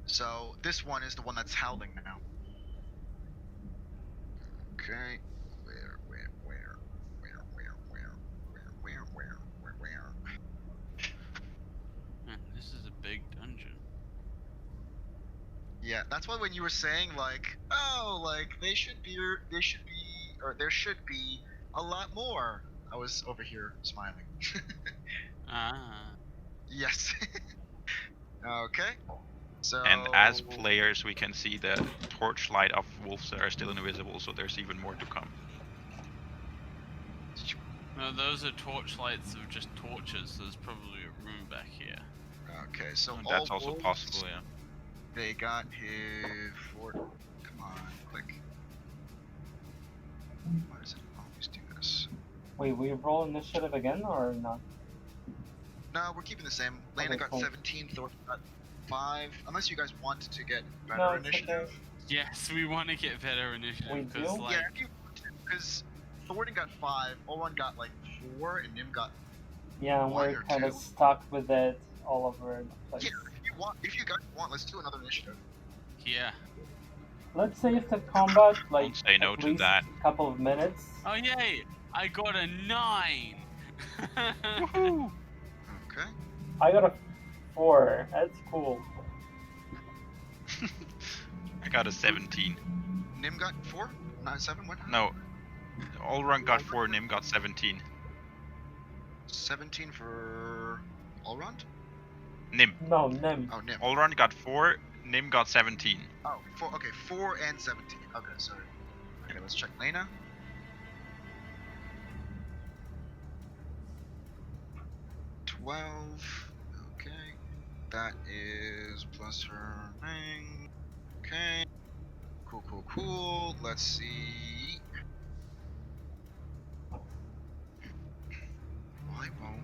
So this one is the one that's howling now. Okay. Where? Man, this is a big dungeon. Yeah, that's why when you were saying like, oh, like there should be a lot more, I was over here smiling. Ah. Yes. Okay. So. And as players, we can see the torchlight of wolves that are still invisible, so there's even more to come. No, those are torchlights of just torches, so there's probably a room back here. Okay, so And all that's also wolves, possible, yeah. They got his fort. Come on, click. Why does it always do this? Wait, we roll initiative again or not? No, we're keeping the same. Lena Okay, got cool. 17, Thor got 5. Unless you guys want to get better No, it's initiative. okay. Yes, we want to get better initiative. We Because, do? like, Yeah, if you want to, because Thornton got 5, Owen got like 4, and Nim got. Yeah, One we're or kind of two? stuck with it all over the place. Yeah, if you guys want, let's do another initiative. yeah. Let's save the combat like Don't say no at to least that. a couple of minutes. Oh, yay! I got a 9! Woohoo! Okay. I got a 4. That's cool. I got a 17. Nim got 4? Not 7? What? No, Allrun got 4, Nim got 17. 17 for Allround? Nim. No, Nim. Oh, Nim. Allrun got 4, Nim got 17. Oh, 4. Okay, 4 and 17. Okay, sorry. Okay, let's check Lena. Okay, that is plus her thing. Okay, cool. Let's see. Why won't?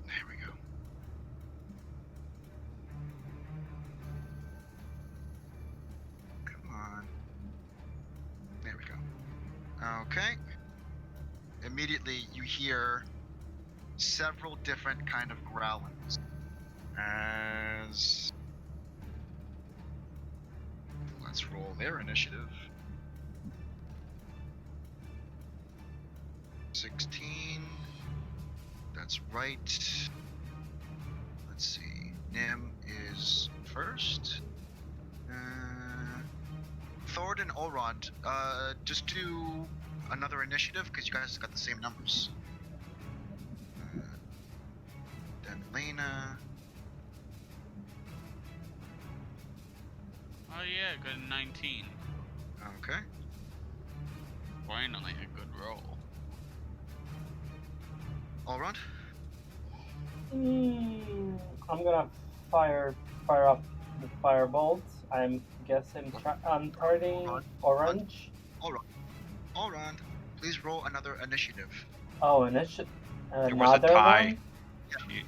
There we go. Come on. There we go. Okay. Immediately you hear several different kind of growlings as let's roll their initiative. 16. That's right. Let's see. Nim is first. Thord and Olrond, just do another initiative because you guys got the same numbers. Then Lena. Oh, yeah, got a 19. Okay. Finally, a good roll. Olrond. I'm gonna fire up the firebolt. I'm guessing I'm targeting orange. Olrond, please roll another initiative. Oh, initiative. There was a tie. Yeah.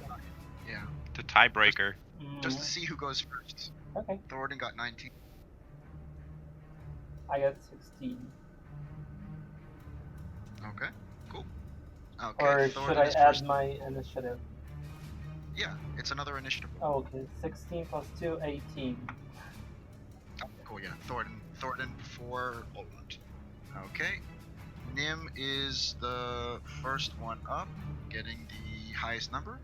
Yeah. The tiebreaker. Just to see who goes first. Okay. Thornton got 19. I got 16. Okay. Cool. Okay. Or Thornton should I is add first. my initiative? Yeah, it's another initiative. Oh, okay. 16 plus 2, 18. Oh, cool. Yeah. Thornton for Olrond. Okay. Nim is the first one up, getting the highest number.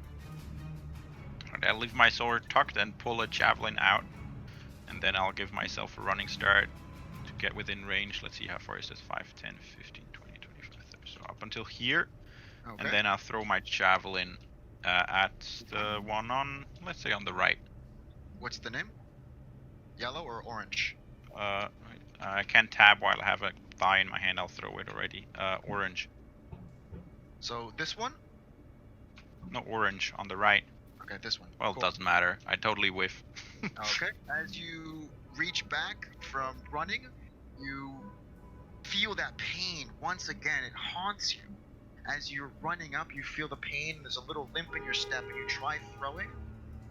I'll leave my sword tucked and pull a javelin out. And then I'll give myself a running start to get within range. Let's see how far is this? 5, 10, 15, 20, 25, 30. So up until here. Okay. And then I'll throw my javelin at the one on, let's say, on the right. What's the name? Yellow or orange? I can't tab while I have a die in my hand. I'll throw it already. Orange. So this one? No, orange on the right. Okay, this one. Well, Cool. it doesn't matter. I totally whiff. Okay. As you reach back from running, you feel that pain once again. It haunts you. As you're running up, you feel the pain. There's a little limp in your step, and you try throwing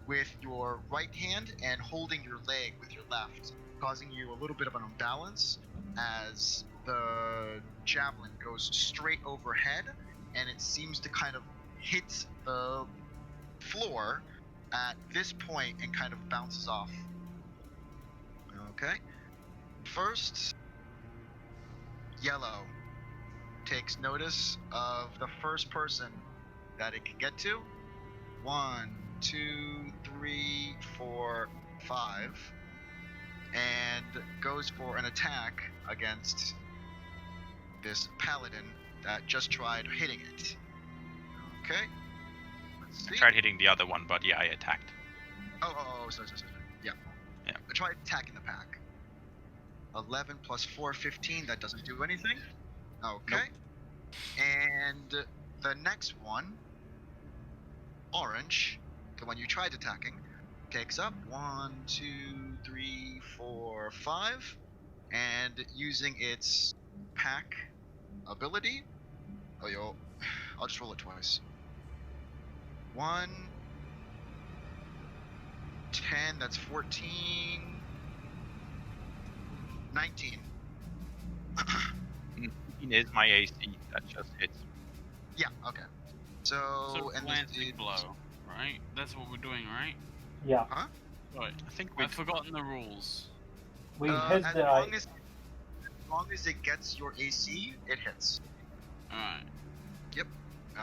with your right hand and holding your leg with your left, causing you a little bit of an imbalance as the javelin goes straight overhead, and it seems to kind of hit the floor at this point and kind of bounces off. Okay. First, yellow takes notice of the first person that it can get to. 1, 2, 3, 4, 5. And goes for an attack against this paladin that just tried hitting it. Okay. Let's see. I tried hitting the other one, but yeah, I attacked. Sorry. Yeah. I tried attacking the pack. 11 plus 4, 15. That doesn't do anything. Okay. Nope. And the next one, orange, the one you tried attacking, takes up 1, 2, 3, 4, 5, and using its pack ability. I'll just roll it twice. 1, 10, that's 14, 19. 19 is my AC. That just hits. Yeah, okay. So and glancing blow, right? That's what we're doing, right? Yeah. Huh? Right. I think we. I've forgotten the rules. We hit as the. long as it gets your AC, it hits. Alright. Yep.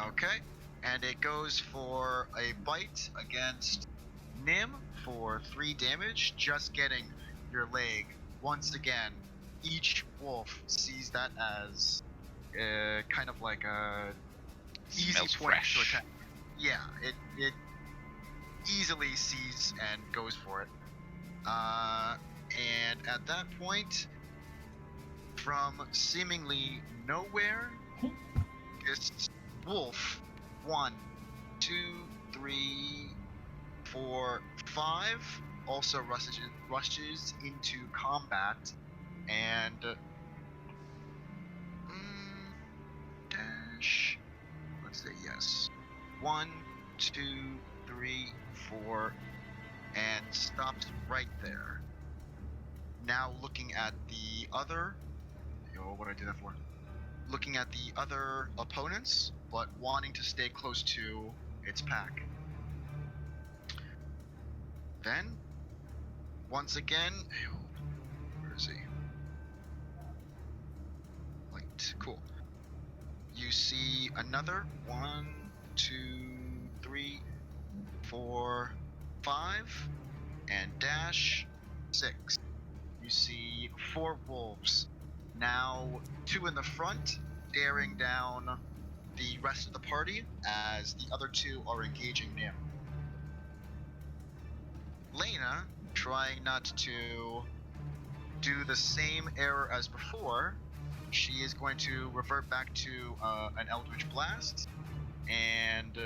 Okay. And it goes for a bite against Nim for 3 damage, just getting your leg. Once again, each wolf sees that as kind of like a easy Smells point fresh. to attack. Yeah, it easily sees and goes for it. And at that point, from seemingly nowhere, this wolf, 1, 2, 3, 4, 5, also rushes into combat, and dash. Let's say yes. 1, 2, 3, 4, and stops right there. Now looking at the other. What did I do that for? Looking at the other opponents, but wanting to stay close to its pack. Then, once again, where is he? Light, cool. You see another 1, 2, 3, 4, 5, and dash 6. You see 4 wolves. Now 2 in the front, staring down the rest of the party as the other 2 are engaging Nim. Lena, trying not to do the same error as before, she is going to revert back to an Eldritch Blast and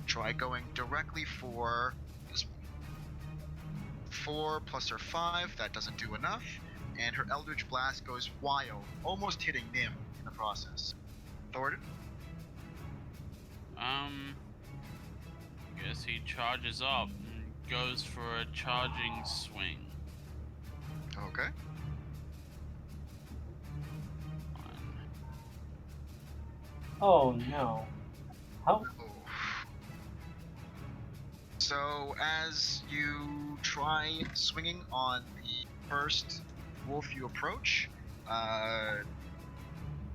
try going directly for this one. 4 plus her 5, that doesn't do enough, and her Eldritch Blast goes wild, almost hitting Nim in the process. Thornton? Guess he charges up and goes for a charging swing. Okay. Oh no. How? So as you try swinging on the first wolf you approach,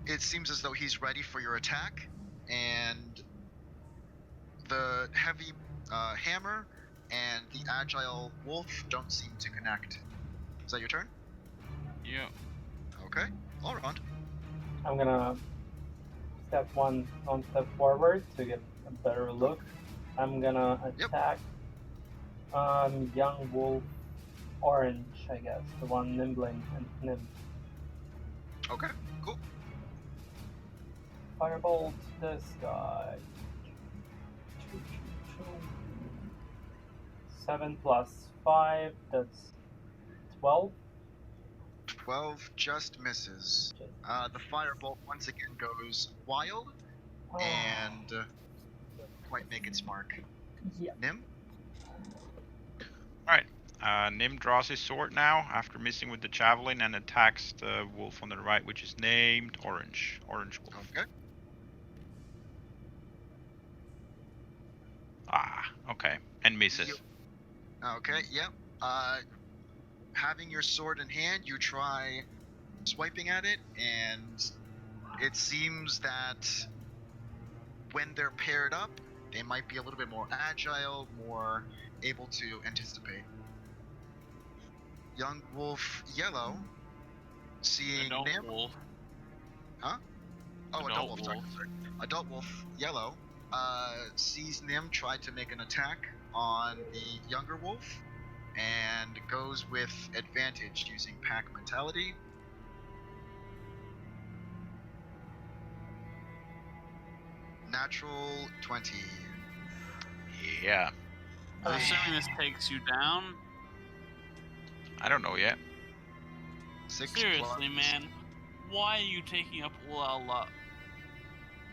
it seems as though he's ready for your attack, and the heavy hammer and the agile wolf don't seem to connect. Is that your turn? Yep. Okay, all around. I'm gonna step one step forward to get a better look. I'm gonna attack young wolf orange, I guess, the one nimbling and Nim. Okay, cool. Firebolt this guy. 7 plus 5, that's 12. 12 just misses. The firebolt once again goes wild and quite make its mark. Yeah. Nim? Alright. Nim draws his sword now after missing with the javelin and attacks the wolf on the right, which is named Orange. Orange wolf. Okay. Ah, okay. And misses. Okay, yep. Having your sword in hand, you try swiping at it, and it seems that when they're paired up, they might be a little bit more agile, more able to anticipate. Young wolf yellow, seeing Adult Nim. wolf. Huh? Oh, adult Adult wolf. wolf. Sorry. Adult wolf yellow sees Nim try to make an attack on the younger wolf, and goes with advantage using pack mentality. Natural 20. Yeah. I'm assuming this takes you down. I don't know yet. 6 Seriously, plus man. Why are you taking up all our luck?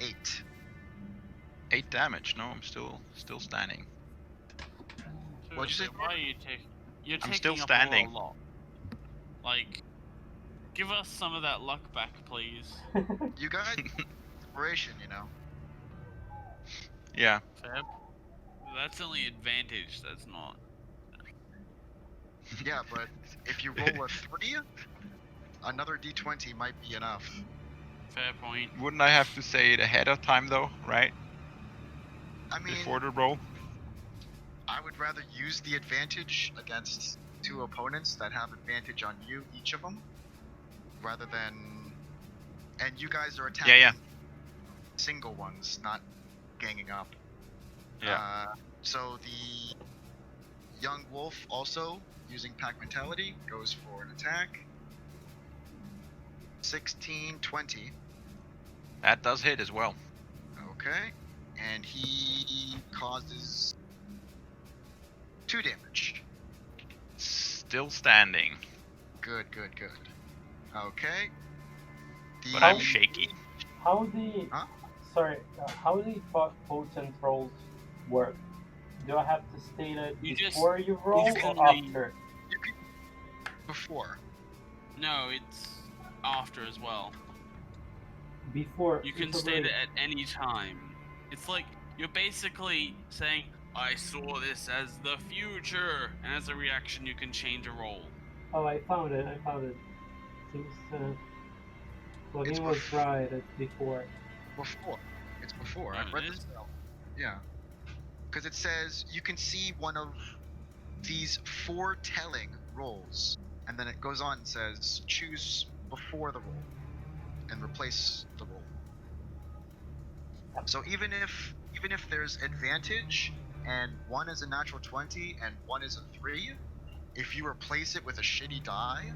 8. 8 damage. No, I'm still standing. What'd you say? Seriously, why are you taking? You're I'm taking still up standing. all our luck. Like, give us some of that luck back, please. You guys, inspiration, you know. Yeah. Fab. That's only advantage. That's not. Yeah, but if you roll a 3, another d20 might be enough. Fair point. Wouldn't I have to say it ahead of time though, right? I mean, Before the roll? I would rather use the advantage against 2 opponents that have advantage on you, each of them, rather than. And you guys are attacking Yeah. single ones, not ganging up. Yeah. So the young wolf also using pack mentality goes for an attack. 16, 20. That does hit as well. Okay, and he causes 2 damage. Still standing. Good. Okay. But I'm shaky. How the Huh? sorry, how the potent rolls work? Do I have to state it You just- before you roll you can or leave. after? You can before. No, it's after as well. Before You can so state wait, it at any time. It's like you're basically saying, I saw this as the future, and as a reaction, you can change a roll. Oh, I found it. Seems Flavine was bef- right. It's before. Before. It's before. Oh, I've read it this is? spell. Yeah. Because it says you can see one of these foretelling rolls, and then it goes on and says choose before the roll and replace the roll. So even if there's advantage and one is a natural 20 and one is a 3, if you replace it with a shitty die,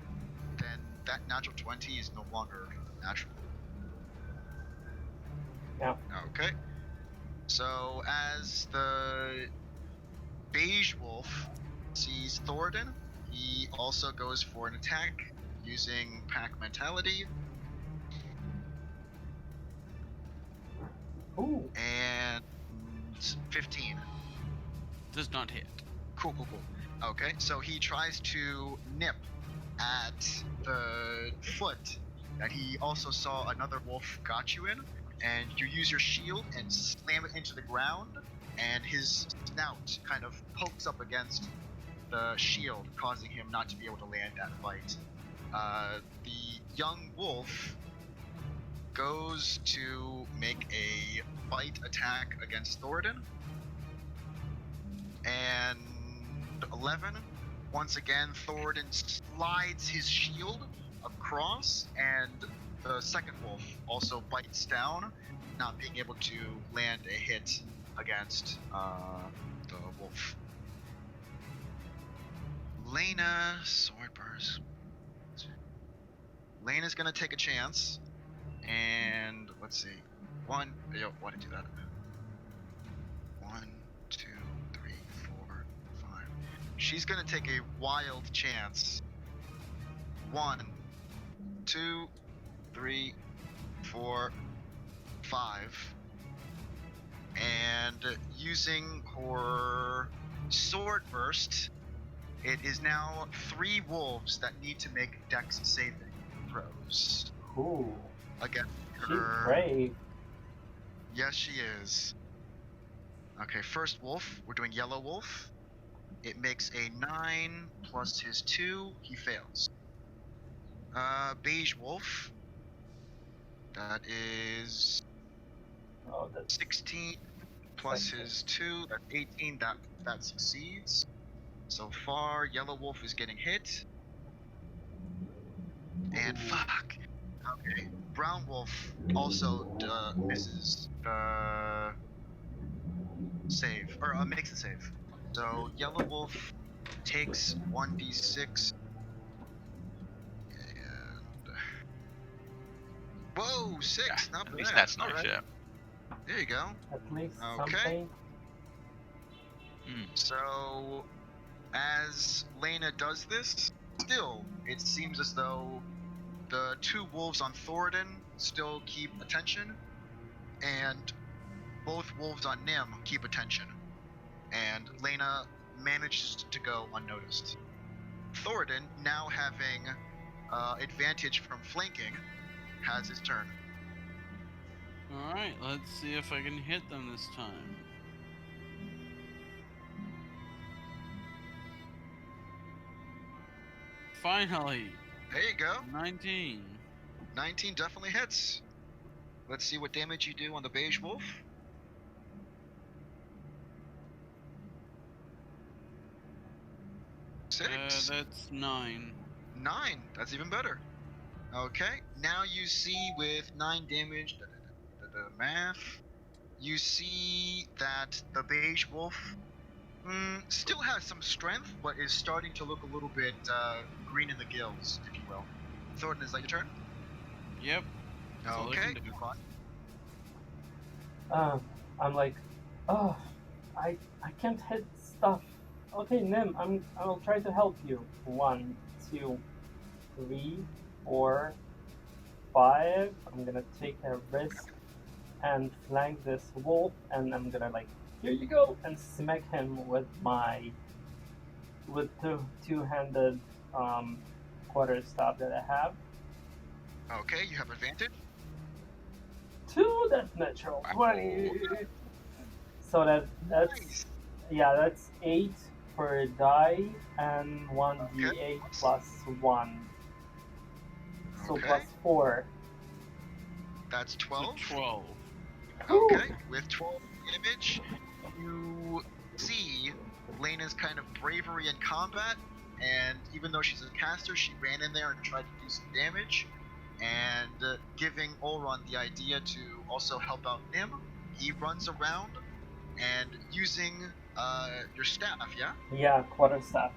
then that natural 20 is no longer natural. Yeah. Okay. So as the beige wolf sees Thoradin, he also goes for an attack using pack mentality. Ooh. And 15. Does not hit. Cool. Okay, so he tries to nip at the foot that he also saw another wolf got you in, and you use your shield and slam it into the ground, and his snout kind of pokes up against the shield, causing him not to be able to land that bite. The young wolf goes to make a bite attack against Thoradin, and 11. Once again, Thoradin slides his shield across, and the second wolf also bites down, not being able to land a hit against the wolf. Lena, Swordburst. Lena's gonna take a chance, and let's see. Why did do that? 1, 2, 3, 4, 5. She's gonna take a wild chance. 1, 2, 3, 4, 5. And using her sword burst, it is now 3 wolves that need to make dex saving throws Ooh. against She's her. brave. Yes, she is. Okay, first wolf. We're doing yellow wolf. It makes a 9 plus his 2. He fails. Beige wolf. That is Oh, that's 16 plus second. his 2. That's 18. That succeeds. So far, yellow wolf is getting hit. And fuck. Okay. Brown wolf also misses the save, or makes the save. So yellow wolf takes 1d6. And whoa, 6. Not At bad. least that's All nice, right. yeah. There you go. At least Okay. something. So as Lena does this, still it seems as though the 2 wolves on Thoradin still keep attention, and both wolves on Nim keep attention, and Lena manages to go unnoticed. Thoradin, now having advantage from flanking, has his turn. Alright, let's see if I can hit them this time. Finally! There you go. 19. 19 definitely hits. Let's see what damage you do on the beige wolf. Six. That's 9. 9. That's even better. Okay. Now you see with 9 damage, math. You see that the beige wolf still has some strength, but is starting to look a little bit green in the gills, if you will. Thornton, is that your turn? Yep. That's all I Okay. can do. I'm like, oh, I can't hit stuff. Okay, Nim, I'll try to help you. 1, 2, 3, 4, 5. I'm gonna take a risk and flank this wolf, and I'm gonna like, here you go, and smack him with the two-handed quarterstaff that I have. Okay, you have advantage. 2, that's natural 20. So that's that's 8 per die and 1d8 plus 1. So Okay. plus 4. That's 12. So 12. Okay, with 12 damage, you see Lena's kind of bravery in combat, and even though she's a caster, she ran in there and tried to do some damage, and giving Olron the idea to also help out Nim, he runs around and using your staff, yeah? Yeah, quarterstaff.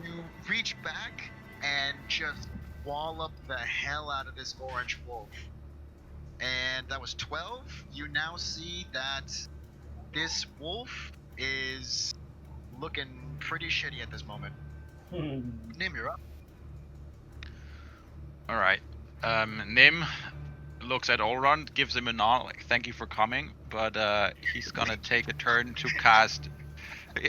You reach back and just wallop the hell out of this orange wolf. And that was 12. You now see that this wolf is looking pretty shitty at this moment. Nim, you're up. Alright. Nim looks at Olron, gives him a nod, like, thank you for coming, but he's gonna take a turn to cast...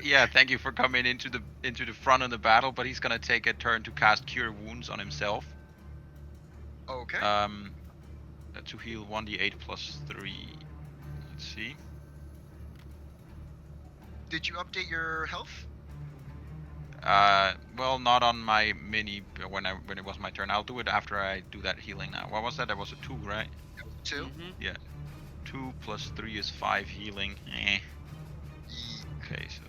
Yeah, thank you for coming into the front of the battle, but he's gonna take a turn to cast Cure Wounds on himself. Okay. To heal 1d8 plus 3. Let's see. Did you update your health? Well, not on my mini when it was my turn. I'll do it after I do that healing now. What was that? That was a 2, right? 2. Yeah. 2 plus 3 is 5 healing. Okay, so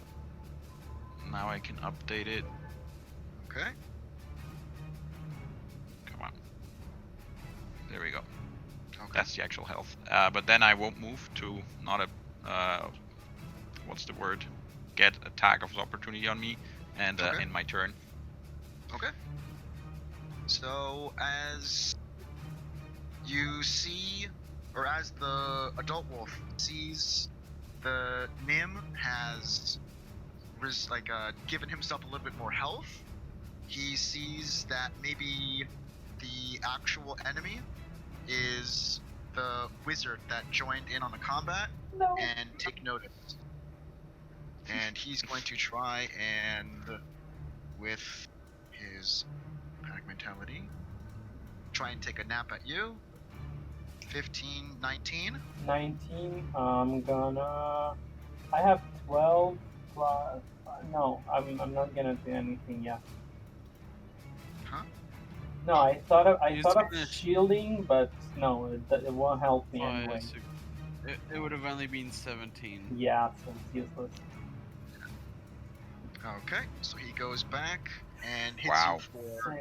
now I can update it. Okay. Come on. There we go. Okay. That's the actual health. But then I won't move to not a what's the word? Get attack of opportunity on me, and in my turn. Okay. So as you see, or as the adult wolf sees the Nim has given himself a little bit more health, he sees that maybe the actual enemy is the wizard that joined in on the combat and take notice. And he's going to try and, with his panic mentality, try and take a nap at you. 15, 19. 19. I'm gonna. I have 12 plus. No, I'm not gonna do anything yet. Huh? No, I thought of He's thought of gonna- shielding, but no, it won't help me Fire anyway. It would have only been 17. Yeah, so it's useless. Okay, so he goes back and hits Wow. you for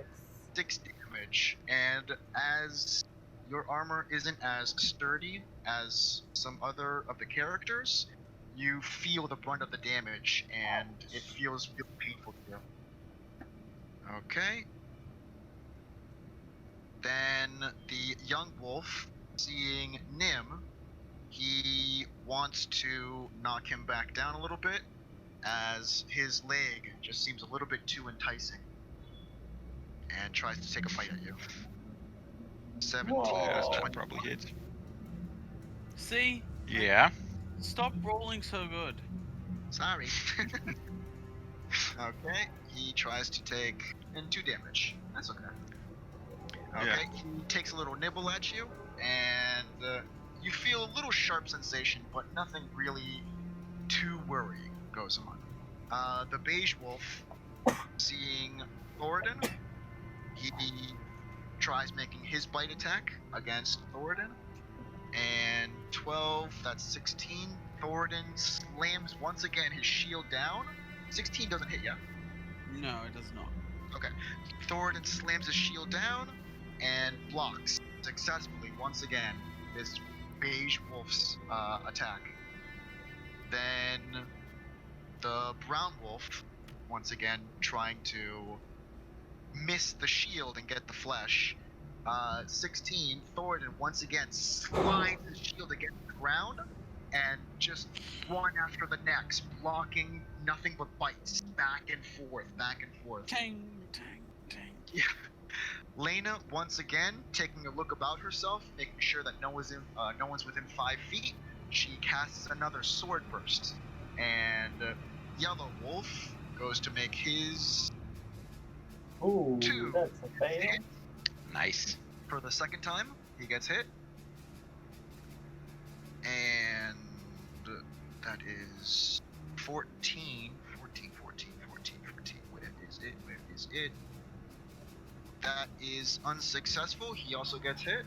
6. 6 damage. And as your armor isn't as sturdy as some other of the characters, you feel the brunt of the damage, and it feels really painful to you. Okay. Then the young wolf, seeing Nim, he wants to knock him back down a little bit, as his leg just seems a little bit too enticing, and tries to take a bite at you. 17 Whoa. is That 20. probably hits. See? Yeah. Stop rolling so good. Sorry. Okay, he tries to take 2 damage. That's okay. Okay, Yeah. he takes a little nibble at you, and you feel a little sharp sensation, but nothing really too worrying goes on. The beige wolf, seeing Thoradin, he tries making his bite attack against Thoradin, and 12, that's 16. Thoradin slams once again his shield down. 16 doesn't hit ya. No, it does not. Okay. Thoradin slams his shield down and blocks successfully once again this beige wolf's attack. Then the brown wolf, once again trying to miss the shield and get the flesh. 16, Thoradin once again slides his shield against the ground and just one after the next, blocking nothing but bites back and forth, back and forth. Tang, tang, tang. Yeah. Lena once again taking a look about herself, making sure that no one's within 5 feet. She casts another sword burst, and Yellow Wolf goes to make his Ooh, 2 that's a fail. hit. Nice. For the second time, he gets hit, and that is 14. Where is it? That is unsuccessful. He also gets hit.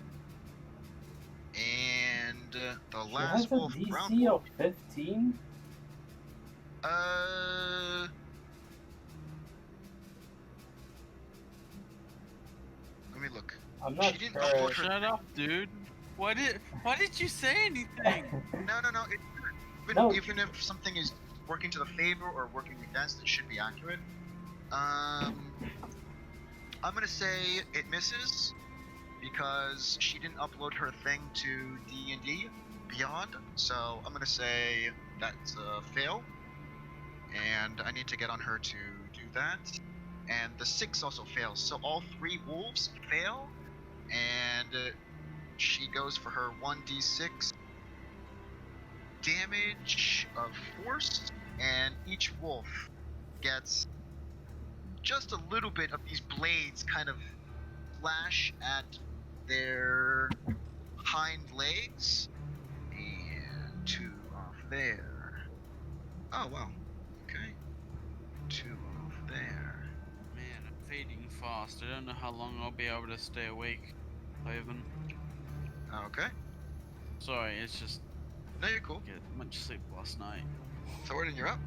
And the She last has a wolf, brown DC wolf. of 15? Let me look. I'm not She didn't sure. upload her- Shut up, dude. Why did you say anything? No. No. Even if something is working to the favor or working against, it should be accurate. I'm gonna say it misses because she didn't upload her thing to DnD Beyond. So I'm gonna say that's a fail, and I need to get on her to do that. And the 6 also fails, so all 3 wolves fail, and she goes for her 1d6 damage of force, and each wolf gets just a little bit of these blades kind of flash at their hind legs, and 2 off there. Oh wow, okay, 2 off there. Man, I'm fading fast. I don't know how long I'll be able to stay awake, Ivan. Okay, Sorry, it's just no, you're cool. get much sleep last night. Thoradin, you're up.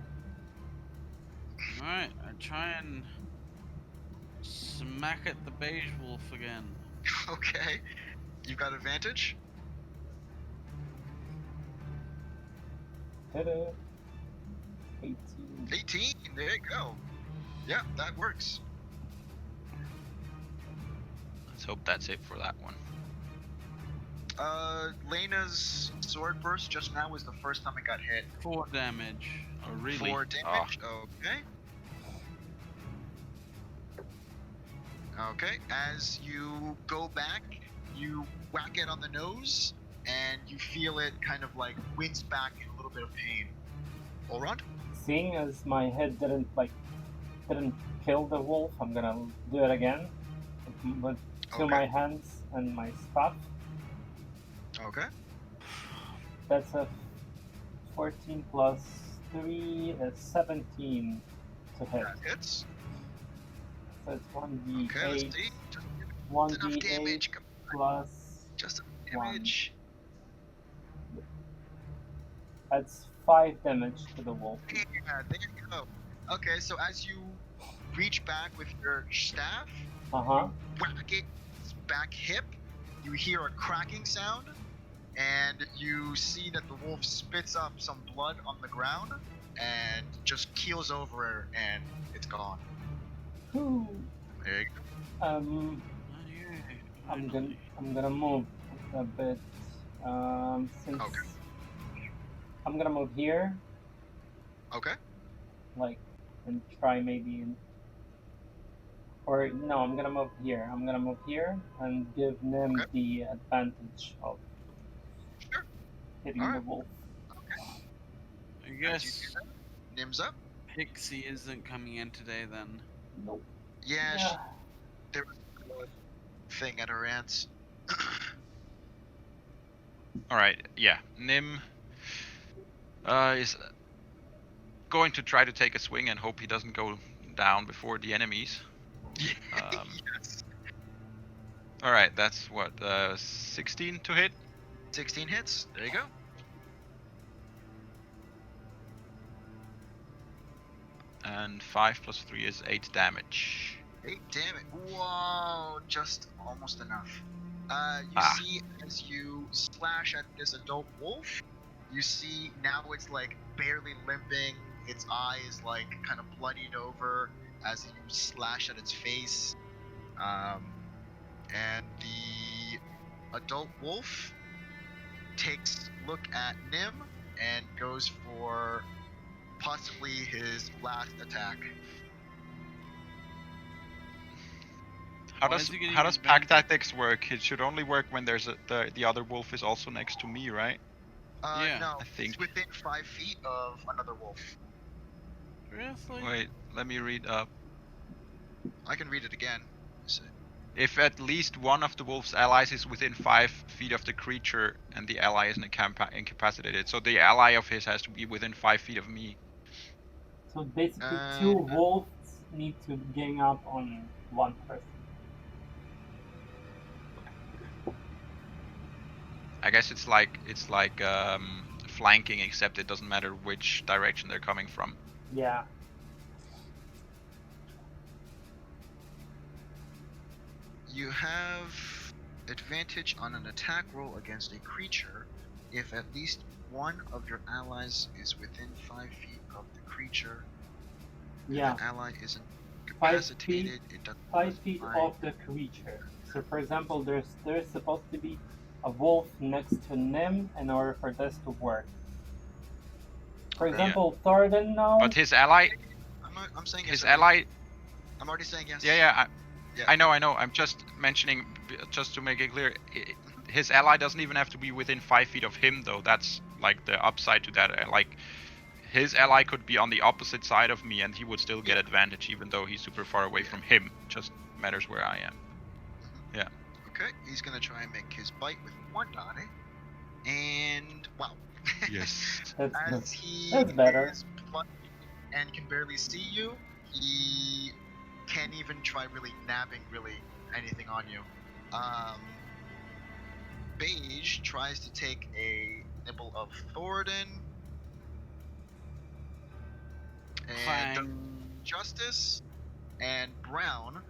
Alright, I try and smack at the beige wolf again. Okay, you've got advantage. Ta-da. 18. 18, there you go. Yeah, that works. Let's hope that's it for that one. Lena's sword burst just now was the first time it got hit. 4 damage. Oh, really? 4 damage. Okay. Okay. As you go back, you whack it on the nose, and you feel it kind of like wince back in a little bit of pain. Olrond? Seeing as my head didn't kill the wolf, I'm gonna do it again with Okay. my hands and my staff. Okay. That's a 14 plus 3 is 17 to hit. That hits. So it's Okay, let's 1d8. see. Just enough 1d8 damage. Come on. plus Just enough 1. damage. That's 5 damage to the wolf. Yeah, there you go. Okay, so as you reach back with your staff, Uh-huh. whack its back hip, you hear a cracking sound, and you see that the wolf spits up some blood on the ground and just keels over and it's gone. Whew. There you go. I'm gonna move a bit. Since Okay. I'm gonna move here, Okay. like, and try maybe or no, I'm gonna move here. I'm gonna move here and give Nim Okay. the advantage of Sure. hitting All the right. wolf. I As you guess do that, Nim's up. Pixie isn't coming in today then. Nope. Yeah, there was a thing at her aunt's. All right. Yeah. Nim is going to try to take a swing and hope he doesn't go down before the enemies. Yes. All right. That's what 16 to hit. 16 hits. There you go. And 5 plus 3 is 8 damage. 8 damage. Whoa, just almost enough. You see as you slash at this adult wolf, you see now it's like barely limping. Its eye is like kind of bloodied over as you slash at its face. And the adult wolf takes a look at Nim and goes for possibly his last attack. How Why does is he getting pack advantage? tactics work? It should only work when there's the other wolf is also next to me, right? Yeah, No, I think. it's within 5 feet of another wolf. Seriously? Wait, let me read up. I can read it again. If at least one of the wolf's allies is within 5 feet of the creature and the ally is incapacitated, so the ally of his has to be within 5 feet of me. So basically, 2 wolves need to gang up on one person. I guess it's like flanking, except it doesn't matter which direction they're coming from. Yeah. You have advantage on an attack roll against a creature if at least one of your allies is within 5 feet of the creature. Yeah. If the ally isn't 5 feet. incapacitated, it doesn't 5 feet off the creature. So, for example, there's supposed to be a wolf next to Nim in order for this to work. For example, Thornton now. But his ally. I'm saying his yes. ally. I'm already saying yes. Yeah. I know. I'm just mentioning, just to make it clear, his ally doesn't even have to be within 5 feet of him, though. That's like the upside to that. Like, his ally could be on the opposite side of me, and he would still get advantage, even though he's super far away from him. Just matters where I am. Yeah. Okay, he's gonna try and make his bite with one die, and wow. Yes. As he That's better. is bloody and can barely see you, he can't even try really nabbing anything on you. Beige tries to take a nibble of Thoradin and does justice, and Brown,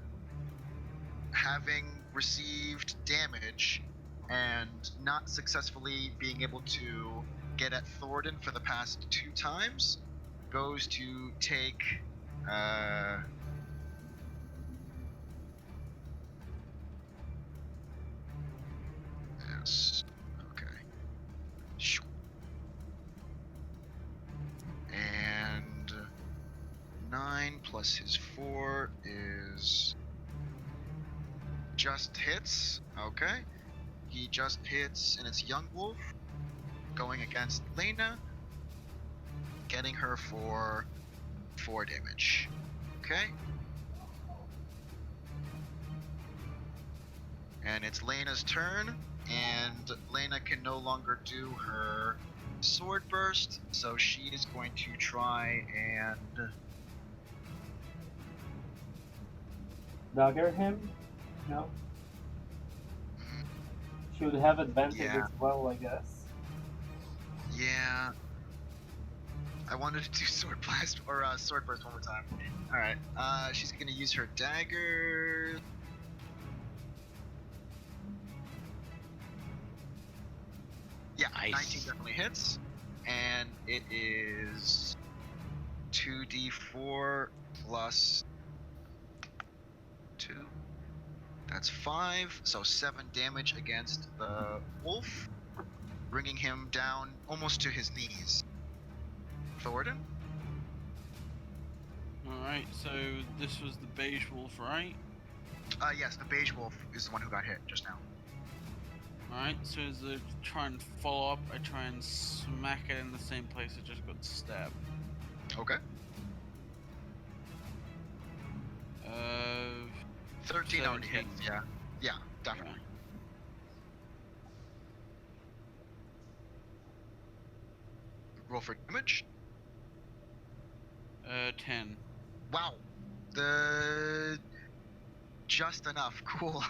having received damage and not successfully being able to get at Thoradin for the past 2 times, goes to take yes, okay. And 9 plus his 4 is just hits. Okay. He just hits, and it's Young Wolf going against Lena, getting her for 4 damage. Okay. And it's Lena's turn, and Lena can no longer do her sword burst, so she is going to try and Dagger him? No. She would have advantage Yeah. as well, I guess. yeah. I wanted to do sword blast or sword burst one more time. All right. She's gonna use her dagger. Yeah, Nice. 19 definitely hits, and it is 2d4 plus 2. That's 5, so 7 damage against the wolf, bringing him down almost to his knees. Thornton? Alright, so this was the beige wolf, right? Yes, the beige wolf is the one who got hit just now. Alright, so as I try and follow up, I try and smack it in the same place it just got stabbed. Okay. 13 already 17. hits, yeah. Yeah, definitely. Roll for damage. 10. Wow. Just enough. Cool.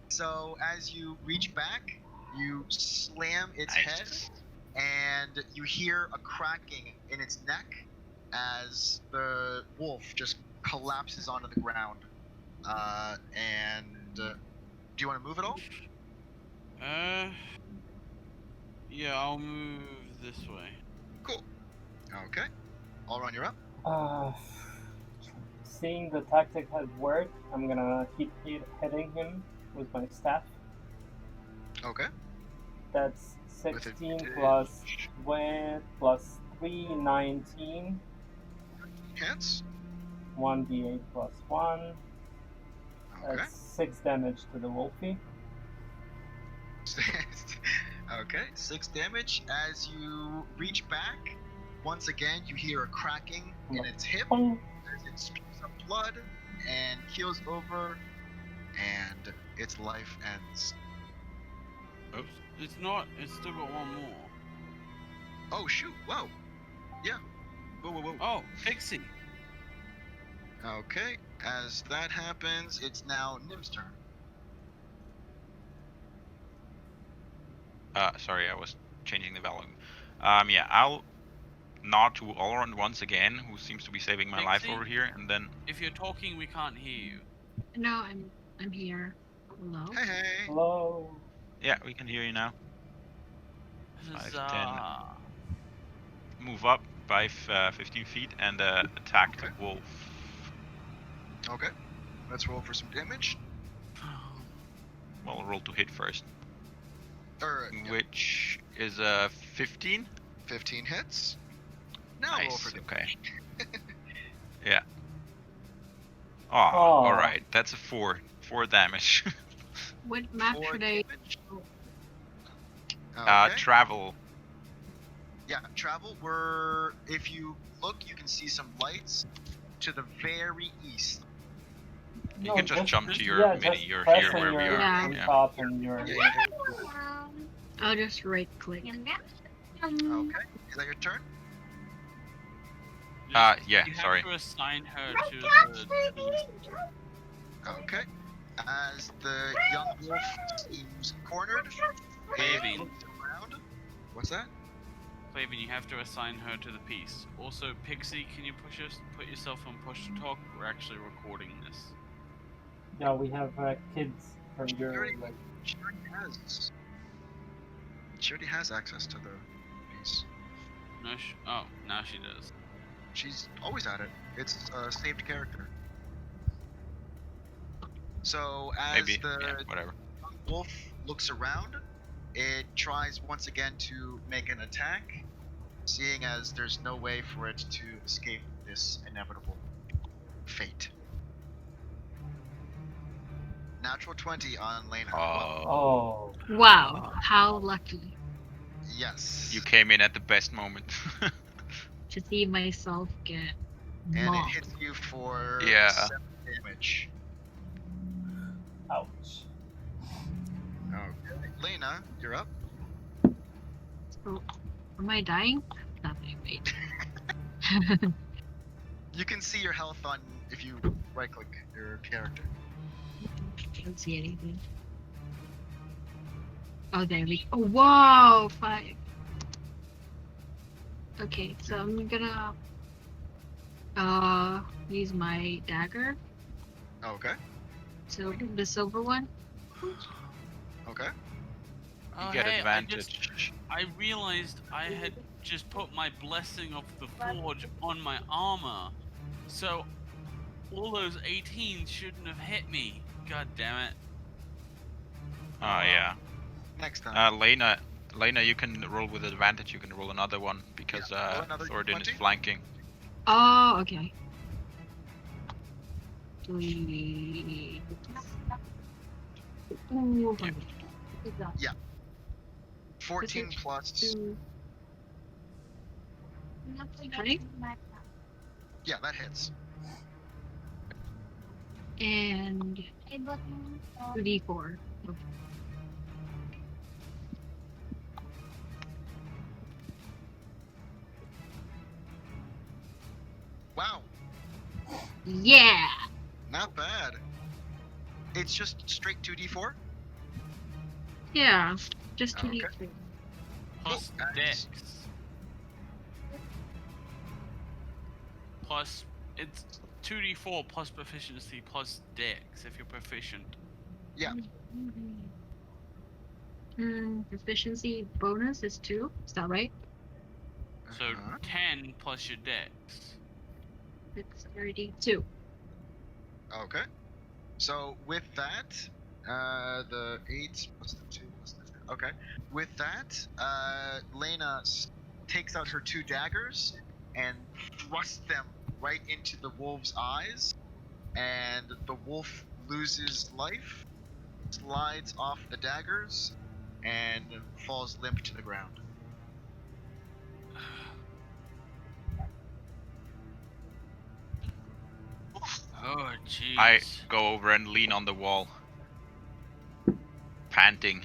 So as you reach back, you slam its head, and you hear a cracking in its neck as the wolf just collapses onto the ground. Do you want to move at all? Yeah, I'll move this way. Cool. Okay. Alron, you're up. Seeing the tactic had worked, I'm gonna keep hitting him with my staff. Okay. That's With 16 advantage. plus 3, 19. Hits. 1d8 plus 1. Okay. That's 6 damage to the wolfie. Okay, 6 damage. As you reach back, once again you hear a cracking in its hip Boom. as it spews up blood and keels over, and its life ends. Oops. It's not, it's still got one more. Oh shoot! Whoa! Yeah. Whoa! Oh, Pixie! Okay. As that happens, it's now Nim's turn. Sorry, I was changing the volume. Yeah, I'll nod to Olrond once again, who seems to be saving my life Pixie? over here, and then If you're talking, we can't hear you. No, I'm here. Hello? Hey! Hello. yeah, we can hear you now. 5, 10. Huzzah! Move up by 15 feet and attack the wolf. Okay. Let's roll for some damage. Well, roll to hit first, Yeah, which is 15. 15 hits. Now roll Nice. for damage. Okay. Yeah. Oh, Aw. all right. That's a 4 damage. What map 4 should I? damage. Okay. Travel. Yeah, travel. If you look, you can see some lights to the very east. You can just jump to your yeah, mini. just You're press here on where we your- are. on Yeah. top and you're. I'll just right click. Okay. Is that your turn? Yeah, You sorry. have to assign her to the... Okay. As the young wolf seems cornered, Baby. it looks around. What's that? Flavin, you have to assign her to the piece. Also, Pixie, can you put yourself on push to talk? We're actually recording this. Yeah, we have kids from your like. She already has access to the piece. No, oh, now she does. She's always at it. It's a saved character. So as Maybe. the Yeah, whatever. young wolf looks around, it tries once again to make an attack, seeing as there's no way for it to escape this inevitable fate. Natural 20 on Lena. Oh. Wow, how lucky Yes. You came in at the best moment. to see myself get And it mobbed. hits you for Yeah. 7 damage. Ouch. Lena, you're up. So, am I dying? Nothing. Wait. You can see your health on if you right-click your character. I don't see anything. Oh, there we go. Oh, whoa! 5. Okay, so I'm gonna use my dagger. Okay. So the silver one. Okay. Oh, get hey, advantage. I realized I had just put my blessing of the forge on my armor, so all those 18s shouldn't have hit me. God damn it. Oh yeah. Next time. Lena, you can roll with advantage. You can roll another one because roll another Thoradin is D20. flanking. Oh, okay. 3. Ooh, Yeah. 14 plus. 2. 20? Yeah, that hits. And 2d4. Wow, Yeah! not bad. It's just straight 2d4. Yeah, just Okay. 2d4. Plus and- dex. Plus, it's 2d4 plus proficiency plus dex if you're proficient. Yeah. Proficiency bonus is 2. Is that right? So Uh-huh. 10 plus your dex. It's 32. Okay. So with that, the 8 plus the 2 plus the 10. Okay. With that, Lena takes out her 2 daggers and thrusts them right into the wolf's eyes, and the wolf loses life, slides off the daggers, and falls limp to the ground. Oh, jeez. I go over and lean on the wall, panting.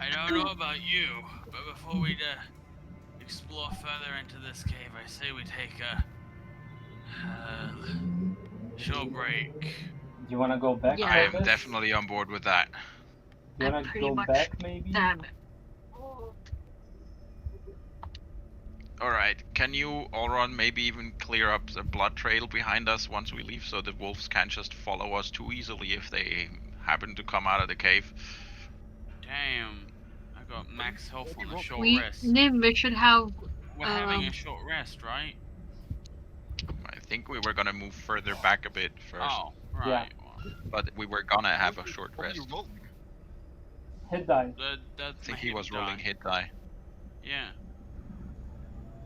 I don't know about you, but before we explore further into this cave, I say we take a short break. Do you want to go back? Yeah. I for am this? definitely on board with that. You I want to pretty go much back, maybe? Damn it. Alright, can you, Auron, maybe even clear up the blood trail behind us once we leave so the wolves can't just follow us too easily if they happen to come out of the cave? Damn, I got max health on a short We rest. should have We're having a short rest, right? I think we were gonna move further back a bit first, Oh, right. but we were gonna have a short What are you rest. rolling? Hit die. Well, that's I think my he was rolling die. hit die. Yeah.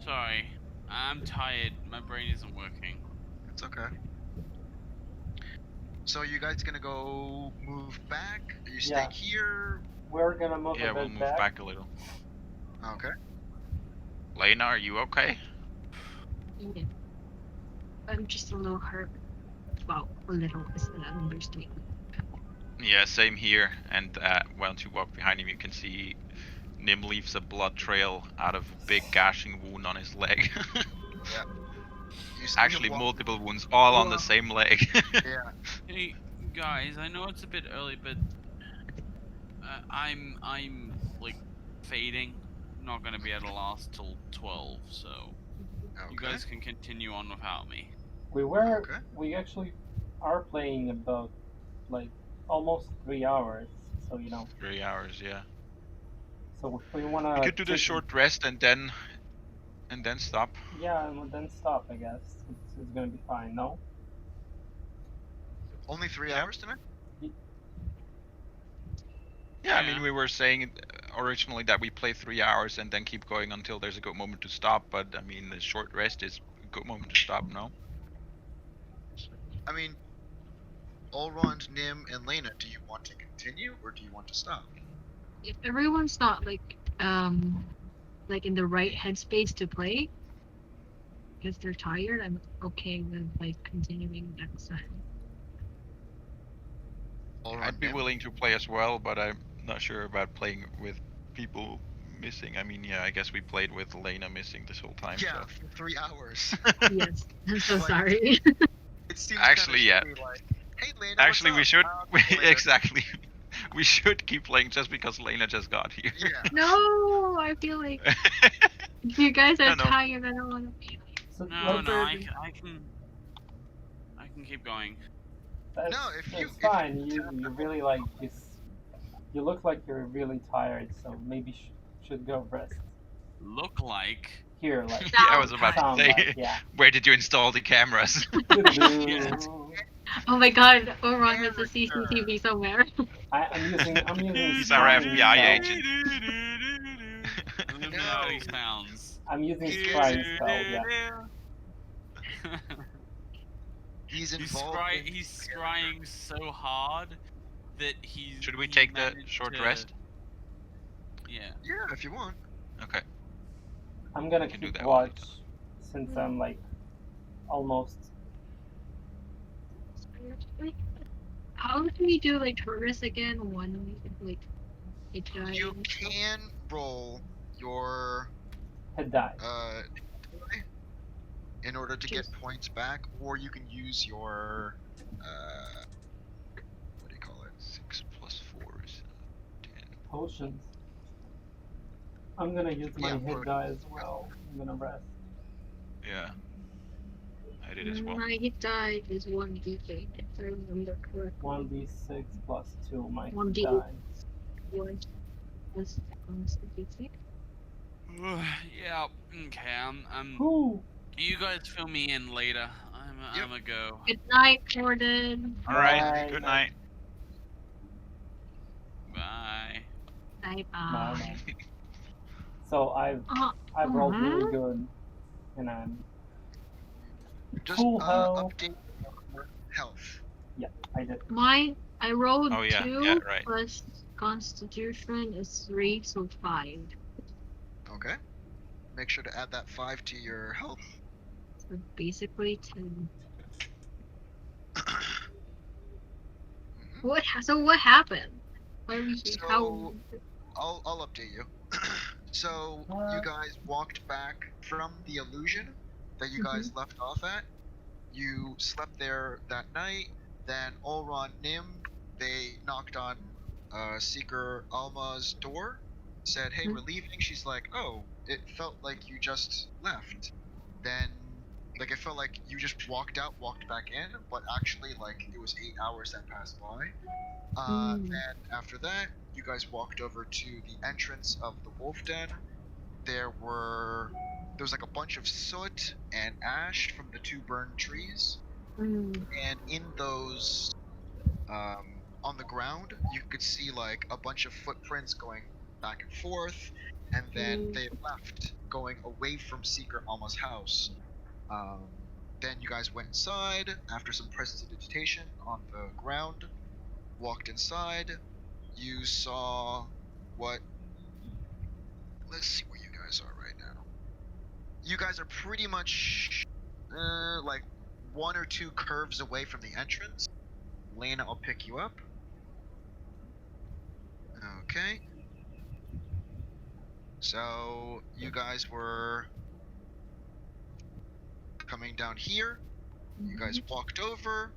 Sorry, I'm tired. My brain isn't working. It's okay. So you guys gonna go move back? Are you staying here? We're gonna move Yeah, a we'll bit move back. back a little. Okay. Lena, are you okay? Yeah. I'm just a little hurt. Well, a little is an understatement. Yeah, same here. And once you walk behind him, you can see Nim leaves a blood trail out of a big gashing wound on his leg. You see Actually, him walk- multiple wounds, all on the Well, same leg. Yeah. Hey guys, I know it's a bit early, but I'm like fading. Not gonna be able to last till 12, so Okay. you guys can continue on without me. Okay. We actually are playing about like almost 3 hours. So 3 hours, yeah. So if we wanna We could do the short rest and then stop. Yeah, and then stop. I guess it's gonna be fine. No. Only 3 Yeah. hours tonight? Yeah, I Yeah. mean, we were saying originally that we play 3 hours and then keep going until there's a good moment to stop, but I mean, the short rest is a good moment to stop, no? I mean, Elrond, Nim, and Lena, do you want to continue or do you want to stop? If everyone's not like in the right headspace to play, because they're tired, I'm okay with like continuing next time. Elrond, I'd be Nim? willing to play as well, but not sure about playing with people missing. I mean, yeah, I guess we played with Lena missing this whole time. Yeah, So. for 3 hours. Yes, I'm so Like, sorry. It seems Actually, yeah. shitty, like, hey Lena, Actually, we what's should. up? I'll see you later. Exactly. We should keep playing just because Lena just got here. Yeah. No, I feel like if you guys are No. tired, I don't want to be. So No, let's- no, I can keep going. That's, No, if you- that's if fine. you- You really like you look like you're really tired, so maybe should go rest. Look like. Here, like Yeah, I was about to sound say. like, yeah. Where did you install the cameras? Yes. Oh my god, Oron has a Character. CCTV somewhere. I'm using He's our spying FBI spell. agent. Let me know how he sounds. I'm using spying spell, yeah. He's He's involved. he's scrying so hard that he's. Should we he take the managed short to- rest? Yeah. Yeah, if you want. Okay. I'm gonna We can do keep that one. watch since I'm like almost. How do we do like tourists again? One like it died. You can roll your Had died. in order to get Just- points back, or you can use your what do you call it? 6 plus 4 is 10. Potions. I'm gonna use my Yeah, hit potions. die as well. I'm gonna rest. Yeah. I did as well. My hit die is 1d8 if I remember correctly. 1d6 plus 2 my hit 1d8. die. One plus constitution. Yeah. Okay. Whew. You guys fill me in later. Yep. I'm a go. Good night, Jordan. All right. Bye. Good night. Bye. Bye Bye, bye. bye. So I've rolled really good, and I'm Just full health. update your health. I did. Mine, I rolled Oh, yeah, 2 yeah, right. plus constitution is 3, so 5. Okay. Make sure to add that 5 to your health. So basically 10. Mhm. So what happened? Why are we here? How? So- I'll update you. So you guys walked back from the illusion that you guys left off at. You slept there that night. Then Olron Nim, they knocked on Seeker Alma's door, said, "Hey, we're leaving." She's like, "Oh, it felt like you just left." Then, like, it felt like you just walked out, walked back in, but actually, like, it was 8 hours that passed by. Then after that, you guys walked over to the entrance of the wolf den. There was like a bunch of soot and ash from the 2 burned trees, and in those, on the ground, you could see like a bunch of footprints going back and forth, and then they left, going away from Seeker Alma's house. Then you guys went inside after some prestidigitation on the ground. Walked inside. You saw what? Let's see where you guys are right now. You guys are pretty much like 1 or 2 curves away from the entrance. Lena, I'll pick you up. Okay. So you guys were coming down here. You guys walked over.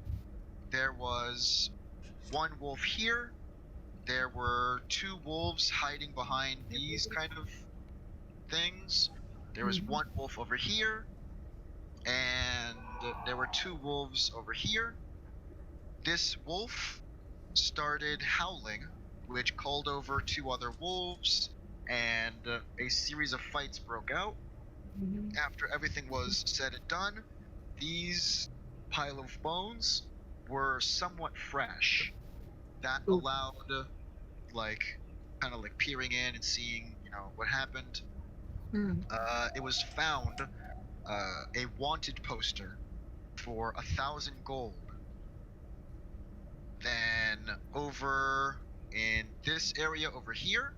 There was 1 wolf here. There were 2 wolves hiding behind these kind of things. There was 1 wolf over here, and there were 2 wolves over here. This wolf started howling, which called over 2 other wolves, and a series of fights broke out. After everything was said and done, these pile of bones were somewhat fresh. That allowed, like, kind of like peering in and seeing, what happened. It was found a wanted poster for 1,000 gold. Then over in this area over here,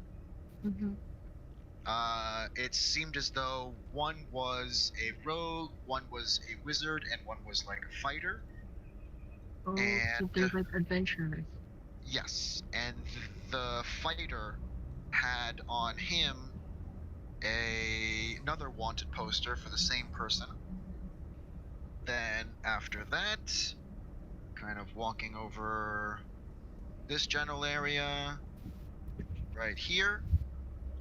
it seemed as though 1 was a rogue, 1 was a wizard, and 1 was like a fighter. Oh, so And- they're like adventurers. Yes, and the fighter had on him another wanted poster for the same person. Then after that, kind of walking over this general area right here,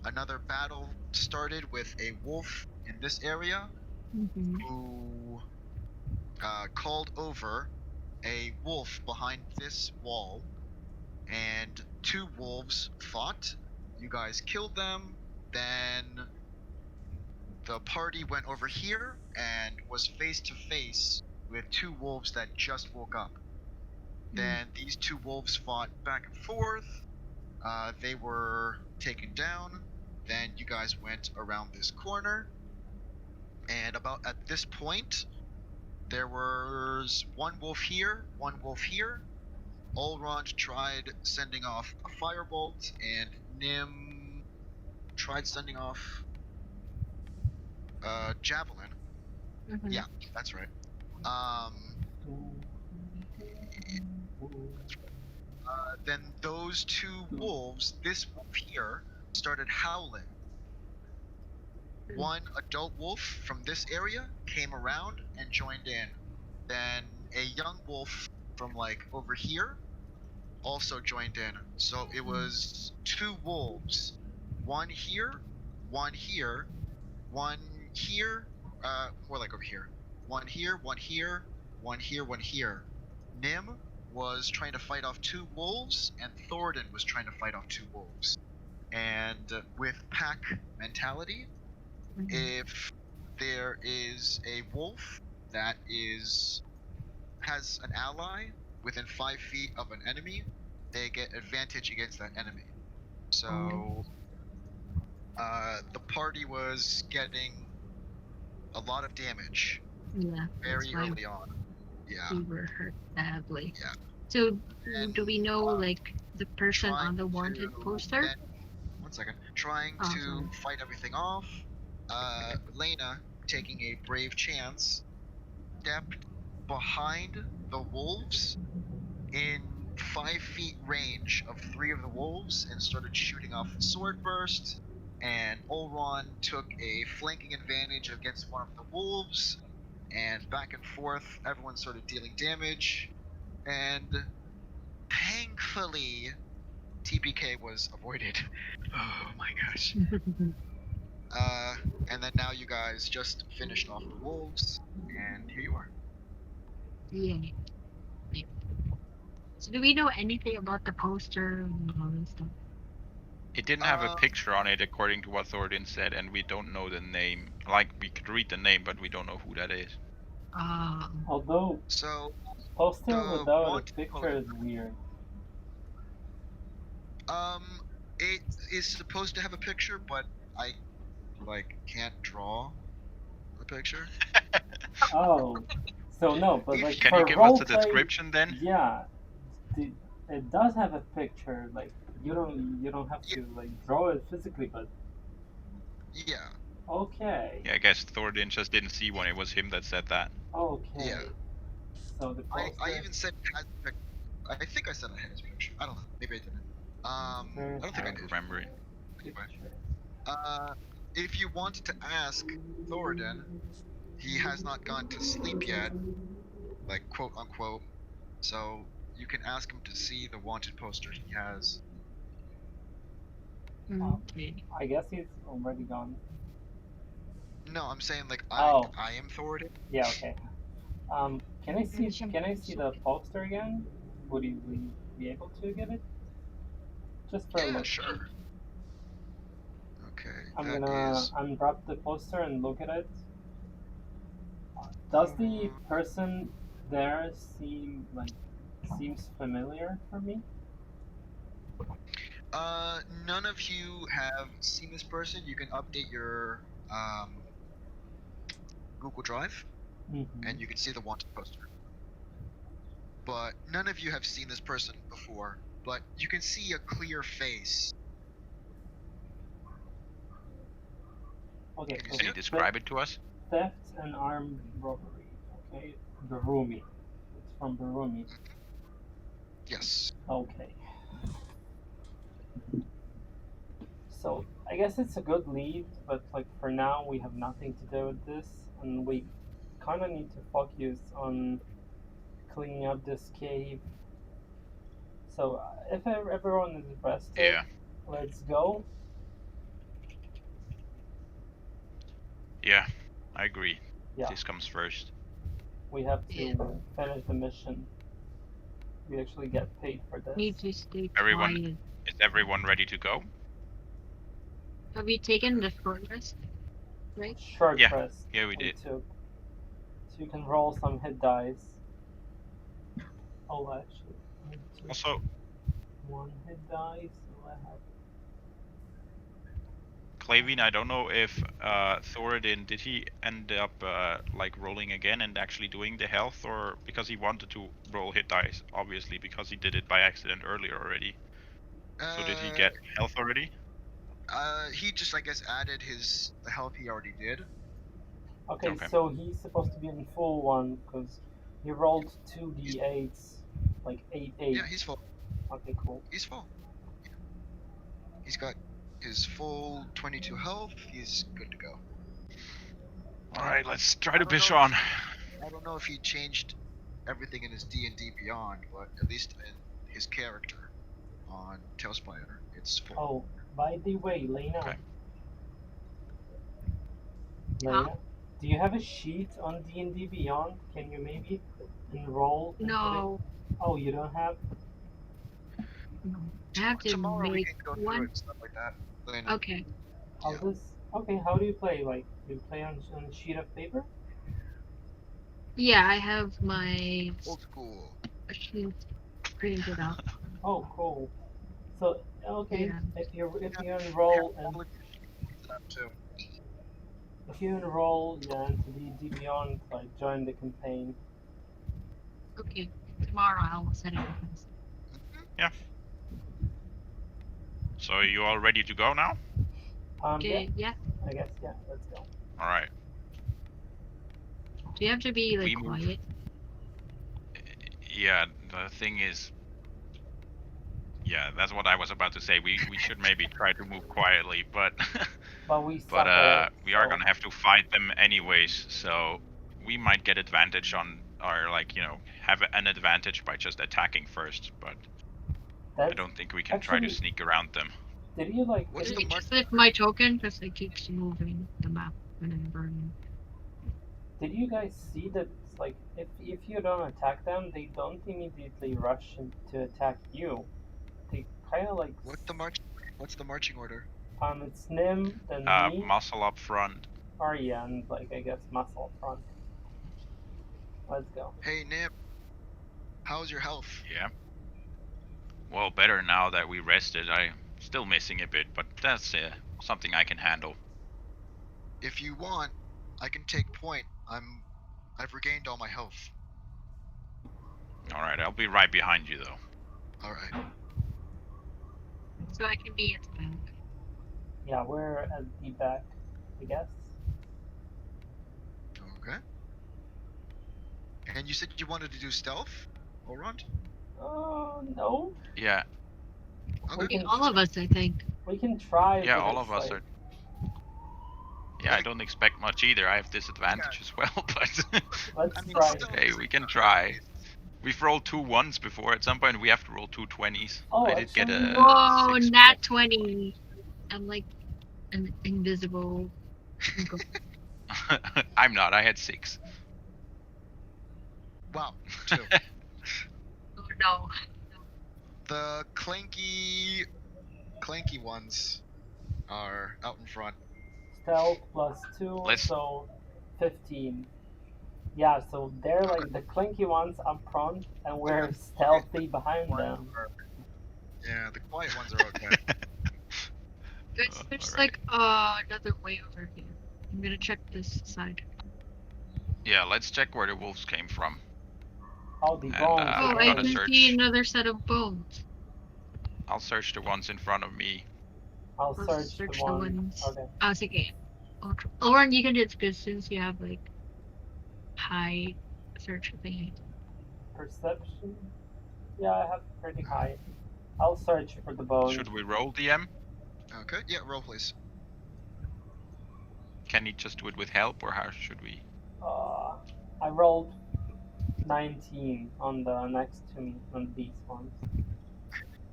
another battle started with a wolf in this area Mm-hmm. who called over a wolf behind this wall, and two wolves fought. You guys killed them. Then the party went over here and was face to face with two wolves that just woke up. Then these two wolves fought back and forth. They were taken down. Then you guys went around this corner. And about at this point, there was one wolf here, one wolf here. Olrond tried sending off a firebolt, and Nim tried sending off javelin. Mm-hmm. Yeah, that's right. Then those two wolves, this wolf here, started howling. One adult wolf from this area came around and joined in. Then a young wolf from like over here also joined in. So it was two wolves, one here, one here, one here, more like over here. One here, one here, one here, one here. Nim was trying to fight off two wolves, and Thornton was trying to fight off two wolves. And with pack mentality, if there is a wolf that has an ally within 5 feet of an enemy, they get advantage against that enemy. So the party was getting a lot of damage Yeah, that's very why early on. Yeah. we were hurt badly. Yeah. So, And, do we know like the person on the trying wanted to poster? then- one second. Trying Oh, to sorry. fight everything off. Lena, taking a brave chance, stepped behind the wolves in 5 feet range of 3 of the wolves and started shooting off the sword burst. And Olron took a flanking advantage against one of the wolves, and back and forth, everyone started dealing damage. And thankfully, TPK was avoided. Oh my gosh. And then now you guys just finished off the wolves, and here you are. Yeah. So, do we know anything about the poster and all that stuff? It didn't have a picture on it, according to what Thornton said, and we don't know the name. Like, we could read the name, but we don't know who that is. Although So poster the without a wanted picture is weird. It is supposed to have a picture, but I can't draw the picture. Oh, so no, but like Can for you give us a roleplay, description then? yeah, it does have a picture. Like you don't have to like draw it physically, but Yeah. okay. Yeah, I guess Thornton just didn't see one. It was him that said that. Okay. Yeah. So the poster. I even said it has a picture. I think I said I had his picture. I don't know. Maybe I didn't. I don't think I I did. don't remember it. Anyway, if you wanted to ask Thornton, he has not gone to sleep yet, like quote unquote. So you can ask him to see the wanted poster he has. Okay. I guess he's already gone. No, I'm saying like Oh. I am Thornton. Yeah. Okay. Can I see the poster again? Would you be able to get it? Just for a Yeah, look. sure. Okay. I'm that gonna is- unwrap the poster and look at it. Does the person there seems familiar for me? None of you have seen this person. You can update your Google Drive, and you can see the wanted poster. But none of you have seen this person before. But you can see a clear face. Okay. Can Can you describe it to us? Theft and armed robbery. Okay. Barumi. It's from Barumi. Yes. Okay. I guess it's a good lead, but like for now we have nothing to do with this, and we kind of need to focus on cleaning up this cave. So if everyone is rested, Yeah. let's go. Yeah, I agree. Yeah, This comes first. we have to Yeah. finish the mission. We actually get paid for this. Need to stay Everyone- quiet. Is everyone ready to go? Have we taken the short rest? Right? Short Yeah, rest. yeah, we did. took. So you can roll some hit dice. Oh, actually, I took Also, 1 hit dice, so I have. Clavine, I don't know if Thoradin, did he end up like rolling again and actually doing the health, or because he wanted to roll hit dice, obviously, because he did it by accident earlier already. So did he get health already? He just, I guess, added the health he already did. Okay, Okay. so he's supposed to be in full one because he rolled 2d8s, like 8 8. Yeah, he's full. Okay, cool. He's full. Yeah. He's got his full 22 health. He's good to go. All right, let's try I to don't push know on. I don't know if he changed everything in his D&D Beyond, but at least in his character on TaleSpire, it's full. Oh, by the way, Lena. Okay. Lena, do you have a sheet on D&D Beyond? Can you maybe enroll? and put No. it- Oh, you don't have? No. I have to Tomorrow we make can go through one. it and stuff like that. Lena. Okay. How Yeah. does? Okay, how do you play? Like, you play on a sheet of paper? Yeah, I have my Old school. sheet printed out. Oh, cool. So okay, Yeah. if you Yeah, enroll and all of your sheets up too. if you enroll into D&D Beyond, like join the campaign. Okay. Tomorrow I'll set it up. So you all ready to go now? Yeah, Okay. Yeah. I guess yeah. Let's go. All right. Do you have to be like We move. quiet? Yeah, the thing is, yeah, that's what I was about to say. We should maybe try to move quietly, but But we but suck at it, we are so- gonna have to fight them anyways. So we might get advantage on, or like have an advantage by just attacking first. But I That's, don't think we can try to actually- sneak around them. did you like? What's Did the you mark? just lift my token because it keeps moving the map whenever. Did you guys see that? Like, if you don't attack them, they don't immediately rush to attack you. They kind of like. What's the marching order? It's Nim, then me, Muscle up front. Arya, and like I guess muscle front. Let's go. Hey Nim, how's your health? Yeah. Well, better now that we rested. I'm still missing a bit, but that's something I can handle. If you want, I can take point. I've regained all my health. All right, I'll be right behind you though. All right. So I can be at the back. Yeah, we're at the back, I guess. Okay. And you said you wanted to do stealth, Orond? No. Yeah. We Okay. can, All of us, I think. we can try. Yeah, but all it's of us like, are. Yeah, I don't expect much either. I have disadvantage as well, but Let's I mean, try. still- hey, we can try. We've rolled 2 1s before. At some point, we have to roll 2 20s. Oh, I did get actually- a. Whoa, 6. nat 20. I'm like an invisible. I'm not. I had 6. Wow. 2. Oh no. The clanky ones are out in front. Stealth plus 2, Let's- so 15. Yeah, so they're like the clinky ones up front, and we're stealthy behind them. Yeah, the quiet ones are okay. There's alright. like another way over here. I'm gonna check this side. Yeah, let's check where the wolves came from. Oh, the And, bones. I'm Oh, okay. I gonna can search. see another set of bones. I'll search the ones in front of me. I'll I'll search, search the the one. ones. Okay. Oh, it's okay. Lauren, you can do it good since you have like high search thingy. Perception. Yeah, I have pretty high. I'll search for the bones. Should we roll DM? Okay, yeah, roll please. can he just do it with help, or how should we? I rolled 19 on the next to me, on these ones.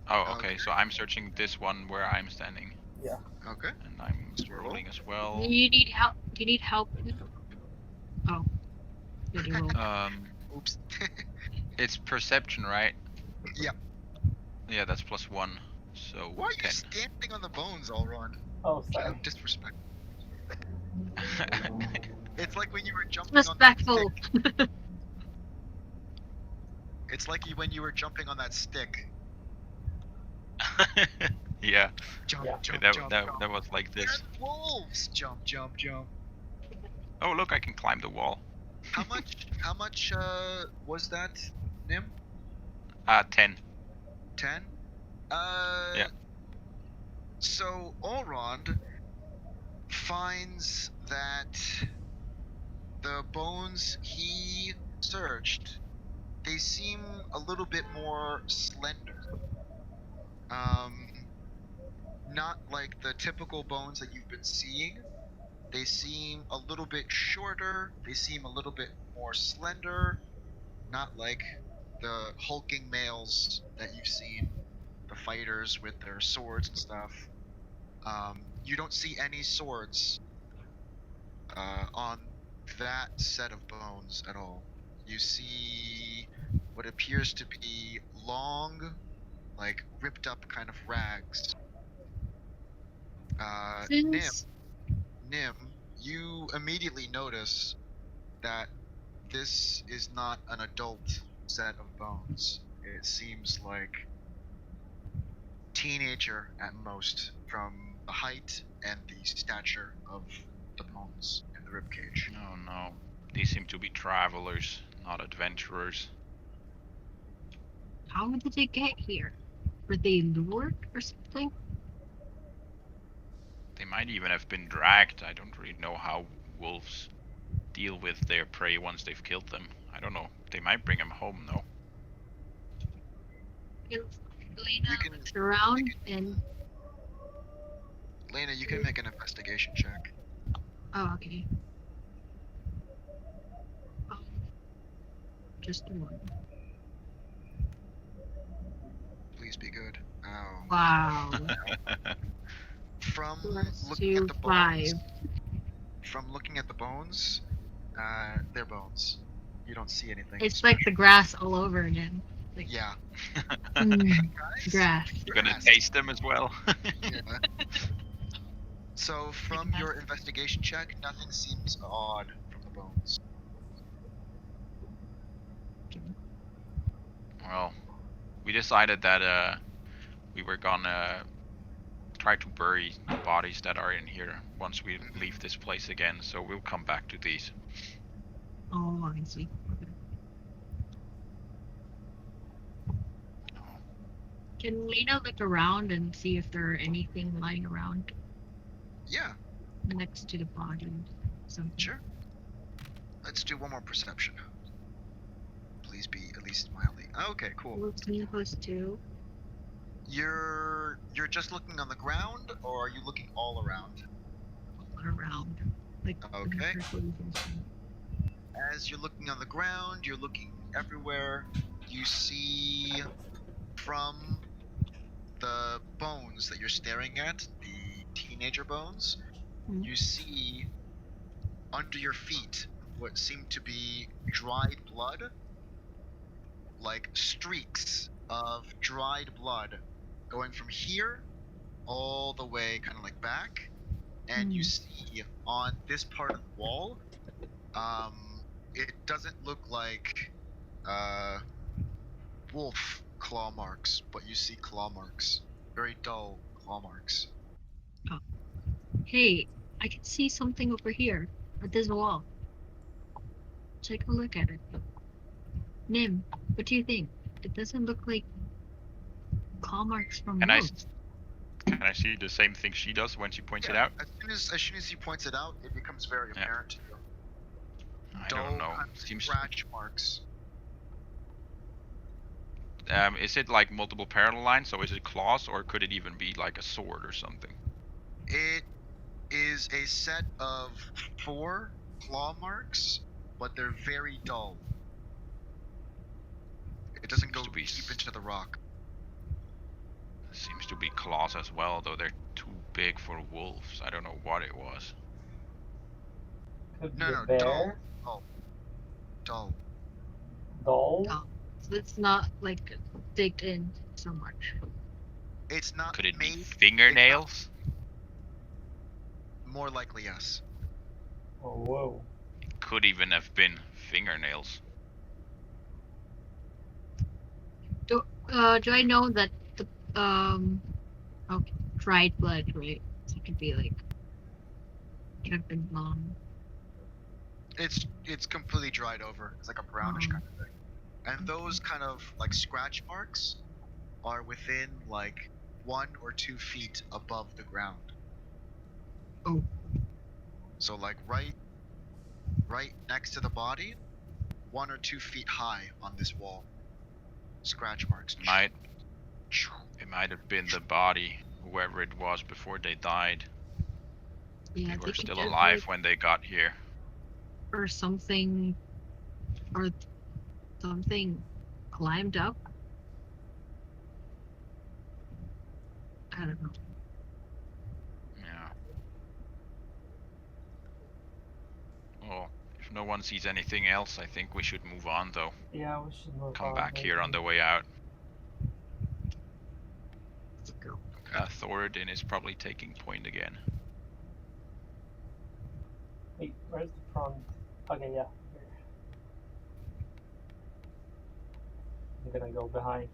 Oh, okay. Okay. So I'm searching this one where I'm standing, Yeah. Okay. and I'm Let's roll. rolling as well. Do you need help? Do you need help? Oh, did you roll? Oops. It's perception, right? Yep. Yeah, that's +1. So Why are you 10. standing on the bones, Elrond? Oh, sorry. Disrespect. It's like when you were jumping Respectful. on that stick. It's like when you were jumping on that stick. Yeah. Jump, Yeah. jump, that, jump, that, jump. that was like this. And wolves! Jump, jump, jump. Oh, look, I can climb the wall. How much was that, Nim? 10. 10? Yeah. So Elrond finds that the bones he searched, they seem a little bit more slender. Not like the typical bones that you've been seeing. They seem a little bit shorter. They seem a little bit more slender. Not like the hulking males that you've seen, the fighters with their swords and stuff. You don't see any swords on that set of bones at all. You see what appears to be long, like ripped up kind of rags. Since Nim, you immediately notice that this is not an adult set of bones. It seems like teenager at most from the height and the stature of the bones and the ribcage. Oh no. These seem to be travelers, not adventurers. how did they get here? Were they lured or something? They might even have been dragged. I don't really know how wolves deal with their prey once they've killed them. I don't know. They might bring them home, though. Lena You can- looks around and Lena, you can make an investigation check. oh, okay. Just one. Please be good. Oh. Wow. From Plus looking at 2, the 5. bones, they're bones. You don't see anything. It's like the grass all over again. Like, Yeah. guys, grass. You're gonna Grass. taste them as well. Yeah. So from your investigation check, nothing seems odd from the bones. Well, we decided that we were gonna try to bury the bodies that are in here once we leave this place again. So we'll come back to these. Oh, I see. Okay. Can Lena look around and see if there are anything lying around Yeah, next to the body? Something. sure. Let's do one more perception. Please be at least mildly. Okay, cool. What's me plus 2? You're just looking on the ground, or are you looking all around? Around. Like, Okay. circles. As you're looking on the ground, you're looking everywhere. You see from the bones that you're staring at, the teenager bones, Hmm. you see under your feet what seem to be dried blood, like streaks of dried blood going from here all the way kind of like back. And you see on this part of the wall, it doesn't look like wolf claw marks, but you see claw marks, very dull claw marks. Hey, I can see something over here at this wall. Take a look at it. Nim, what do you think? It doesn't look like claw marks from Can I wolves. Can I see the same thing she does when she points it out? As soon as he points it out, it becomes very Yeah. apparent to you. I Dull don't know. kind of Seems. scratch marks. Is it like multiple parallel lines? So is it claws, or could it even be like a sword or something? It is a set of 4 claw marks, but they're very dull. It doesn't go Seems to be deep into the rock. Seems to be claws as well, though they're too big for wolves. I don't know what it was. Could be No, a no, bear. dull. Doll. Oh, so it's not like digged in so much. It's not Could it be made. fingernails? More likely, yes. Oh, whoa. Could even have been fingernails. Do I know that the okay, dried blood, right? So it could be like could have been long. It's completely dried over. It's like a brownish kind of thing. And those kind of like scratch marks are within like 1 or 2 feet above the ground. Oh. So like right next to the body, 1 or 2 feet high on this wall. Scratch marks. It might have been the body, whoever it was, before they died. Yeah, They were could still just, alive like, when they got here. or something climbed up. I don't know. Yeah. Well, if no one sees anything else, I think we should move on, though. Yeah, we should move Come on. back here on maybe. the way out. Let's go. Thoradin is probably taking point again. Wait, where's the front? Okay, yeah. Here. I'm gonna go behind.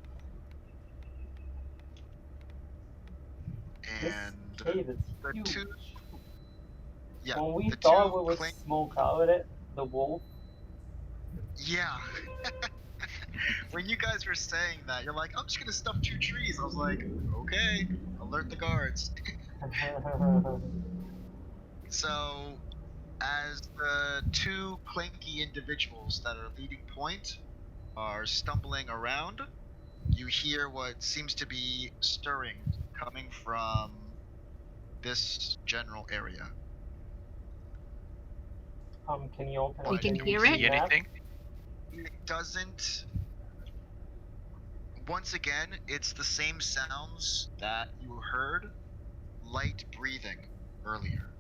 And This cave is the huge. two, yeah, When we the thought two we would smoke out it, the wolf. Yeah. When you guys were saying that, you're like, I'm just gonna stuff 2 trees. I was like, okay, alert the guards. So, as the 2 clanky individuals that are leading point are stumbling around, you hear what seems to be stirring coming from this general area. Can you open We up can maybe hear the it? See map? anything? It doesn't. Once again, it's the same sounds that you heard light breathing earlier.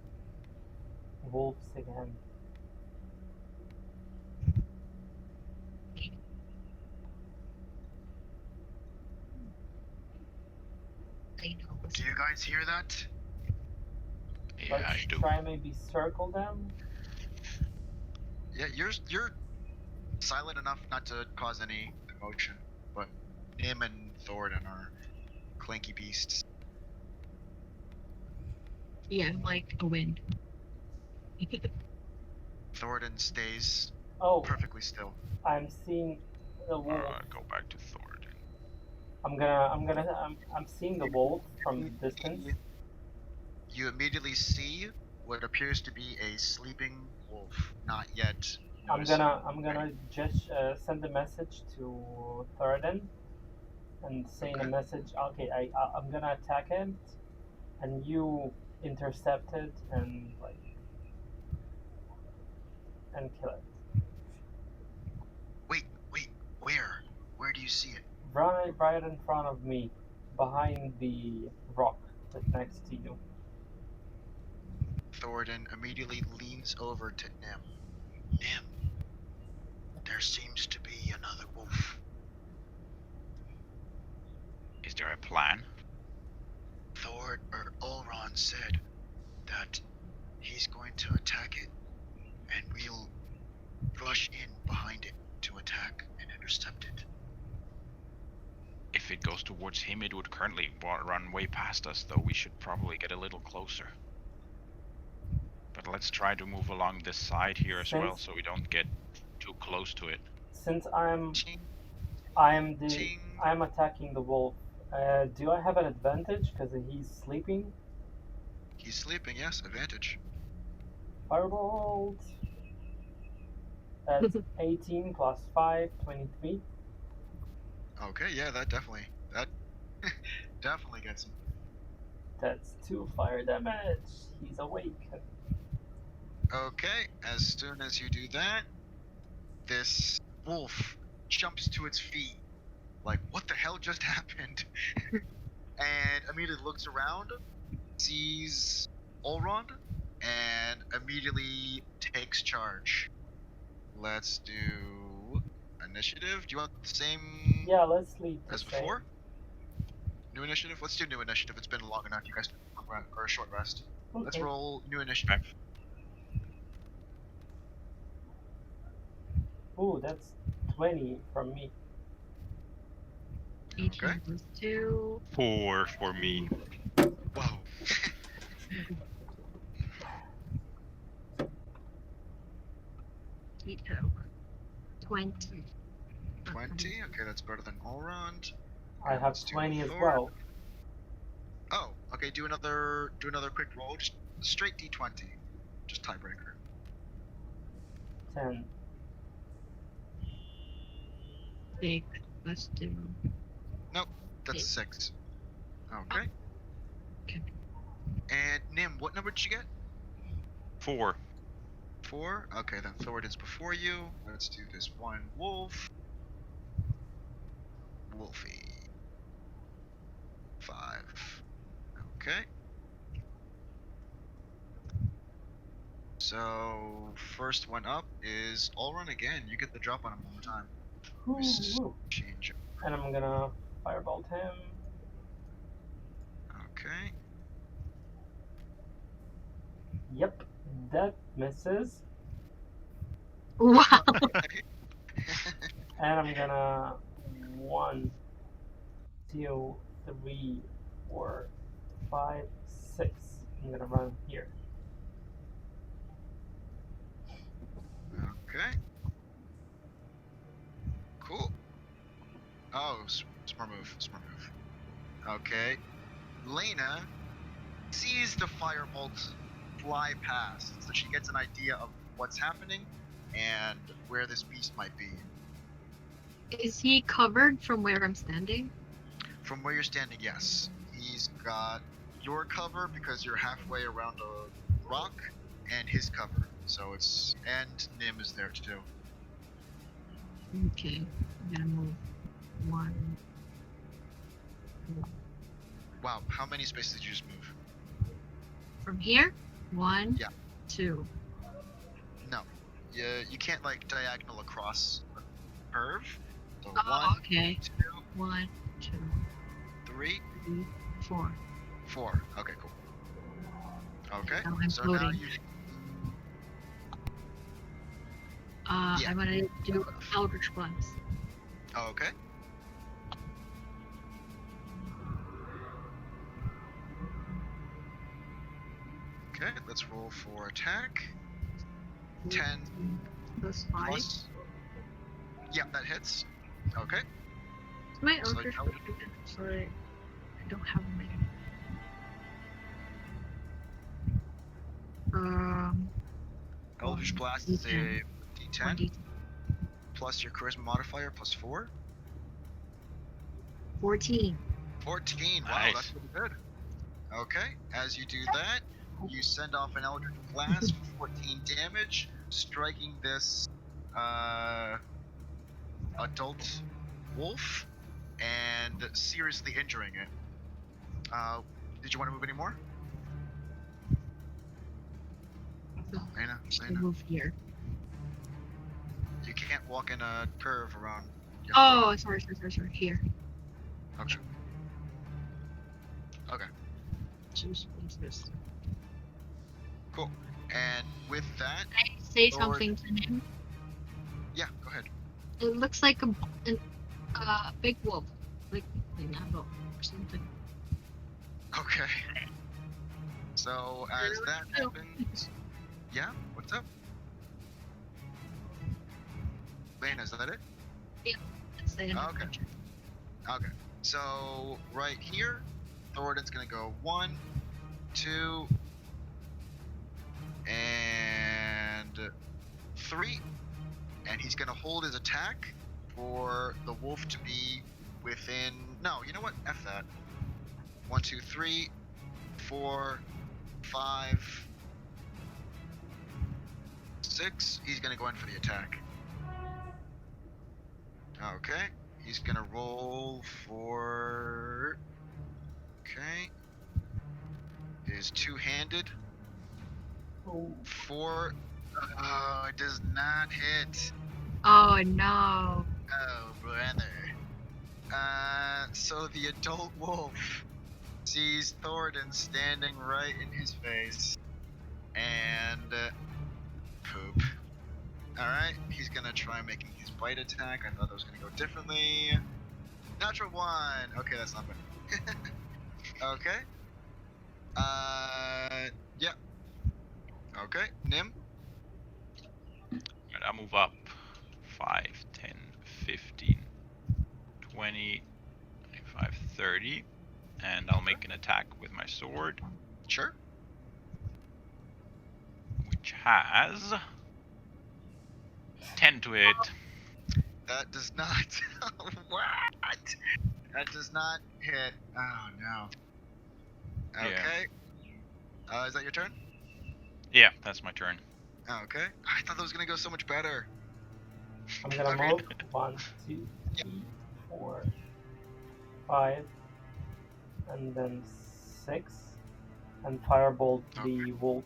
Wolves again. I know. Do you guys hear that? Yeah, I Let's do. try maybe circle them. Yeah, you're silent enough not to cause any commotion, but Nim and Thoradin are clanky beasts. Yeah, like a wind. Thoradin stays Oh, perfectly still. I'm seeing the wolf. Go back to Thoradin. I'm seeing the wolf from the distance. You immediately see what appears to be a sleeping wolf, not yet I'm noticing. gonna just send a message to Thoradin and say in a Okay. message, okay, I'm gonna attack it, and you intercept it and kill it. Wait, where do you see it? Right in front of me, behind the rock that's next to you. Thoradin immediately leans over to Nim. Nim, there seems to be another wolf. Is there a plan? Ulron said that he's going to attack it, and we'll rush in behind it to attack and intercept it. If it goes towards him, it would currently run way past us, though we should probably get a little closer. But let's try to move along this side here as well, so we don't get too close to it. Since Ching, I'm ching. attacking the wolf, do I have an advantage because he's sleeping? He's sleeping, yes, advantage. Firebolt. That's 18 plus 5, 23. Okay, yeah, that definitely gets him. That's 2 fire damage. He's awake. Okay, as soon as you do that, this wolf jumps to its feet, like, what the hell just happened? And immediately looks around, sees Olrond, and immediately takes charge. Let's do initiative. Do you want the same Yeah, let's leave the as same. before? New initiative? Let's do new initiative. It's been long enough. You guys took a short rest. Let's Okay. roll new initiative. Ooh, that's 20 from me. 18 plus 2. 4 for me. Whoa. Tito. 20. 20. Okay, that's better than Olrond. I have let's do 20 as Thor. well. Oh, okay. Do another quick roll. Just straight D20. Just tiebreaker. 10. 6 plus 2. That's Eight. 6. Okay. Okay. And Nim, what number did you get? 4. 4. Okay, then Thor is before you. Let's do this one wolf. Wolfie. 5. Okay. So first one up is Olrond again. You get the drop on him one more time. Ooh. Change. And I'm gonna firebolt him. Okay. Yep, that misses. Wow. And I'm gonna 1, 2, 3, 4, 5, 6. I'm gonna run here. Okay. Cool. Oh, smart move. Smart move. Okay. Lena sees the firebolt fly past, so she gets an idea of what's happening and where this beast might be. Is he covered from where I'm standing? From where you're standing, yes. He's got your cover because you're halfway around a rock, and his cover. So it's and Nim is there too. Okay. I'm gonna move 1. Wow, how many spaces did you just move? From here? 1, Yeah. 2. No, you can't like diagonal across the curve. So Oh, 1, okay. 2, 1, 2, 3, 3, 4. 4. Okay, cool. Okay, Now I'm so now floating. you. Yeah. I'm gonna do Eldritch Blast. Okay. Okay, let's roll for attack. 10 plus 5. plus. Yeah, that hits. Okay. Is my So, Eldritch like, Blast? Sorry, I don't have my. Eldritch One Blast is a D10. D10 1d10. plus your charisma modifier plus 4. 14. 14. Wow, Nice. that's pretty good. Okay, as you do that, you send off an Eldritch Blast for 14 damage, striking this adult wolf and seriously injuring it. Did you want to move any more? So, Lena, just Lena, move here. you can't walk in a curve around. Oh, sorry. Here. Okay. Okay. Choose places. Cool. And with that, Can I say Lord- something to him? yeah, go ahead. It looks like a big wolf, like an adult or something. Okay. So as that Oh. happens, yeah, what's up? Lena, is that it? Let's say an Okay. adventure. Okay. So right here, Thoradin's gonna go 1, 2, and 3, and he's gonna hold his attack for the wolf to be within. No, you know what? F that. 1, 2, 3, 4, 5, 6. He's gonna go in for the attack. Okay. He's gonna roll for. Okay. Is two-handed. Oh, 4. Oh, it does not hit. Oh no. Oh, brother. So the adult wolf sees Thornton standing right in his face, and poop. Alright, he's gonna try making his bite attack. I thought that was gonna go differently. Natural 1! Okay, that's not bad. Okay. Yeah. Okay, Nim? And I'll move up 5, 10, 15, 20, 25, 30. And I'll make an attack with my sword, Sure. which has 10 to hit. That does not. What? That does not hit. Oh no. Okay. Is that your turn? Yeah, that's my turn. Okay. I thought that was gonna go so much better. I'm gonna Okay. move 1, 2, 3, 4, 5, and then 6, and firebolt the wolf.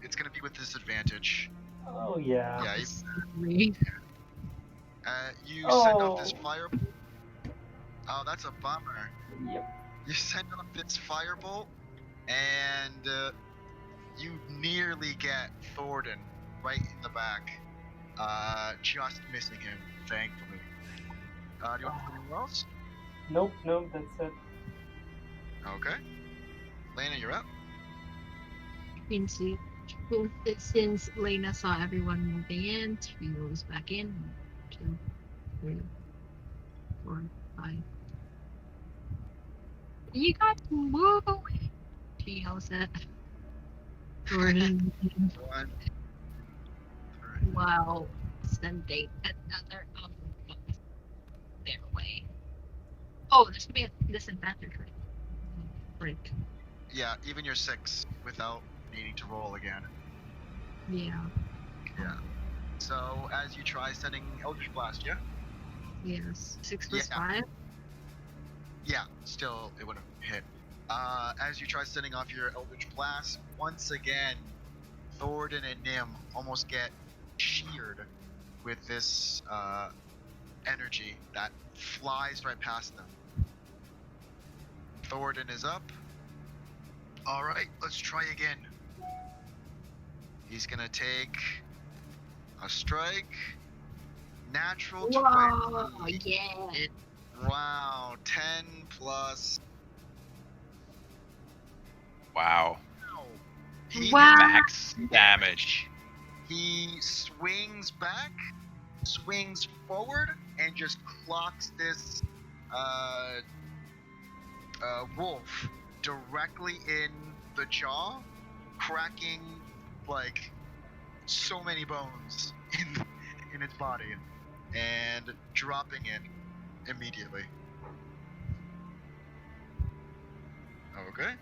It's gonna be with disadvantage. Oh yeah. Yeah. Me. You send off this Oh. firebolt. Oh, that's a bummer. Yep. You send off this firebolt, and you nearly get Thornton right in the back. Just missing him, thankfully. Do you want to do anything else? Nope, that's it. Okay. Lena, you're up. Since Lena saw everyone moving in, she goes back in. 2, 3, 4, 5. You got to move! She yells at Jordan 1, 3. while sending another their way. Oh, there's gonna be a disadvantage break. Yeah, even your 6 without needing to roll again. Yeah. Yeah. So as you try sending Eldritch Blast, yeah? Yes. 6 plus Yeah. 5. Yeah, still it wouldn't hit. As you try sending off your Eldritch Blast, once again, Thornton and Nim almost get sheared with this energy that flies right past them. Thornton is up. Alright, let's try again. He's gonna take a strike. Natural 20. Whoa, yeah. Wow, 10 plus. Wow. Wow. Max damage. He swings back, swings forward, and just clocks this wolf directly in the jaw, cracking like so many bones in its body, and dropping it immediately. Okay.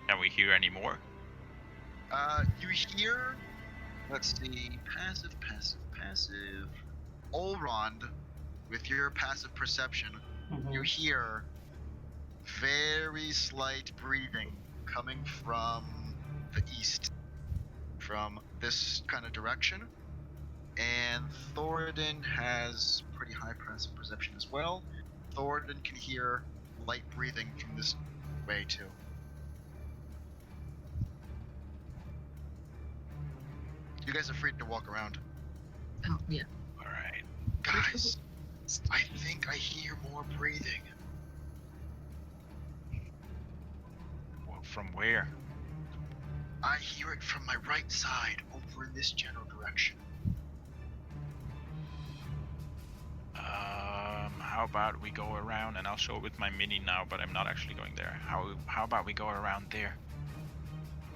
Can we hear any more? You hear, let's see, passive. Olrond, with your passive perception, you hear very slight breathing coming from the east, from this kind of direction. And Thornton has pretty high passive perception as well. Thornton can hear light breathing from this way too. You guys are free to walk around. Oh, yeah. Alright. Guys, I think I hear more breathing. Well, from where? I hear it from my right side, over in this general direction. How about we go around, and I'll show it with my mini now, but I'm not actually going there. How about we go around there?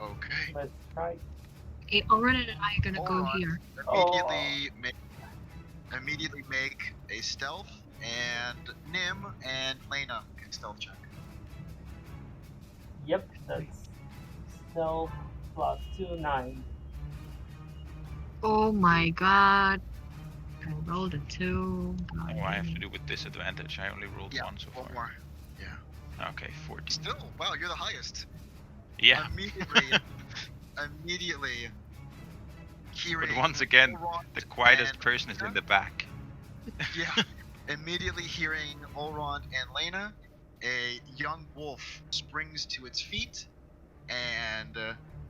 Okay. Let's try. Okay, Already and I are gonna go Alright. here. Immediately make a stealth and Nim and Lena can stealth check. Yep, that's stealth plus 2, 9. Oh my god. I rolled a 2. Oh, I have to do with disadvantage. I only rolled Yeah, 1 so one far. more. Yeah. Okay, 14. Still, wow, you're the highest. Yeah. Immediately hearing. But once again, Elrond the quietest and person is in Lena. the back. Yeah. Immediately hearing Elrond and Lena, a young wolf springs to its feet and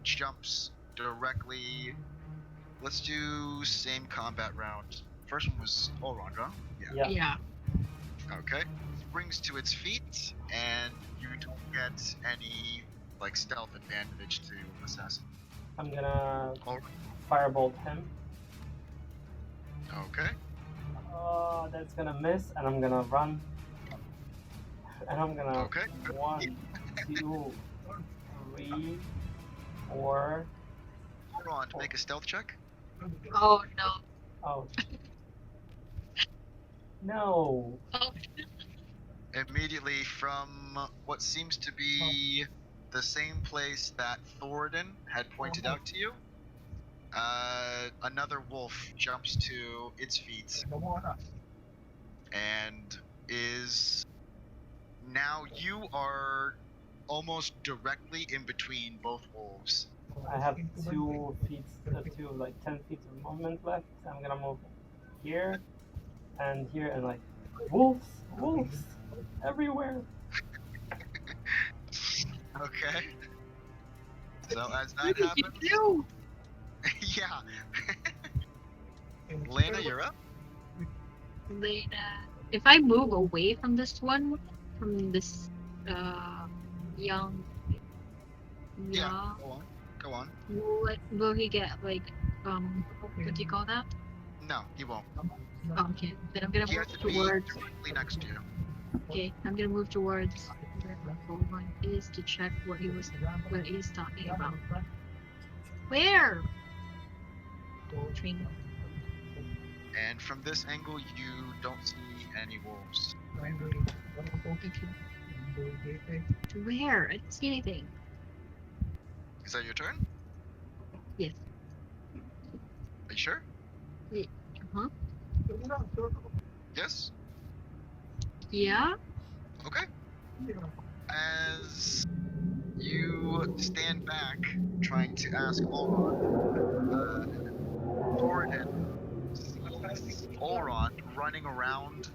jumps directly. Let's do same combat round. First one was Elrond, huh? Yeah. Yeah. Okay. Springs to its feet, and you don't get any like stealth advantage to assassin. I'm gonna Oh, firebolt him. okay. Oh, that's gonna miss, and I'm gonna run. And I'm gonna Okay. 1, 2, 3, 4. Elrond, make a stealth check. Oh no. Oh. No. Oh. Immediately from what seems to be the same place that Thoradin had pointed out to you, another wolf jumps to its feet and is now you are almost directly in between both wolves. I have 2 feet, 10 feet of movement left. I'm gonna move here and here and like wolves, everywhere. Okay. So as that What did happens, you do? yeah. Lena, you're up. Lena. If I move away from this one, from this young Yeah. Go on. will he get like what do you call that? No, he won't. Oh, okay. Then I'm gonna He has move to be towards directly next to you. okay, I'm gonna move towards where the gold one is to check what he's talking about. Where? Train. And from this angle, you don't see any wolves. Where? I didn't see anything. Is that your turn? Yes. Are you sure? Huh? Yes? Yeah? Okay. As you stand back, trying to ask Ulrond, Thoradin sees Ulrond running around,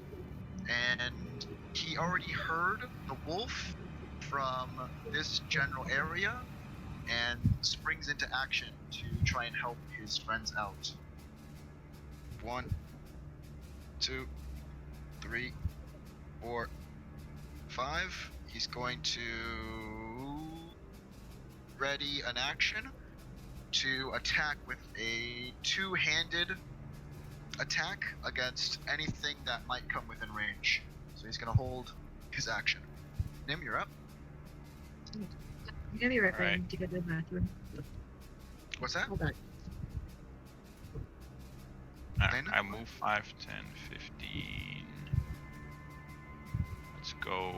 and he already heard the wolf from this general area and springs into action to try and help his friends out. 1, 2, 3, 4, 5. He's going to ready an action to attack with a two-handed attack against anything that might come within range. So he's going to hold his action. Nim, you're up. I'm gonna be right back. I Alright. need to go to the bathroom. What's that? Hold on. Lena? I move 5, 10, 15. Let's go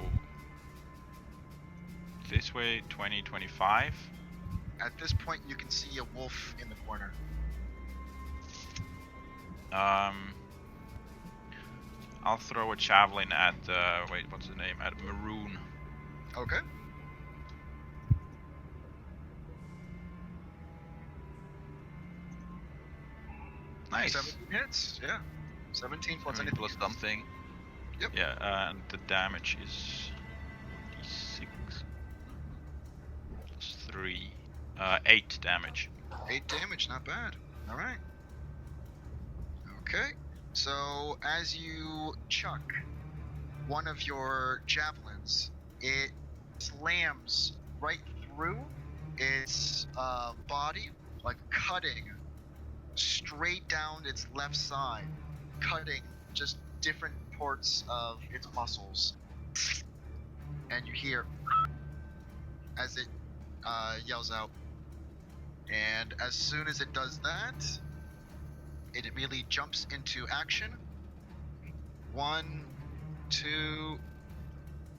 this way, 20, 25. At this point, you can see a wolf in the corner. I'll throw a javelin at wait, what's the name? At Maroon. Okay. Nice. 17 hits, yeah. 17 plus 17 anything plus else. something. Yep. Yeah, and the damage is 6 plus 3. 8 damage. 8 damage, not bad. Alright. Okay. So, as you chuck one of your javelins, it slams right through its body, like cutting straight down its left side, cutting just different parts of its muscles. And you hear as it yells out. And as soon as it does that, it immediately jumps into action. 1, 2,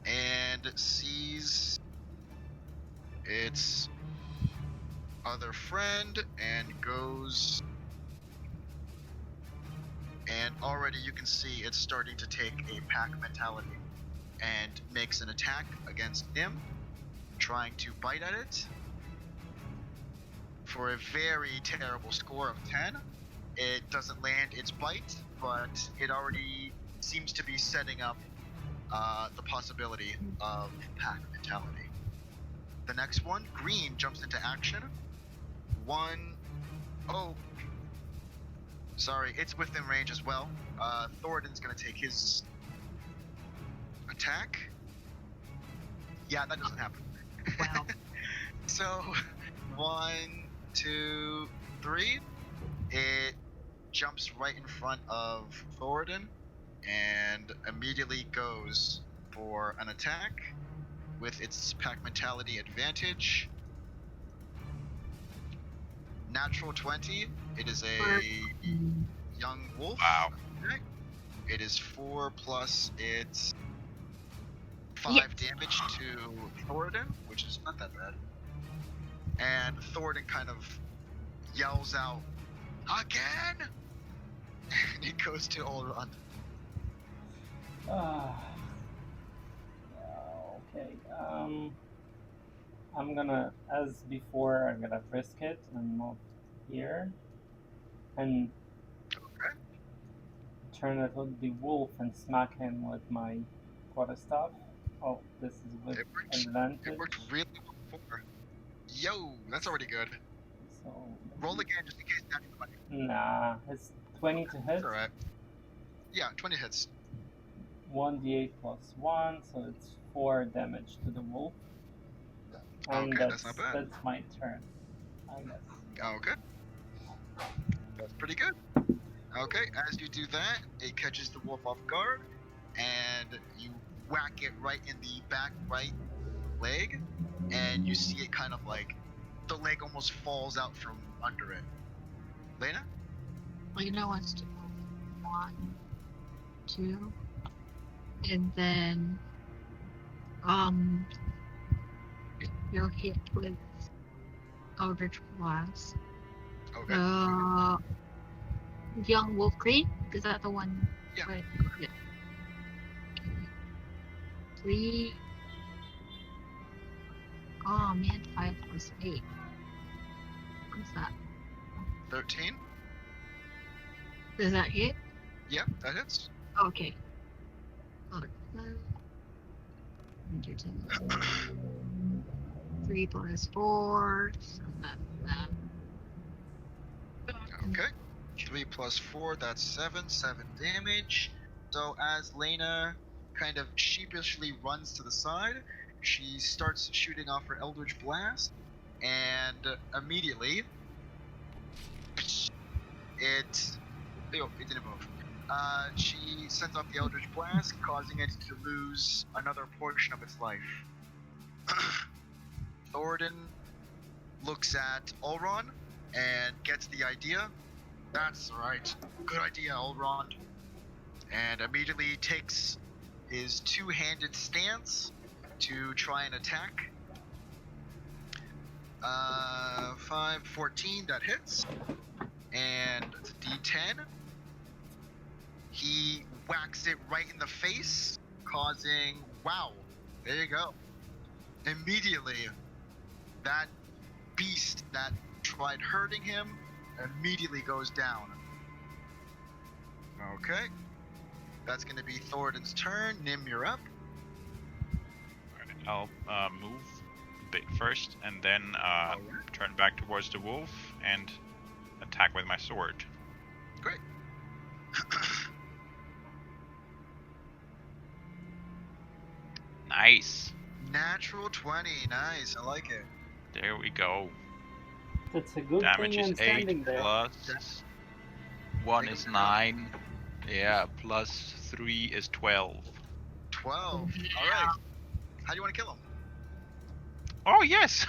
and sees its other friend and goes. And already you can see it's starting to take a pack mentality and makes an attack against Nim, trying to bite at it for a very terrible score of 10. It doesn't land its bite, but it already seems to be setting up the possibility of pack mentality. The next one, Green, jumps into action. Sorry, it's within range as well. Thoradin's gonna take his attack. Yeah, that doesn't happen. Wow. So, 1, 2, 3. It jumps right in front of Thoradin and immediately goes for an attack with its pack mentality advantage. Natural 20. It is a young wolf. Wow. Okay. It is 4 plus its 5 damage to Thoradin, which is not that bad. And Thoradin kind of yells out, "Again!" And he goes to Olron. Okay. I'm gonna, as before, I'm gonna risk it and move here, and turn it on the wolf and smack him with my quarterstaff. Oh, this is with advantage. It worked really well before. Yo, that's already good. So Roll again just in case that's funny. nah, it's 20 to hit. That's alright. Yeah, 20 hits. 1d8 plus 1, so it's 4 damage to the wolf. And Okay, that's not bad. That's my turn, I guess. Okay. That's pretty good. Okay, as you do that, it catches the wolf off guard, and you whack it right in the back right leg, and you see it kind of like, the leg almost falls out from under it. Lena? Well, you know what's to 1, 2, and then you're hit with Eldritch Blast. Okay. Young Wolf Green? Is that the one? Yeah. Right. Yeah. 3. Oh man, 5 plus 8. What's that? 13? Does that hit? Yep, that hits. Okay. Hold it. 3 plus 4. So that's that. Okay. 3 plus 4, that's 7. 7 damage. So as Lena kind of sheepishly runs to the side, she starts shooting off her Eldritch Blast, and immediately it didn't move. She sends off the Eldritch Blast, causing it to lose another portion of its life. Thoradin looks at Ulron and gets the idea. That's right. Good idea, Ulron. And immediately takes his two-handed stance to try and attack. 5, 14, that hits. And it's a D10. He whacks it right in the face, causing, wow, there you go. Immediately, that beast that tried hurting him immediately goes down. Okay. That's going to be Thoradin's turn. Nim, you're up. I'll move a bit first, and then turn back towards the wolf and attack with my sword. Great. Nice. Natural 20. Nice. I like it. There we go. That's a good Damage thing is I'm standing 8 there. plus 1 is 9. Yeah, plus 3 is 12. 12. All right. How do you want to kill him? Oh yes.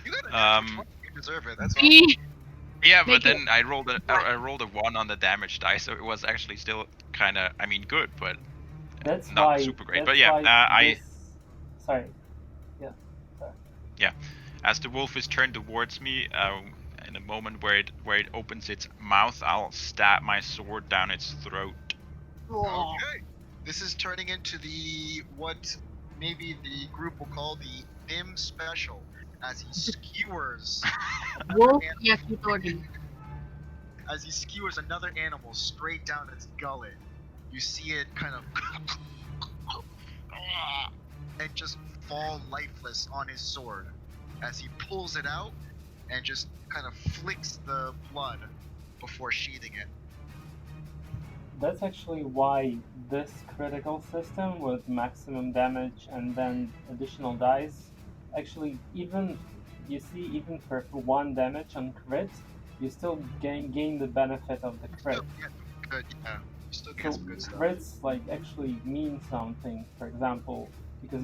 You got a natural 20. You deserve it. That's awesome. Yeah, but Make then I rolled a 1 on the damage die, so it was actually still kind of, I mean, good, but That's not why. super great. That's But yeah, why Sorry. Yeah. Sorry. as the wolf is turned towards me, in a moment where it opens its mouth, I'll stab my sword down its throat. Okay. This is turning into what maybe the group will call the Nim special, as he skewers Wolf yakitori. as he skewers another animal straight down its gullet. You see it kind of and just fall lifeless on his sword as he pulls it out and just kind of flicks the blood before sheathing it. That's actually why this critical system with maximum damage and then additional dice, actually even for 1 damage on crit, you still gain the benefit of the crit. Still get good, yeah. You still get So some good stuff. crits like actually mean something. For example, because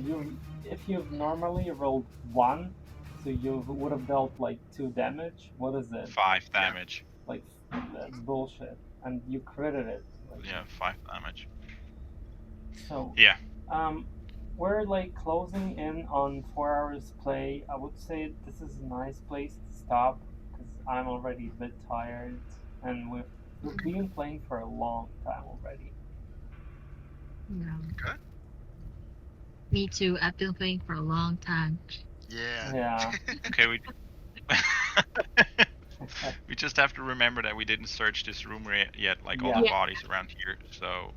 if you've normally rolled 1, so you would have dealt like 2 damage. What is it? 5 damage. Like that's bullshit. And you critted it. Like, Yeah, 5 damage. So Yeah. we're like closing in on 4 hours play. I would say this is a nice place to stop because I'm already a bit tired, and we've been playing for a long time already. Yeah. Okay. Me too. I've been playing for a long time. Yeah. Yeah. Okay, we just have to remember that we didn't search this room yet, like all the Yeah. bodies around here. So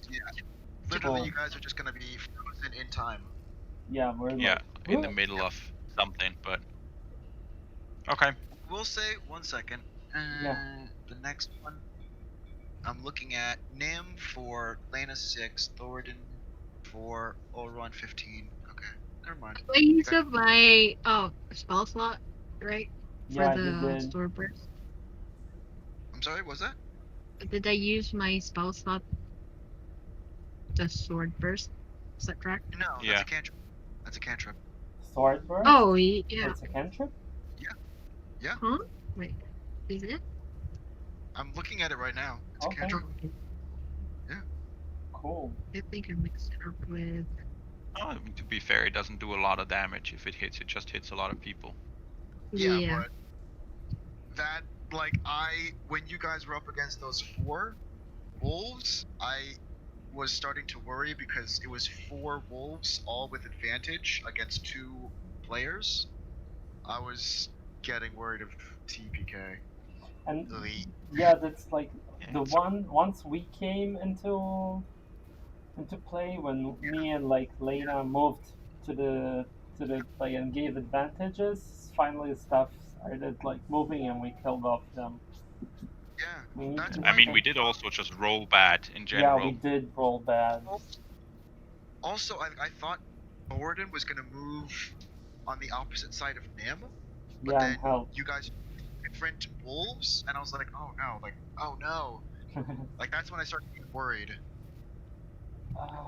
Literally, Cool. you guys are just gonna be frozen in time. Yeah, we're yeah, like, in the middle of something. But okay. We'll say 1 second. Yeah. The next one, I'm looking at Nim for Lena 6, Thornton for Olron 15. Okay, never mind. I use Okay. up my spell slot, right? For Yeah, he the did. sword burst. I'm sorry, was that? Did I use my spell slot? The sword burst. Is that correct? No, Yeah. that's a cantrip. That's a cantrip. Sword burst. Oh yeah. It's a cantrip. Yeah. Huh? Wait. Is it? I'm looking at it right now. It's Okay. a cantrip. Cool. I think I mixed it up with. Oh, to be fair, it doesn't do a lot of damage. If it hits, it just hits a lot of people. Yeah, but that, like, when you guys were up against those 4 wolves, I was starting to worry because it was 4 wolves, all with advantage against 2 players. I was getting worried of TPK. And Elite. yeah, that's like Yeah, the one once we came into play when me and like Lena moved to the like and gave advantages. Finally, stuff started like moving and we killed off them. Yeah, We need that's to- I mean, why. we did also just roll bad in Yeah, general. we did roll bad. Also, I thought Borden was gonna move on the opposite side of Nim, but Yeah, then and help. you guys different wolves, and I was like, oh no, like that's when I started getting worried.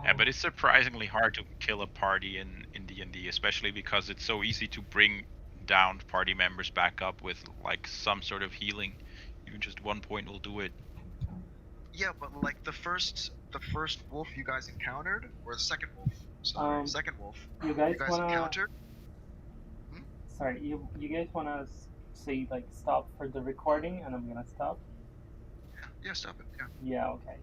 Yeah, but it's surprisingly hard to kill a party in DnD, especially because it's so easy to bring down party members back up with like some sort of healing. Even just 1 point will do it. Yeah, but like the first wolf you guys encountered, or the second wolf, sorry, second wolf you guys you guys wanna encountered. sorry, you guys wanna say like stop for the recording and I'm gonna stop? Yeah, stop it. Yeah. Yeah, okay.